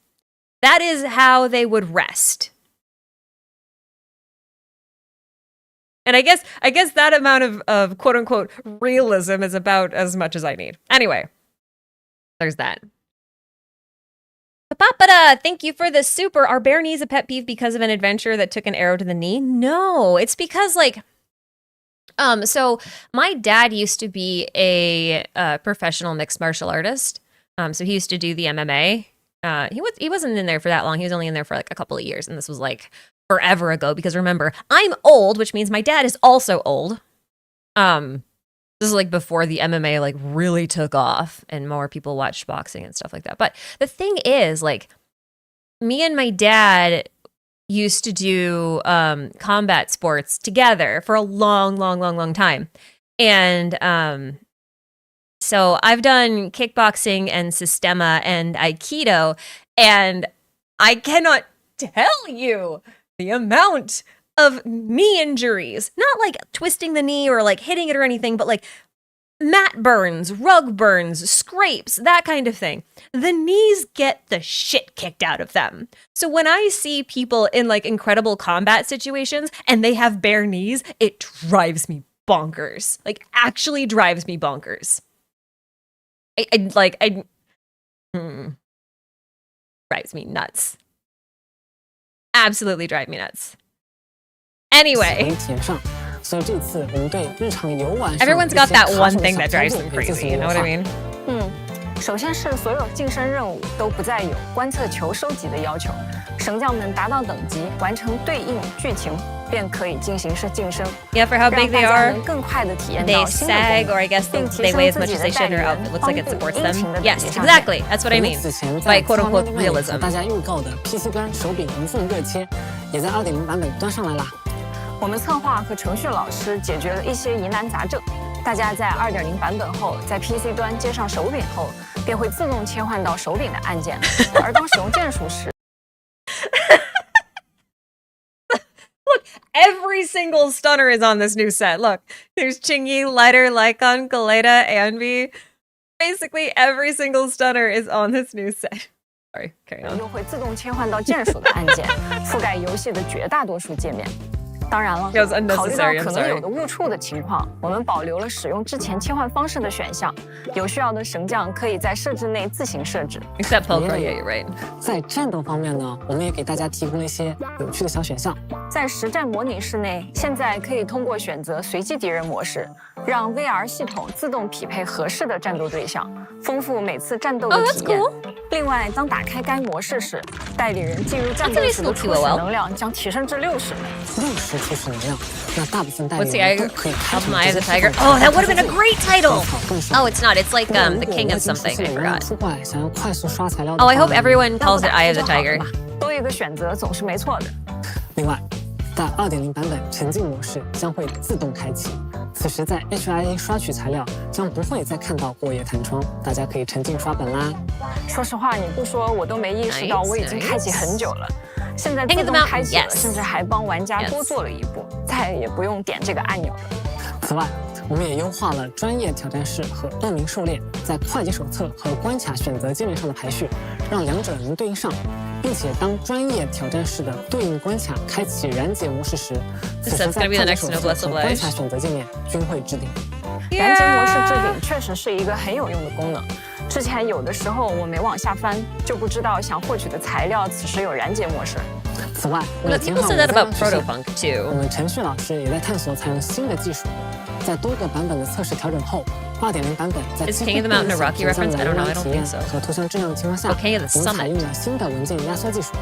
That is how they would rest. And I guess that amount of quote unquote realism is about as much as I need. Anyway, there's that. Papada, thank you for the super. Are bare knees a pet peeve because of an adventure that took an arrow to the knee? No, it's because like, so my dad used to be a professional mixed martial artist. So he used to do the MMA. He wasn't in there for that long. He was only in there for like a couple of years, and this was like forever ago. Because remember, I'm old, which means my dad is also old. This is like before the MMA like really took off and more people watched boxing and stuff like that. But the thing is, like, me and my dad used to do combat sports together for a long time. And so I've done kickboxing and Sistema and Aikido, and I cannot tell you the amount of knee injuries, not like twisting the knee or like hitting it or anything, but like mat burns, rug burns, scrapes, that kind of thing. The knees get the shit kicked out of them. So when I see people in like incredible combat situations and they have bare knees, it drives me bonkers. Like actually drives me bonkers. Drives me nuts. Absolutely drive me nuts. Anyway, everyone's got that one thing that drives them crazy, you know what I mean?
首先是所有晋升任务都不再有观测球收集的要求，神将们达到等级，完成对应剧情，便可以进行晋升。
Yeah, for how big they are,
更快地体验
they
到新的功
sag,
能
or I guess
并
they
提
weigh
升
as
自
much
己
as
的
they
待
should
遇，
or it looks like it
帮助
supports
殷
them.
勤的
Yes,
等级上
exactly. That's what I mean
此前
by
在
quote
官
unquote
方内容
realism.
大家预购的 PC 端手柄无缝热切，也在2.0版本端上来啦。
我们策划和程序老师解决了一些疑难杂症。大家在2.0版本后，在 PC 端接上手柄后，便会自动切换到手柄的按键，而当使用键鼠时。
Look, every single stunner is on this new set. Look, there's Qingyi, Lighter, Lycon, Galeta, Anby. Basically, every single stunner is on this new set. Sorry, carry on.
又会自动切换到键鼠的按键，覆盖游戏的绝大多数界面。当然了，考虑到可能有的误触的情况，我们保留了使用之前切换方式的选项。有需要的神将可以在设置内自行设置。
Except Poker, yeah, you're right.
在战斗方面呢，我们也给大家提供了一些有趣的小选项。
在实战模拟室内，现在可以通过选择随机敌人模式，让 VR 系统自动匹配合适的战斗对象，丰富每次战斗的体验。另外，当打开该模式时，代理人进入战斗时的初始能量将提升至60枚。
60初始能量，那大部分代
What's
理
the
人
Eye
都可以开成
Eye of the
直接
Tiger?
操作
Oh, that would have been a great title.
更少
Oh, it's not. It's like the King of
如果
something.
我
I
已经出现了
forgot.
出怪，想要快速刷材料的
Oh, I
话
hope everyone calls it Eye of the Tiger.
多一个选择总是没错的。
另外，在2.0版本沉浸模式将会自动开启，此时在 HIA 刷取材料将不会再看到过页弹窗，大家可以沉浸刷本啦。
说实话，你不说我都没意识到我已经开启很久了。现在自动开启了，甚至还帮玩家多做了一步，再也不用点这个按钮了。
此外，我们也优化了专业挑战室和恶名狩猎在快捷手册和关卡选择界面上的排序，让两者能对应上，并且当专业挑战室的对应关卡开启燃解模式时，此时在快捷手册和关卡选择界面均会置顶。
燃解模式置顶确实是一个很有用的功能。之前有的时候我没往下翻，就不知道想获取的材料此时有燃解模式。
此外，为了减缓我们程序老师也在探索采用新的技术。在多个版本的测试调整后，2.0版本在几乎不影响图像的浏览体验和图像质量的情况下，我们采用了新的文件压缩技术。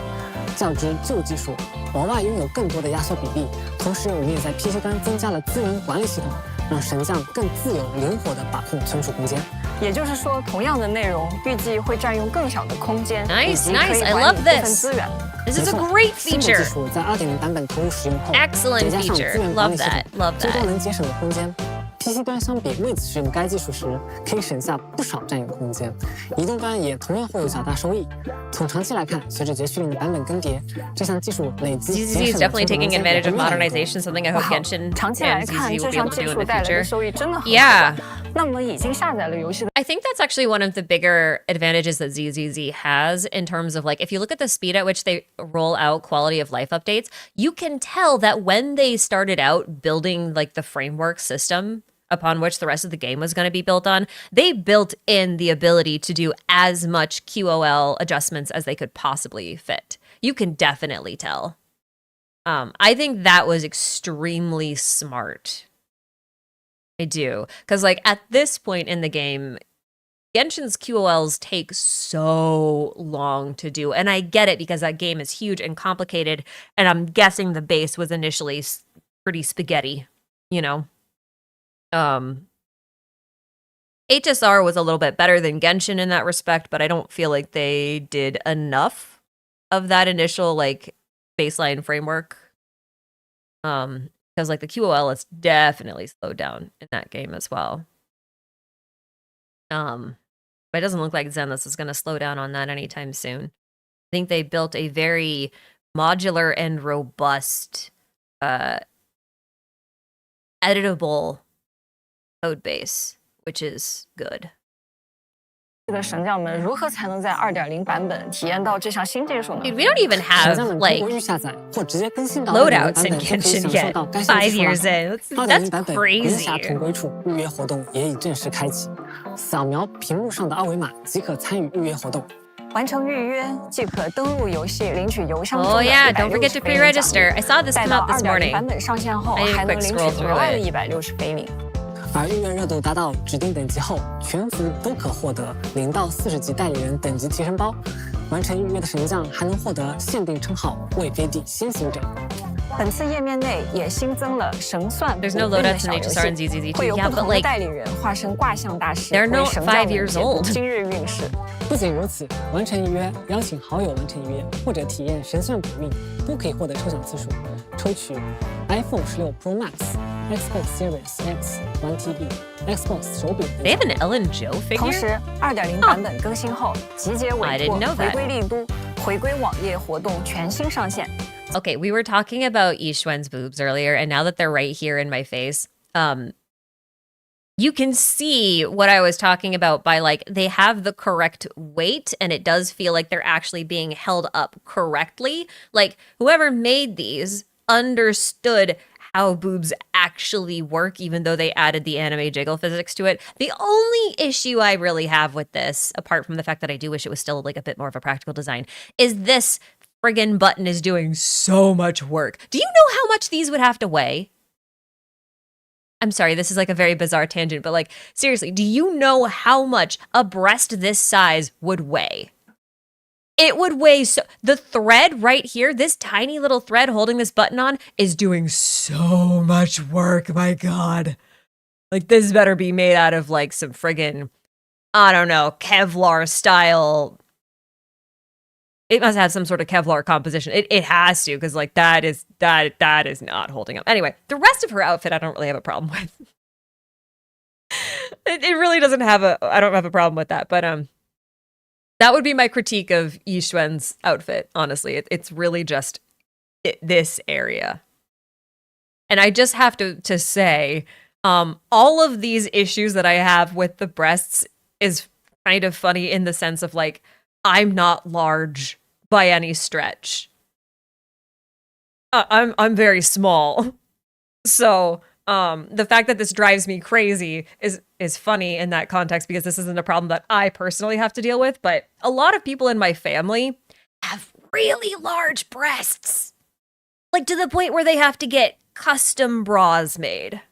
较之旧技术，额外拥有更多的压缩比例，同时我们也在 PC 端增加了资源管理系统，让神将更自由灵活地把控存储空间。
也就是说，同样的内容预计会占用更小的空间，以及可以
I
管
love
理部分
this.
资源。
This is a great
新的
feature.
技术在2.0版本投入使用后，
Excellent
再加上资
feature.
源管
Love
理系
that.
统，
Love
最多
that.
能节省的空间 PC 端相比，位子使用该技术时可以省下不少占用空间，移动端也同样会有较大收益。从长期来看，随着绝区0的版本更迭，这项技术累积
ZZZ is definitely taking advantage of modernization, something I hope Genshin
长期来
and
看，
ZZZ will
这
be
项
able to
技
do in
术
the
带来的
future.
收益真的很
Yeah.
那么已经下载了游戏的
I think that's actually one of the bigger advantages that ZZZ has in terms of like, if you look at the speed at which they roll out quality of life updates, you can tell that when they started out building like the framework system upon which the rest of the game was going to be built on, they built in the ability to do as much QOL adjustments as they could possibly fit. You can definitely tell. I think that was extremely smart. I do. Because, like, at this point in the game, Genshin's QOLs take so long to do. And I get it because that game is huge and complicated. And I'm guessing the base was initially pretty spaghetti, you know? HSR was a little bit better than Genshin in that respect, but I don't feel like they did enough of that initial, like, baseline framework. Because like the QOL is definitely slowed down in that game as well. But it doesn't look like Zenless is going to slow down on that anytime soon. I think they built a very modular and robust, editable code base, which is good.
的神将们如何才能在2.0版本体验到这项新技术呢？
Dude, we don't even have like loadouts in Genshin yet. 5 years in, that's crazy.
闲暇同归处预约活动也已正式开启，扫描屏幕上的二维码即可参与预约活动。
完成预约即可登录游戏领取邮箱中
Oh
的
yeah, don't forget to pre-register. I saw this
待
come
到
out this morning.
2.0版本上线后，
I did a
还能
quick
领取
scroll
额
through
外的
it.
160飞领。
而预约热度达到指定等级后，全服都可获得0到40级代理人等级提升包。完成预约的神将还能获得限定称号“魏飞地先行者”。
本次页面内也新增了神算
There's no loadouts in HSR and ZZZ
会有
too. Yeah,
不
but
同的
like
代理人化身卦象大师，
they're
为
not
神
5
将们
years
解读
old.
今日运势。
不仅如此，完成预约、邀请好友完成预约，或者体验神算补运，都可以获得抽奖次数，抽取 iPhone 16 Pro Max、Xbox Series X 1TB、Xbox 手柄。
They have an Ellen Joe figure.
同时，2.0版本更新后，集结委
I
托
didn't know、that.
回归丽都、回归网页活动全新上线。
Okay, we were talking about Yixuan's boobs earlier, and now that they're right here in my face, you can see what I was talking about by like they have the correct weight, and it does feel like they're actually being held up correctly. Like whoever made these understood how boobs actually work, even though they added the anime jiggle physics to it. The only issue I really have with this, apart from the fact that I do wish it was still like a bit more of a practical design, is this friggin' button is doing so much work. Do you know how much these would have to weigh? I'm sorry, this is like a very bizarre tangent, but like, seriously, do you know how much a breast this size would weigh? It would weigh so... The thread right here, this tiny little thread holding this button on, is doing so much work, my god. Like, this better be made out of like some friggin', I don't know, Kevlar style... It must have some sort of Kevlar composition. It has to, because like that is not holding up. Anyway, the rest of her outfit I don't really have a problem with. it really doesn't have I don't have a problem with that. But that would be my critique of Yixuan's outfit, honestly. It's really just this area. And I just have to say, all of these issues that I have with the breasts is kind of funny in the sense of like, I'm not large by any stretch. I'm very small. So the fact that this drives me crazy is funny in that context because this isn't a problem that I personally have to deal with, but a lot of people in my family have really large breasts. Like to the point where they have to get custom bras made.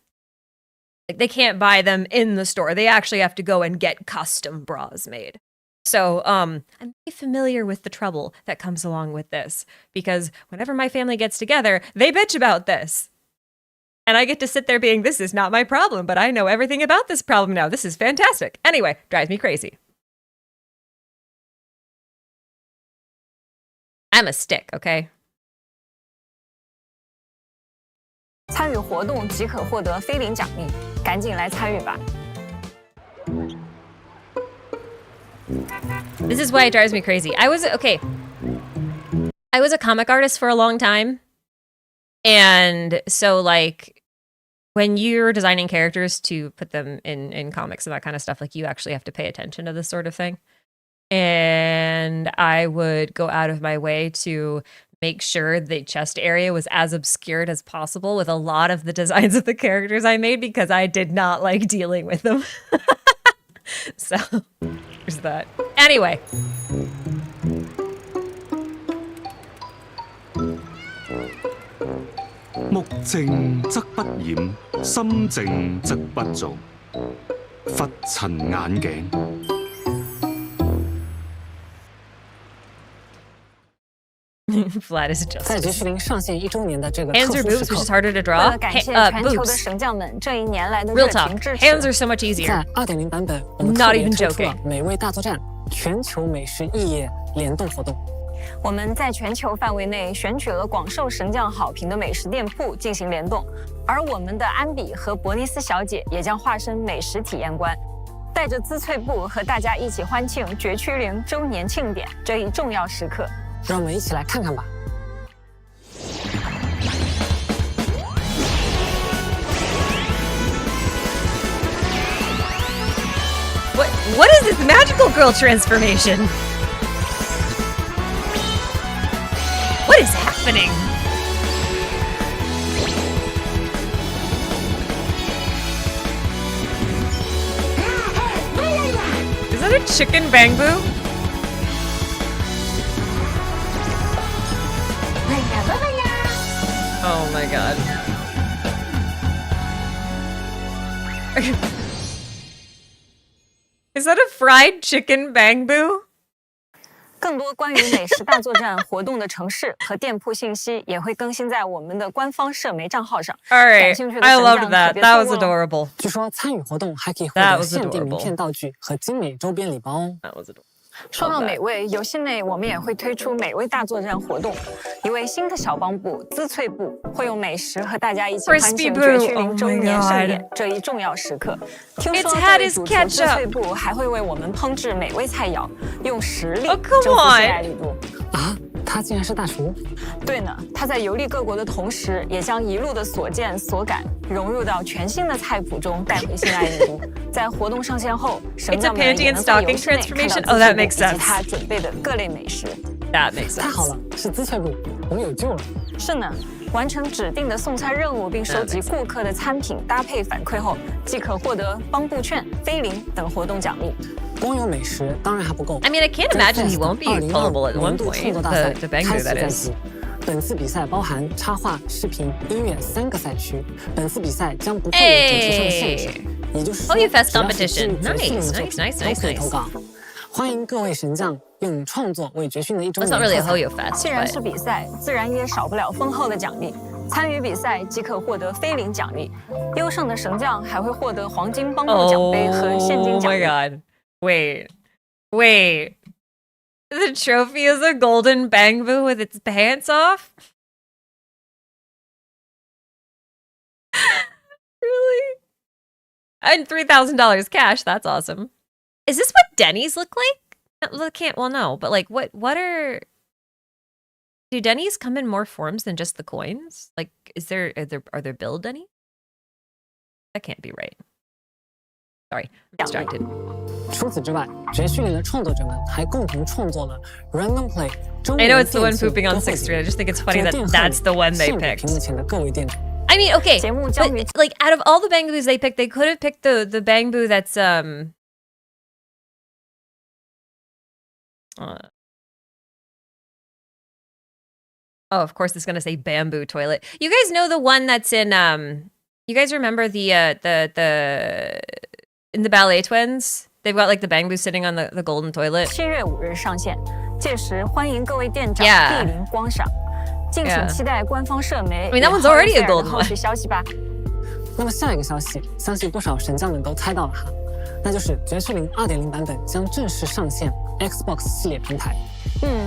Like they can't buy them in the store. They actually have to go and get custom bras made. So I'm very familiar with the trouble that comes along with this because whenever my family gets together, they bitch about this. And I get to sit there being, this is not my problem, but I know everything about this problem now. This is fantastic. Anyway, drives me crazy. I'm a stick, okay?
参与活动即可获得非零奖励，赶紧来参与吧。
This is why it drives me crazy. I was a comic artist for a long time. And so like when you're designing characters to put them in comics and that kind of stuff, like you actually have to pay attention to this sort of thing. And I would go out of my way to make sure the chest area was as obscured as possible with a lot of the designs of the characters I made because I did not like dealing with them. So there's that. Anyway.
目靜則不染，心靜則不造。佛塵眼鏡。
Flat is just.
在绝世灵上线1周年的这个
Hands
特
or
殊
boobs,
时
which
刻
is harder to
为
draw.
了感谢全球的
Boobs.
神将们这一年来的
Real
热
talk.
情支持。
Hands are so much easier.
在2.0版本，我们
Not
特别
even
推出了
joking.
美味大作战全球美食异业联动活动。
我们在全球范围内选取了广受神将好评的美食店铺进行联动，而我们的安比和伯尼斯小姐也将化身美食体验官，带着滋脆布和大家一起欢庆绝区0周年庆典这一重要时刻。
让我们一起来看看吧。
What is this magical girl transformation? What is happening? Is that a chicken bamboo? Oh my god. Is that a fried chicken bamboo?
更多关于美食大作战活动的城市和店铺信息也会更新在我们的官方社媒账号上。
All right,
感兴趣的
I
神
loved
将
that.
可别
That
错
was
过哦
adorable.
据说参与活动还可以获
That
得
was
限定名
adorable.
片道具和精美周边礼包哦。
That was adorable.
说到美味，游戏内我们也会推出美味大作战活动，一位新的小帮部滋脆部会用美食和大家一起欢庆
Crispy
绝区
Boo,
0周
oh my
年盛
God.
典这一重要时刻。听
Its
说这
had
位
its
主厨
ketchup.
滋脆部还会为我们烹制美味菜肴，用实力
Oh,
征
come
服
on.
新爱力度。
啊，他竟然是大厨！
对呢，他在游历各国的同时，也将一路的所见所感融入到全新的菜谱中，带回新爱力都。在活动上线后，神将们也能在游戏内看到滋脆部以及他准备的各类美食。
That makes sense.
太好了，是滋脆部，我们有救了。
是呢，完成指定的送菜任务并收集顾客的餐品搭配反馈后，即可获得帮部券、菲林等活动奖励。
光有美食当然还不够。
I mean, I can't imagine he won't be pullable at one
年度
point.
创作大赛
The
开
bamboo
始
that
在
is.
即。本次比赛包含插画、视频、音乐3个赛区。本次比赛将不会有主题上的限制，也就是说，
Oh, you fest
只要是
competition.
至于绝训
Nice,
的作
nice,
品
nice,
都
nice,
可以投
nice.
稿。欢迎各位神将用创作为绝训的1周
It's
年
not really a
喝彩。
Hoyo fest,
既然
but
是比赛，自然也少不了丰厚的奖励。参与比赛即可获得菲林奖励，优胜的神将还会获得黄金帮部奖杯和现金
oh
奖
my
励。
god. Wait. The trophy is a golden bamboo with its pants off? Really? And $3,000 cash. That's awesome. Is this what Denny's look like? Well, no, but like, what are... Do Denny's come in more forms than just the coins? Like, are there bill Denny's? That can't be right. Sorry, I'm distracted.
除此之外，绝训里的创作者们还共同创作了 Random Play 中
I
文
know it's the one
电竞
pooping on
优惠
6th
节
Street. I just think it's funny
这个
that
电
that's the one they
献给
picked.
屏幕前的各位店主。
I mean, okay,
节目将于
but like out of all the bangbus they picked, they could have picked the bamboo that's Oh, of course it's gonna say bamboo toilet. You guys know the one that's in you guys remember the in the Ballet Twins? They've got like the bamboo sitting on the golden toilet.
7月5日上线，届时欢迎各位店长
Yeah.
莅临光赏，敬请
Yeah.
期待官方社媒
I mean, that one's already a golden
后续消息吧。
那么下一个消息，相信不少神将们都猜到了哈，那就是绝世灵2.0版本将正式上线 Xbox 系列平台。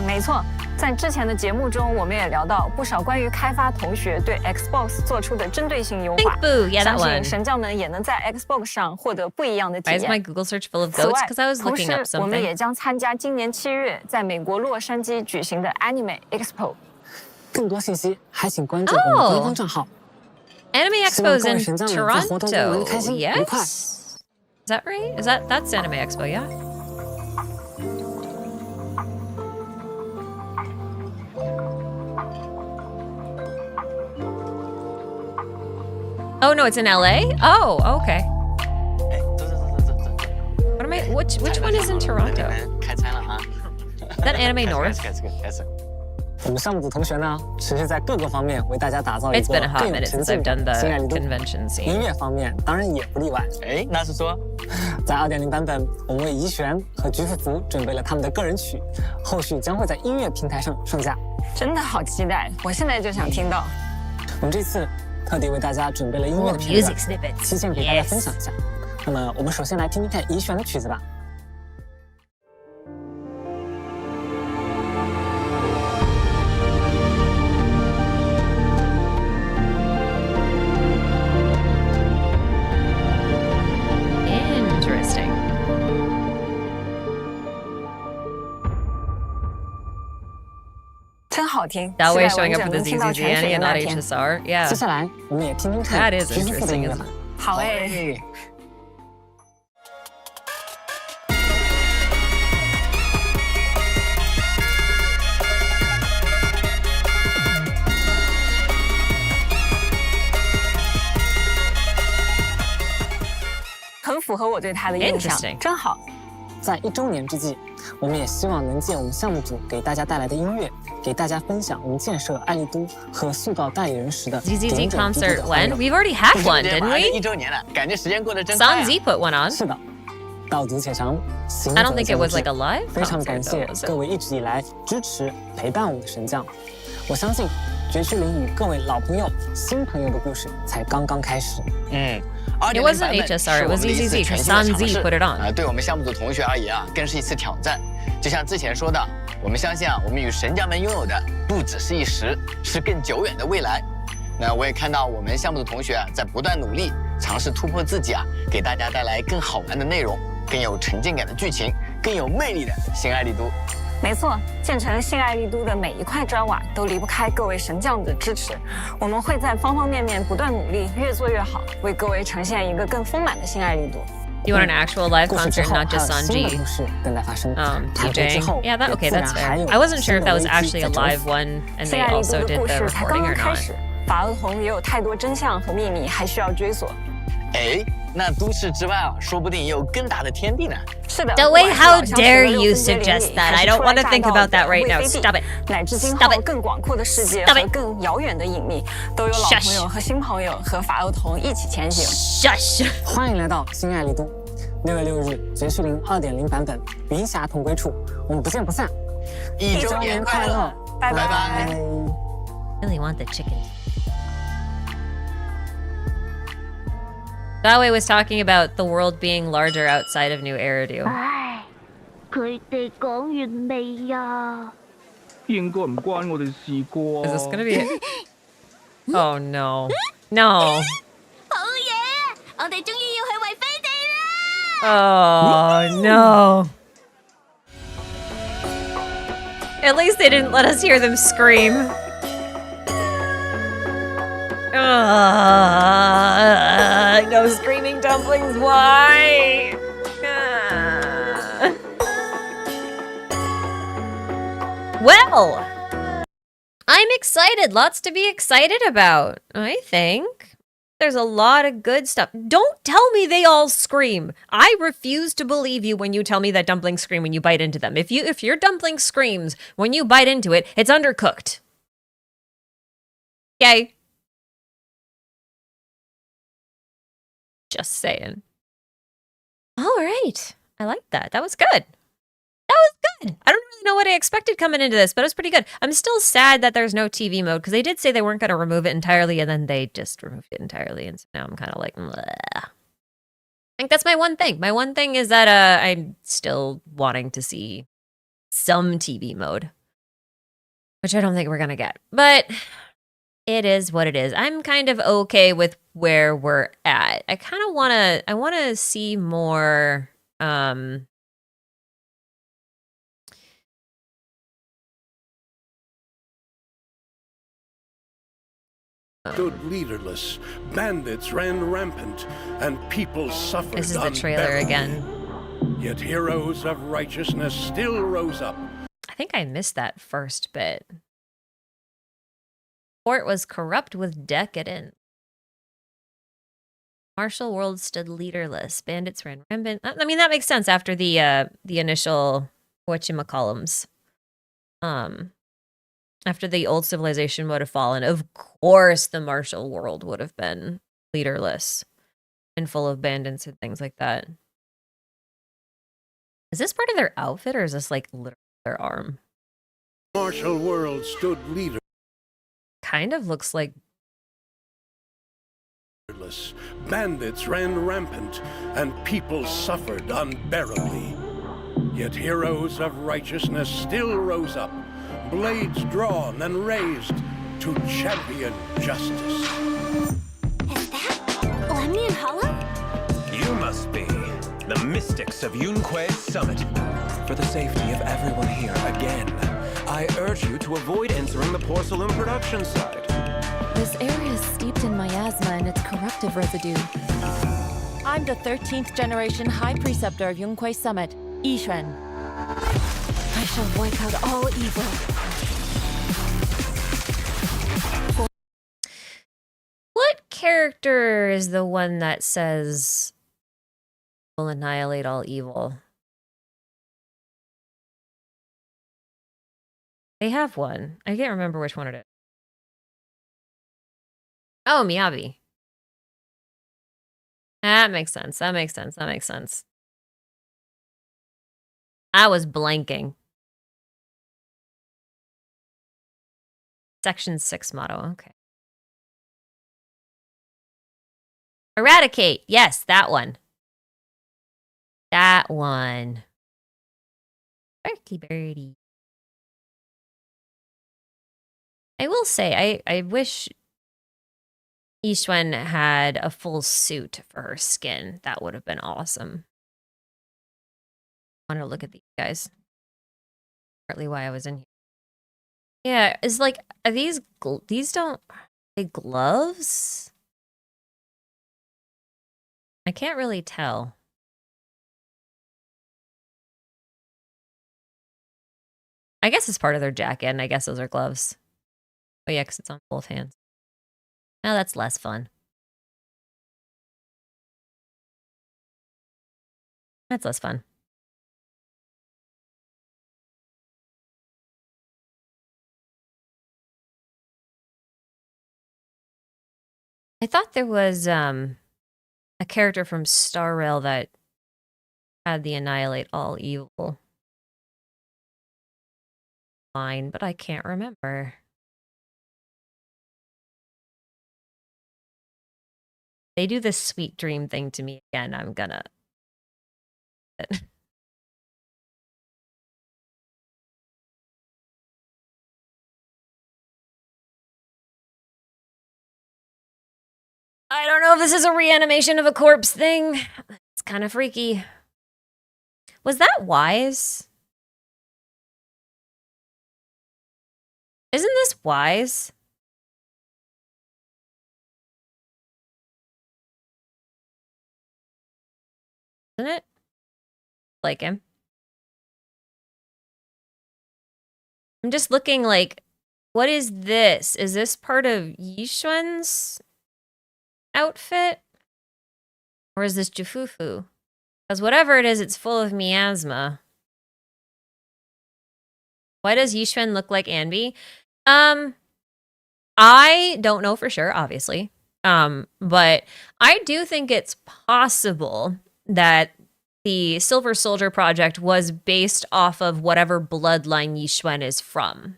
没错，在之前的节目中，我们也聊到不少关于开发同学对 Xbox 做出的针对性优化。
Yeah, that
相
one.
信神将们也能在 Xbox 上获得不一样的体
Why is
验。
my Google search full of
此
goats?
外，
Because I was
同
looking
时
up
我们
something.
也将参加今年7月在美国洛杉矶举行的 Anime Expo。
更多信息还请关注我们官方账号。
Anime
希望
Expo is
各位
in
神将们在活动中
Toronto.
玩得开心愉快。
Yes? Is that right? That's Anime Expo, yeah? Oh no, it's in LA? Oh, okay. What am I? Which one is in Toronto?
开餐了哈。
Is that Anime North?
开始。
我们项目组同学呢，持续在各个方面为大家打造一
It's
个
been a hot
更有
minute
沉
since
浸
I've
的
done the
新爱丽都。
convention scene.
音乐方面当然也不例外。
哎，那是说，
在2.0版本，我们为怡璇和菊福福准备了他们的个人曲，后续将会在音乐平台上上架。
真的好期待，我现在就想听到。
我们这次特地为大家准备了音乐的片段，期限给大家分享一下。那么，我们首先来听听看怡璇的曲子吧。
Interesting.
真好听。
That
期
way
待
showing
完
up
整
for the
能听到
ZZZ
全曲
Annie
的
and
那
that
天。
HSR. Yeah.
接下来，我们也听听看
That is
菊福福的
interesting,
音乐
isn't
吧
it?。
好哎。 很符合我对他的印象，
Interesting.
真好。
在1周年之际，我们也希望能借我们项目组给大家带来的音乐，给大家分享我们建设爱丽都和塑造代理人时的
ZZZ
点点滴滴
concert
的欢
when?
乐。
We've already had one,
马
didn't
上
we?
1周年了，感觉时间过得真快啊。
Sanzi put one on.
是的，道阻且长，行
I
者
don't think it
将
was
至
like a live
非常
concert
感
though,
谢
was it?
各位一直以来支持陪伴我们的神将。我相信绝区零与各位老朋友、新朋友的故事才刚刚开始。
It wasn't HSR, it was ZZZ, because Sanzi put it on.
对我们项目组同学而言啊，更是一次挑战。就像之前说的，我们相信啊，我们与神将们拥有的不只是一时，是更久远的未来。那我也看到我们项目组同学啊，在不断努力，尝试突破自己啊，给大家带来更好玩的内容，更有沉浸感的剧情，更有魅力的新爱丽都。
没错，建成新爱丽都的每一块砖瓦都离不开各位神将的支持。我们会在方方面面不断努力，越做越好，为各位呈现一个更丰满的新爱丽都。
You want an actual live
故事之
concert,
后
not just
还有新的
Sanji
故事等待发生。台北之
DJing?
后
Yeah, that
也
okay,
自然
that's
还
fair.
有
I wasn't sure if
新的
that was
危机
actually a
在走
live one and
新
they
爱丽都
also
的
did
故
the
事才刚
recording
刚
or
开
not.
始，法儿童也有太多真相和秘密还需要追索。
哎，那都市之外啊，说不定也有更大的天地呢。
是的
The way,
不管是
how
老乡
dare
16
you
分街邻里
suggest that?
还
I
是
don't
初来
want to
乍
think
到
about
的
that right
魏
now.
飞地
Stop it.
乃至今
Stop
后
it.
更广阔的世界
Stop
和
it.
更遥远的隐秘，都有老朋友和新朋友和法儿童一起前行。
Shush.
欢迎来到新爱丽都，6月6日绝区零2.0版本云霞同归处，我们不见不散。
1周年快乐，
拜
拜。
Really want the chicken. Dawei was talking about the world being larger outside of New Eridu.
唉，佢哋講完未啊？
應該唔關我哋事啩。
Is this gonna be it? Oh no. No.
好嘢！我哋終於要去為飛地啦！
Oh no. At least they didn't let us hear them scream. No screaming dumplings, why? Well, I'm excited. Lots to be excited about, I think. There's a lot of good stuff. Don't tell me they all scream. I refuse to believe you when you tell me that dumplings scream when you bite into them. If your dumpling screams when you bite into it, it's undercooked. Okay? Just saying. All right. I like that. That was good. That was good. I don't really know what I expected coming into this, but it was pretty good. I'm still sad that there's no TV mode because they did say they weren't going to remove it entirely, and then they just removed it entirely, and so now I'm kind of like, bleh. I think that's my one thing. My one thing is that I'm still wanting to see some TV mode. which I don't think we're gonna get. But it is what it is. I'm kind of okay with where we're at. I kind of wanna see more.
Stood leaderless, bandits ran rampant, and people suffered.
This is the trailer again.
Yet heroes of righteousness still rose up.
I think I missed that first bit. Court was corrupt with decadence. Martial world stood leaderless. Bandits ran rampant. I mean, that makes sense after the initial whatchamacallums. After the old civilization would have fallen, of course the martial world would have been leaderless and full of bandits and things like that. Is this part of their outfit, or is this like literally their arm?
Martial world stood leaderless.
Kind of looks like.
Bandits ran rampant, and people suffered unbearably. Yet heroes of righteousness still rose up, blades drawn and raised to champion justice.
Is that Lemnian Hollow?
You must be the mystics of Yunque's summit. For the safety of everyone here again, I urge you to avoid entering the porcelain production site.
This area is steeped in miasma and its corruptive residue. I'm the 13th generation High Preceptor of Yunque's Summit, Yixuan. I shall wipe out all evil.
What character is the one that says will annihilate all evil? They have one. I can't remember which one it is. Oh, Miyabi. That makes sense. That makes sense. That makes sense. I was blanking. Section 6 motto. Okay. Eradicate. Yes, that one. That one. Barky birdie. I will say, I wish Yixuan had a full suit for her skin. That would have been awesome. I want to look at these guys. Partly why I was in here. Yeah, it's like, are these don't, are they gloves? I can't really tell. I guess it's part of their jacket, and I guess those are gloves. Oh yeah, because it's on both hands. Now that's less fun. That's less fun. I thought there was a character from Star Rail that had the annihilate all evil line, but I can't remember. They do this sweet dream thing to me again, I'm gonna. I don't know if this is a reanimation of a corpse thing. It's kind of freaky. Was that Wise? Isn't this Wise? Isn't it? Like him. I'm just looking like, what is this? Is this part of Yixuan's outfit? Or is this Jufufu? Because whatever it is, it's full of miasma. Why does Yixuan look like Anby? I don't know for sure, obviously. But I do think it's possible that the Silver Soldier project was based off of whatever bloodline Yixuan is from.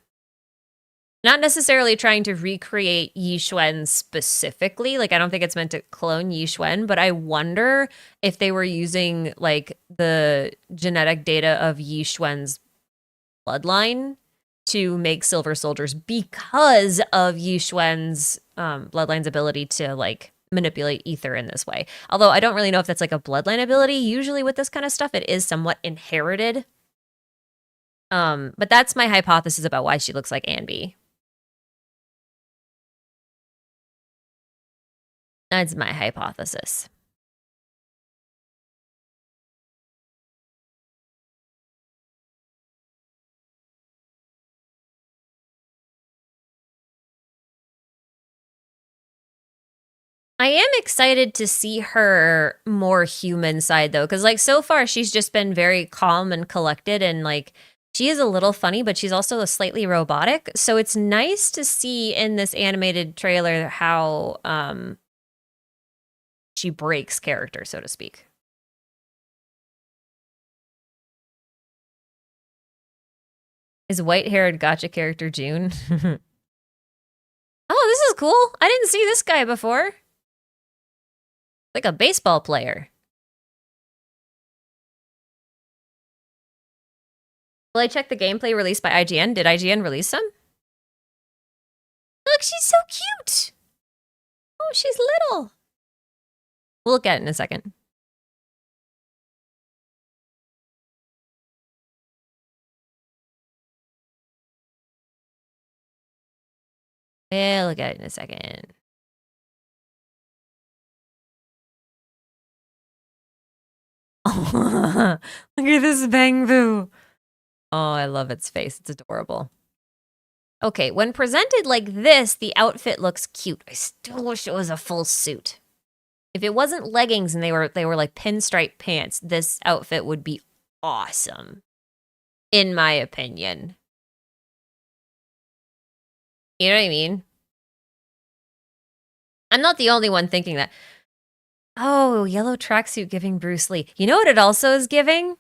Not necessarily trying to recreate Yixuan specifically. Like, I don't think it's meant to clone Yixuan, but I wonder if they were using, like, the genetic data of Yixuan's bloodline to make silver soldiers because of Yixuan's bloodline's ability to like manipulate ether in this way. Although I don't really know if that's like a bloodline ability. Usually with this kind of stuff, it is somewhat inherited. But that's my hypothesis about why she looks like Anby. That's my hypothesis. I am excited to see her more human side though, because like so far she's just been very calm and collected, and like she is a little funny, but she's also slightly robotic. So it's nice to see in this animated trailer how she breaks character, so to speak. Is white-haired gotcha character June? Oh, this is cool. I didn't see this guy before. Like a baseball player. Will I check the gameplay released by IGN? Did IGN release some? Look, she's so cute. Oh, she's little. We'll look at it in a second. We'll look at it in a second. Look at this Bangbu. Oh, I love its face. It's adorable. Okay, when presented like this, the outfit looks cute. I still wish it was a full suit. If it wasn't leggings and they were like pinstripe pants, this outfit would be awesome. In my opinion. You know what I mean? I'm not the only one thinking that. Oh, yellow tracksuit giving Bruce Lee. You know what it also is giving?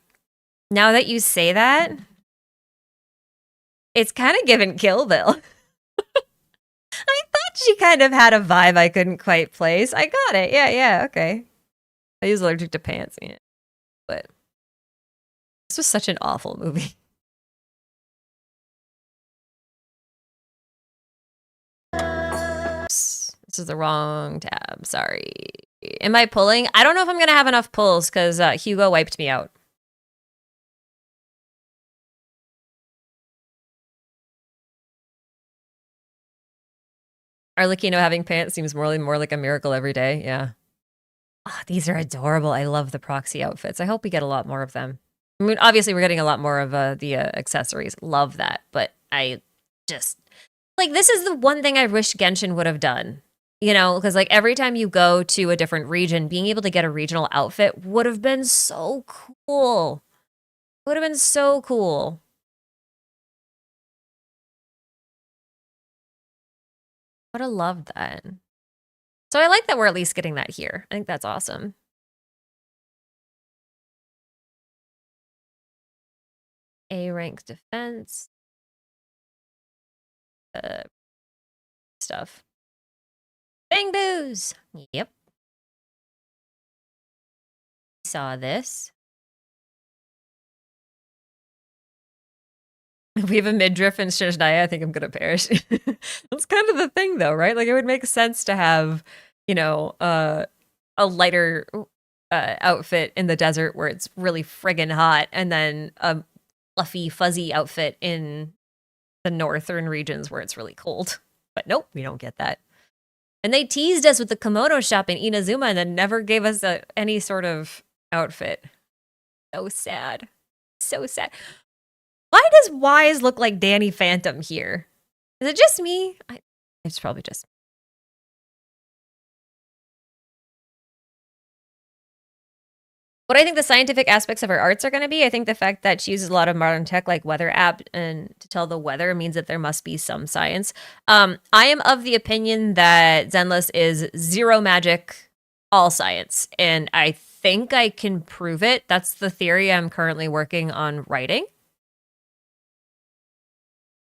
Now that you say that, it's kind of giving Kill Bill. I thought she kind of had a vibe I couldn't quite place. I got it. Yeah, okay. I was allergic to pants, yeah. But this was such an awful movie. Oops, this is the wrong tab. Sorry. Am I pulling? I don't know if I'm going to have enough pulls because Hugo wiped me out. Arlecchino having pants seems more like a miracle every day. Yeah. Oh, these are adorable. I love the proxy outfits. I hope we get a lot more of them. I mean, obviously, we're getting a lot more of the accessories. Love that. But I just... Like, this is the one thing I wish Genshin would have done. You know, because like every time you go to a different region, being able to get a regional outfit would have been so cool. Would have been so cool. Would have loved that. So I like that we're at least getting that here. I think that's awesome. A rank defense. Stuff. Bang boos! Yep. Saw this. If we have a midriff in Shishnaya, I think I'm gonna perish. That's kind of the thing though, right? Like it would make sense to have, you know, a lighter outfit in the desert where it's really friggin' hot, and then a fluffy, fuzzy outfit in the northern regions where it's really cold. But nope, we don't get that. And they teased us with the kimono shop in Inazuma and then never gave us any sort of outfit. So sad. So sad. Why does Wise look like Danny Phantom here? Is it just me? It's probably just me. What I think the scientific aspects of her arts are going to be, I think the fact that she uses a lot of modern tech like weather app and to tell the weather means that there must be some science. I am of the opinion that Zenless is zero magic, all science. And I think I can prove it. That's the theory I'm currently working on writing.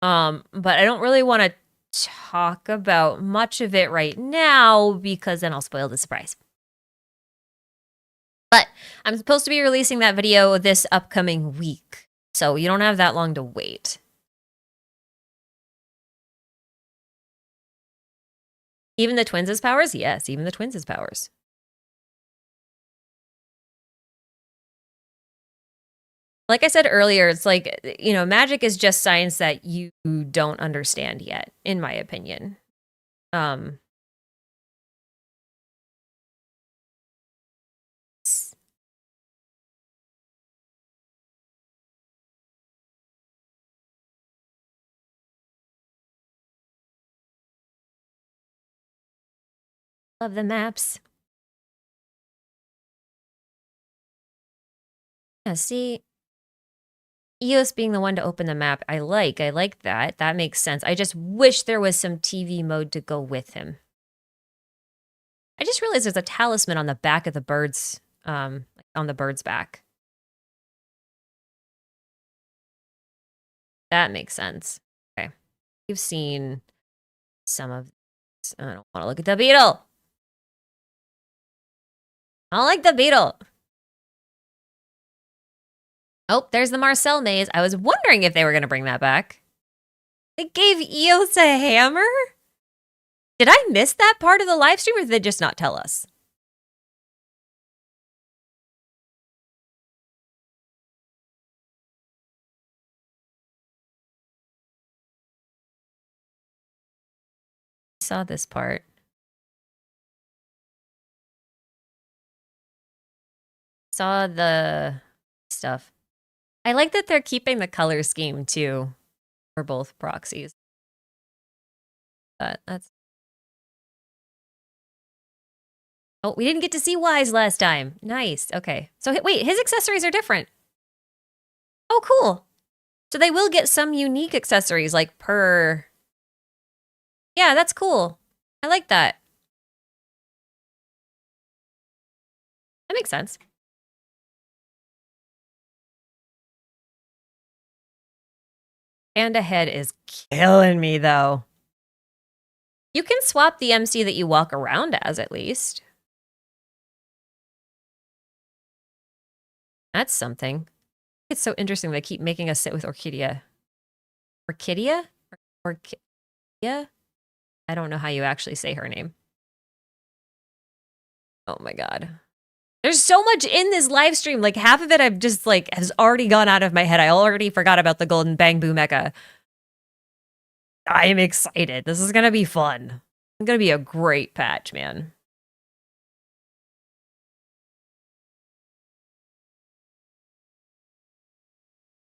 But I don't really want to talk about much of it right now because then I'll spoil the surprise. But I'm supposed to be releasing that video this upcoming week, so you don't have that long to wait. Even the twins' powers? Yes, even the twins' powers. Like I said earlier, it's like, you know, magic is just science that you don't understand yet, in my opinion. Love the maps. Yeah, see, EOS being the one to open the map, I like that. That makes sense. I just wish there was some TV mode to go with him. I just realized there's a talisman on the back of the bird's, on the bird's back. That makes sense. Okay. You've seen some of this. I don't want to look at the beetle. I don't like the beetle. Oh, there's the Marcel maze. I was wondering if they were going to bring that back. They gave EOS a hammer? Did I miss that part of the live stream, or did they just not tell us? I saw this part. Saw the stuff. I like that they're keeping the color scheme too for both proxies. But that's... Oh, we didn't get to see Wise last time. Nice. Okay. So wait, his accessories are different. Oh, cool. So they will get some unique accessories like per... Yeah, that's cool. I like that. That makes sense. Panda Head is killing me, though. You can swap the MC that you walk around as, at least. That's something. It's so interesting they keep making us sit with Orchidea. Orchidea? Orchidea? I don't know how you actually say her name. Oh my god. There's so much in this live stream. Like, half of it I've just, like, has already gone out of my head. I already forgot about the Golden Bang Boo Mecha. I am excited. This is gonna be fun. It's gonna be a great patch, man.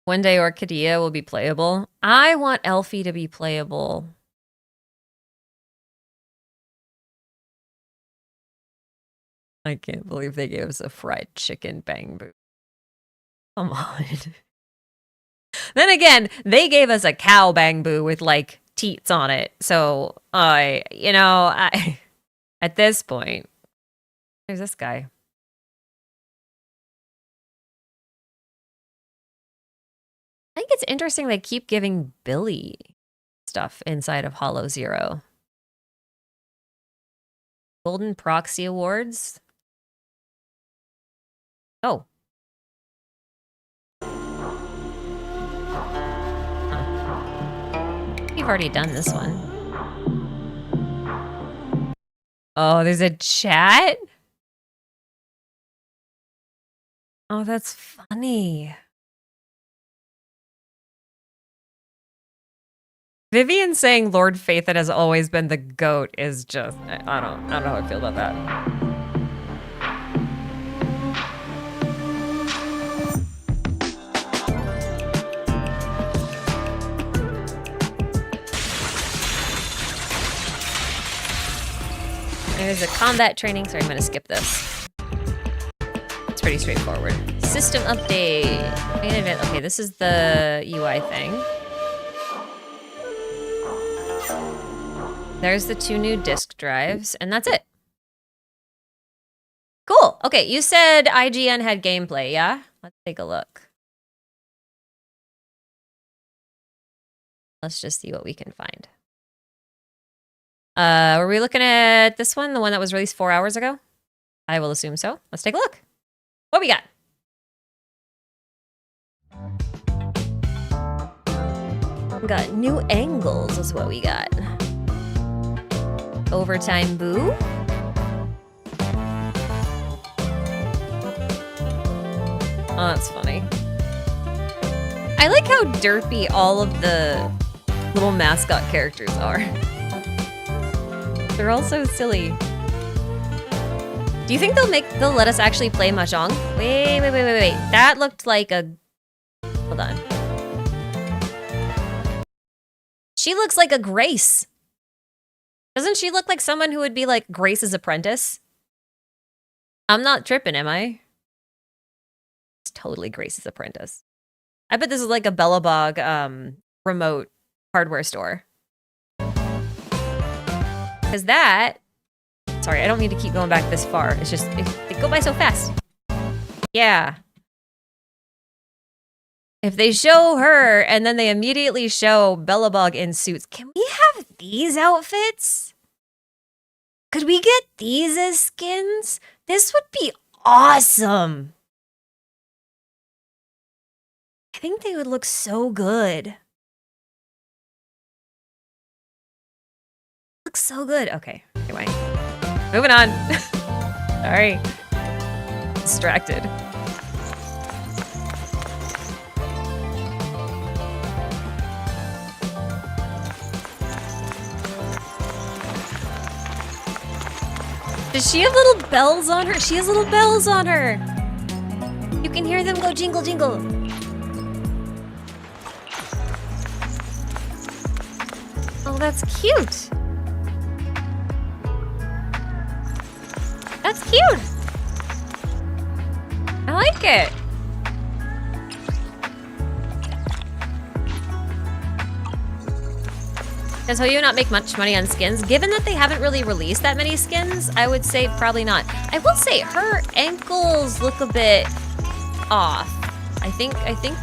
One day Orchidea will be playable. I want Elfie to be playable. I can't believe they gave us a fried chicken Bang Boo. Come on. Then again, they gave us a cow Bang Boo with, like, teats on it. So, at this point, there's this guy. I think it's interesting they keep giving Billy stuff inside of Hollow Zero. Golden Proxy Awards. Oh. We've already done this one. Oh, there's a chat? Oh, that's funny. Vivian saying Lord Phaethon has always been the GOAT is just... I don't know how I feel about that. There's a combat training, so I'm going to skip this. It's pretty straightforward. System update. Main event. Okay, this is the UI thing. There's the 2 new disk drives, and that's it. Cool. Okay, you said IGN had gameplay, yeah? Let's take a look. Let's just see what we can find. Were we looking at this one? The one that was released 4 hours ago? I will assume so. Let's take a look. What we got? We got new angles is what we got. overtime boo. Oh, that's funny. I like how derpy all of the little mascot characters are. They're all so silly. Do you think they'll let us actually play Mahjong? Wait. That looked like a... Hold on. She looks like a Grace. Doesn't she look like someone who would be like Grace's apprentice? I'm not tripping, am I? It's totally Grace's apprentice. I bet this is like a Bellabog remote hardware store. Because that... Sorry, I don't mean to keep going back this far. It's just, they go by so fast. Yeah. If they show her and then they immediately show Bellabog in suits, can we have these outfits? Could we get these as skins? This would be awesome. I think they would look so good. Looks so good. Okay, anyway. Moving on. Sorry. Distracted. Does she have little bells on her? She has little bells on her. You can hear them go jingle jingle. Oh, that's cute. That's cute. I like it. Does Hoyo not make much money on skins? Given that they haven't really released that many skins, I would say probably not. I will say her ankles look a bit off. I think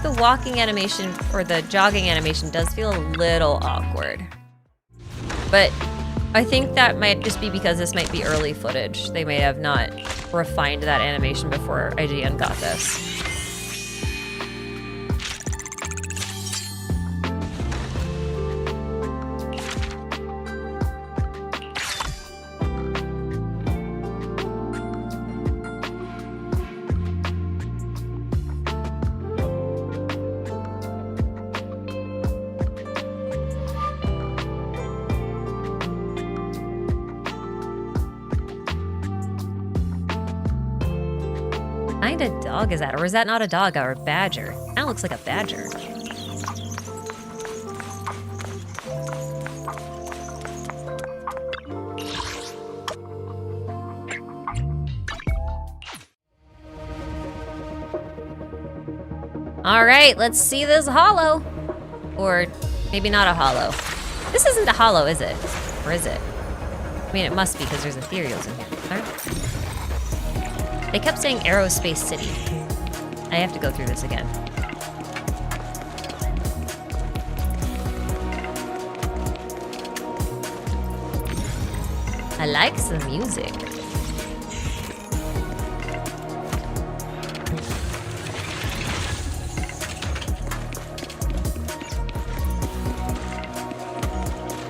the walking animation or the jogging animation does feel a little awkward. But I think that might just be because this might be early footage. They may have not refined that animation before IGN got this. What kind of dog is that? Or is that not a dog or a badger? That looks like a badger. All right, let's see this holo. Or maybe not a holo. This isn't a holo, is it? Or is it? I mean, it must be because there's ethereals in here. All right. They kept saying Aerospace City. I have to go through this again. I like the music.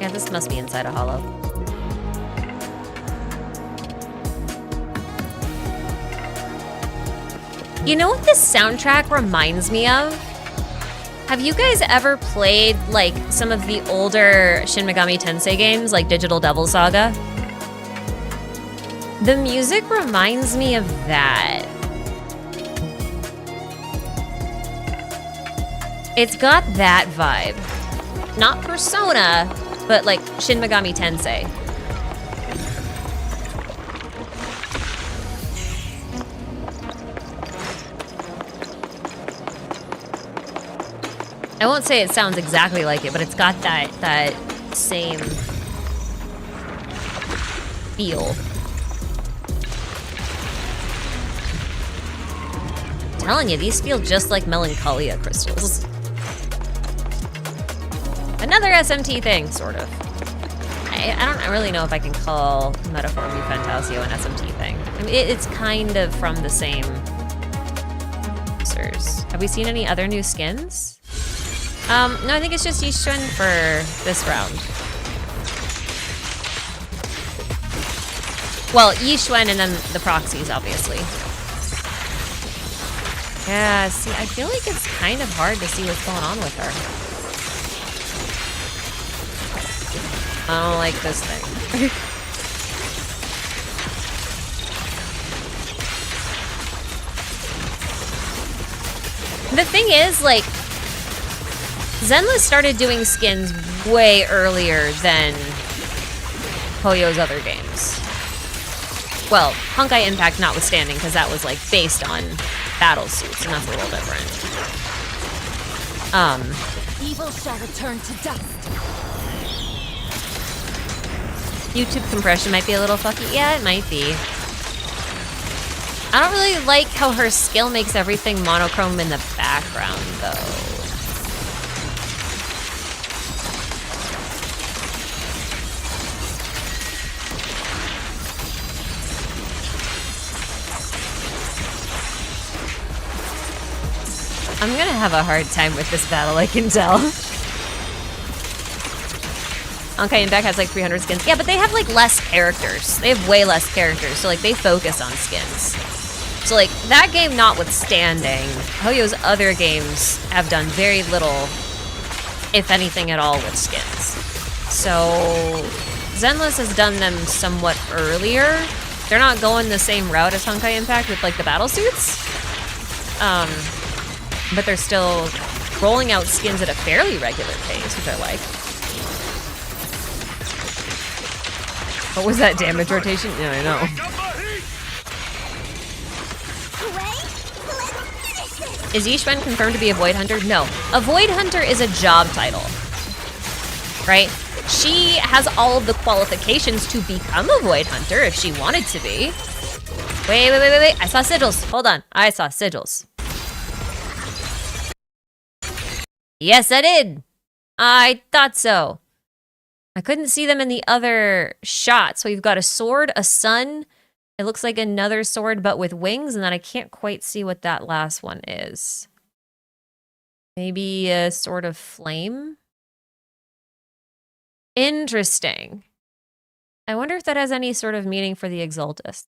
Yeah, this must be inside a holo. You know what this soundtrack reminds me of? Have you guys ever played, like, some of the older Shin Megami Tensei games, like Digital Devil Saga? The music reminds me of that. It's got that vibe. Not Persona, but like Shin Megami Tensei. I won't say it sounds exactly like it, but it's got that same feel. I'm telling you, these feel just like Melancholia crystals. Another SMT thing, sort of. I don't really know if I can call Metaphor Mu Fantasio an SMT thing. I mean, it's kind of from the same users. Have we seen any other new skins? No, I think it's just Yixuan for this round. Well, Yixuan and then the proxies, obviously. Yeah, see, I feel like it's kind of hard to see what's going on with her. I don't like this thing. The thing is, like, Zenless started doing skins way earlier than Hoyo's other games. Well, Honkai Impact notwithstanding, because that was, like, based on battle suits, and that's a little different.
Evil shall return to dust.
YouTube compression might be a little fucky. Yeah, it might be. I don't really like how her skill makes everything monochrome in the background, though. I'm gonna have a hard time with this battle, I can tell. Honkai Impact has like 300 skins. Yeah, but they have like less characters. They have way less characters, so like they focus on skins. So like that game notwithstanding, Hoyo's other games have done very little, if anything at all, with skins. So Zenless has done them somewhat earlier. They're not going the same route as Honkai Impact with like the battle suits. But they're still rolling out skins at a fairly regular pace, which I like. What was that damage rotation? Yeah, I know. Is Yixuan confirmed to be a Void Hunter? No. A Void Hunter is a job title, right? She has all of the qualifications to become a Void Hunter if she wanted to be. Wait. I saw sigils. Hold on. I saw sigils. Yes, I did. I thought so. I couldn't see them in the other shot. So we've got a sword, a sun. It looks like another sword, but with wings. And then I can't quite see what that last one is. Maybe a sword of flame? Interesting. I wonder if that has any sort of meaning for the Exaltus.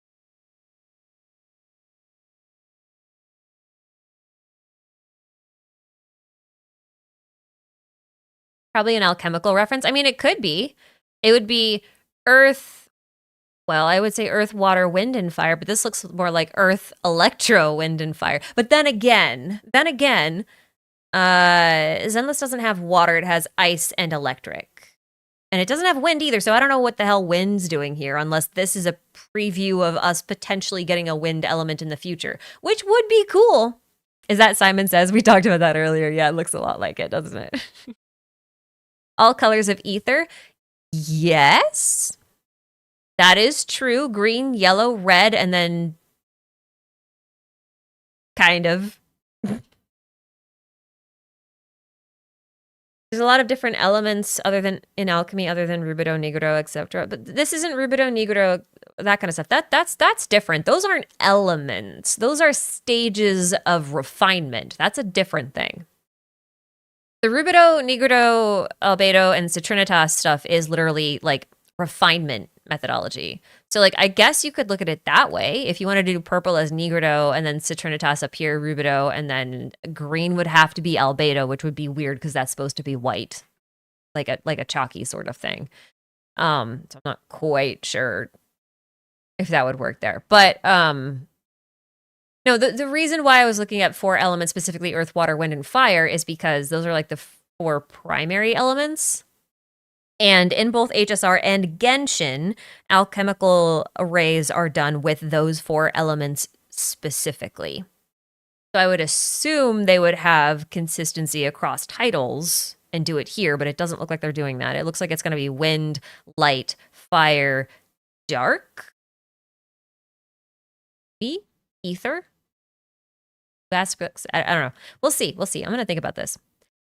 Probably an alchemical reference. I mean, it could be. It would be earth. Well, I would say earth, water, wind, and fire, but this looks more like earth, electro, wind, and fire. But then again, Zenless doesn't have water. It has ice and electric. And it doesn't have wind either, so I don't know what the hell wind's doing here, unless this is a preview of us potentially getting a wind element in the future, which would be cool. Is that Simon Says? We talked about that earlier. Yeah, it looks a lot like it, doesn't it? All colors of ether. Yes. That is true. Green, yellow, red, and then kind of. There's a lot of different elements other than in alchemy, other than Rubido, Niguro, etc. But this isn't Rubido, Niguro, that kind of stuff. That's different. Those aren't elements. Those are stages of refinement. That's a different thing. The Rubido, Niguro, Albedo, and Citrinitas stuff is literally like refinement methodology. So like I guess you could look at it that way. If you wanted to do purple as Niguro and then Citrinitas up here, Rubido, and then green would have to be Albedo, which would be weird because that's supposed to be white. Like a chalky sort of thing. So I'm not quite sure if that would work there. But no, the reason why I was looking at 4 elements, specifically earth, water, wind, and fire, is because those are like the 4 primary elements. And in both HSR and Genshin, alchemical arrays are done with those 4 elements specifically. So I would assume they would have consistency across titles and do it here, but it doesn't look like they're doing that. It looks like it's going to be wind, light, fire, dark, ether. Aspects. I don't know. We'll see. I'm going to think about this.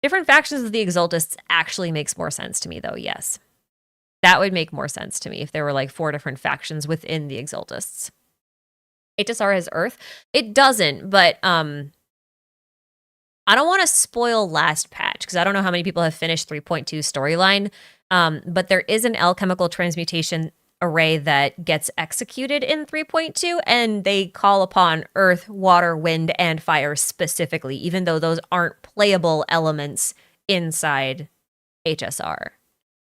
Different factions of the Exaltists actually makes more sense to me, though. Yes. That would make more sense to me if there were like 4 different factions within the Exaltists. HSR has Earth. It doesn't, but I don't want to spoil last patch because I don't know how many people have finished 3.2 storyline. But there is an alchemical transmutation array that gets executed in 3.2, and they call upon earth, water, wind, and fire specifically, even though those aren't playable elements inside HSR.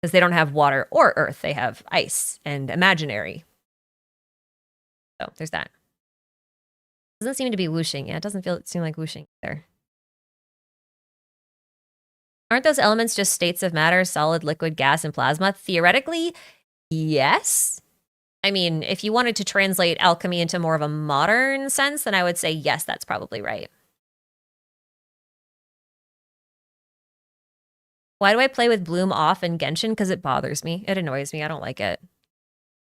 Because they don't have water or earth, they have ice and imaginary. So there's that. Doesn't seem to be whooshing. Yeah, it doesn't seem like whooshing either. Aren't those elements just states of matter, solid, liquid, gas, and plasma? Theoretically, yes. I mean, if you wanted to translate alchemy into more of a modern sense, then I would say yes, that's probably right. Why do I play with Bloom off in Genshin? Because it bothers me. It annoys me. I don't like it.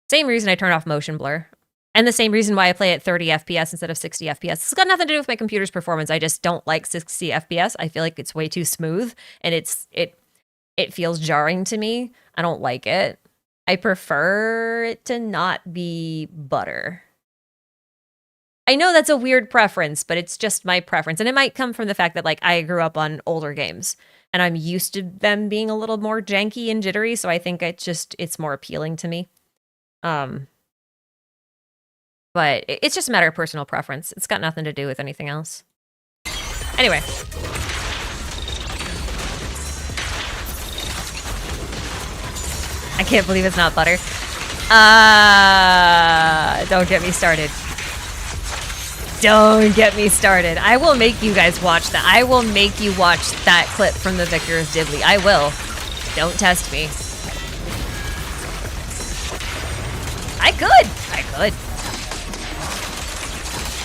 Same reason I turn off motion blur. And the same reason why I play at 30 FPS instead of 60 FPS. It's got nothing to do with my computer's performance. I just don't like 60 FPS. I feel like it's way too smooth, and it feels jarring to me. I don't like it. I prefer it to not be butter. I know that's a weird preference, but it's just my preference. And it might come from the fact that, like, I grew up on older games and I'm used to them being a little more janky and jittery, so I think it's more appealing to me. But it's just a matter of personal preference. It's got nothing to do with anything else. Anyway. I can't believe it's not butter. Don't get me started. Don't get me started. I will make you guys watch that. I will make you watch that clip from the Victor of Dibley. I will. Don't test me. I could.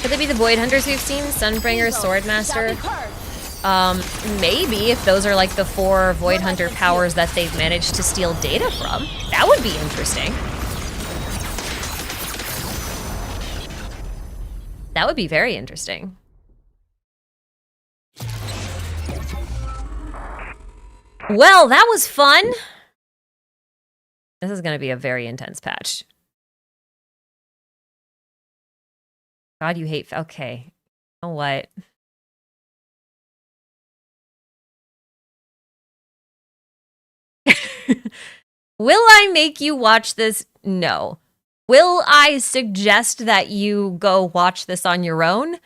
Could they be the Void Hunters we've seen? Sunbringer, Swordmaster? Maybe, if those are like the 4 Void Hunter powers that they've managed to steal data from. That would be interesting. That would be very interesting. Well, that was fun. This is going to be a very intense patch. God, you hate... Okay. You know what? Will I make you watch this? No. Will I suggest that you go watch this on your own?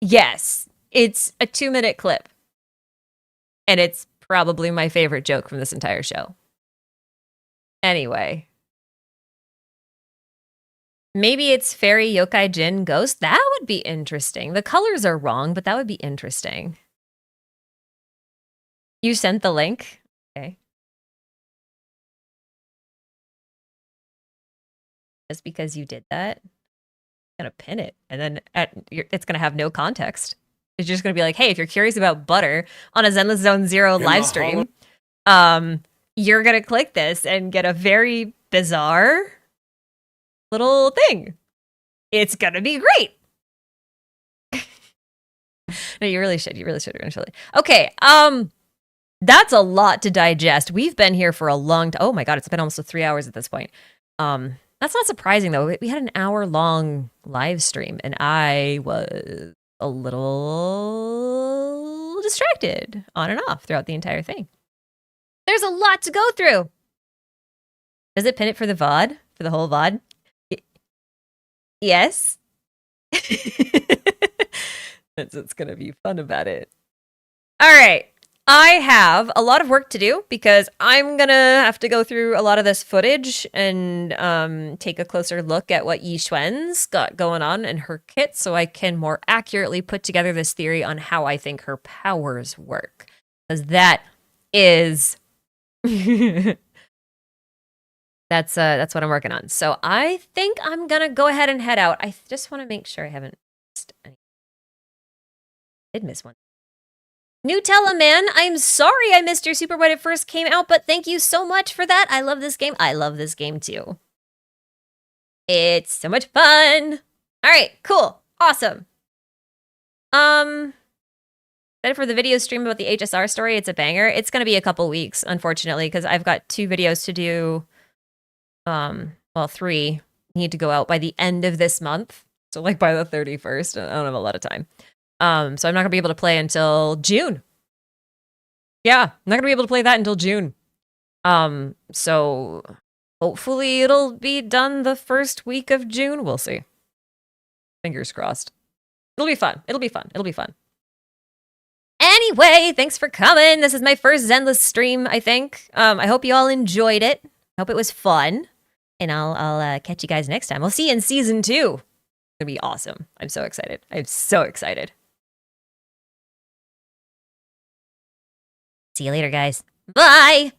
Yes. It's a 2-minute clip. And it's probably my favorite joke from this entire show. Anyway. Maybe it's Fairy, Yokai, Jin, Ghost. That would be interesting. The colors are wrong, but that would be interesting. You sent the link? Okay. Just because you did that, I'm gonna pin it, and then it's gonna have no context. It's just gonna be like, hey, if you're curious about butter on a Zenless Zone Zero live stream, you're gonna click this and get a very bizarre little thing. It's gonna be great. No, you really should. You really should eventually. Okay. That's a lot to digest. We've been here for a long time. Oh my god, it's been almost 3 hours at this point. That's not surprising though. We had an hour-long live stream, and I was a little distracted on and off throughout the entire thing. There's a lot to go through. Does it pin it for the VOD? For the whole VOD? Yes. That's what's gonna be fun about it. All right. I have a lot of work to do because I'm gonna have to go through a lot of this footage and take a closer look at what Yixuan's got going on in her kit so I can more accurately put together this theory on how I think her powers work. Because that is... That's what I'm working on. So I think I'm gonna go ahead and head out. I just want to make sure I haven't missed any. I did miss one. Nutella Man, I'm sorry I missed your Super when it first came out, but thank you so much for that. I love this game. I love this game too. It's so much fun. All right, cool, awesome. Excited for the video stream about the HSR story. It's a banger. It's gonna be a couple weeks, unfortunately, because I've got 2 videos to do. Well, 3 need to go out by the end of this month. So like by the 31st. I don't have a lot of time. So I'm not gonna be able to play until June. Yeah, I'm not gonna be able to play that until June. So Hopefully it'll be done the first week of June. We'll see. Fingers crossed. It'll be fun. It'll be fun. It'll be fun. Anyway, thanks for coming. This is my first Zenless stream, I think. I hope you all enjoyed it. I hope it was fun. And I'll catch you guys next time. I'll see you in season 2. It's gonna be awesome. I'm so excited. I'm so excited. See you later, guys. Bye!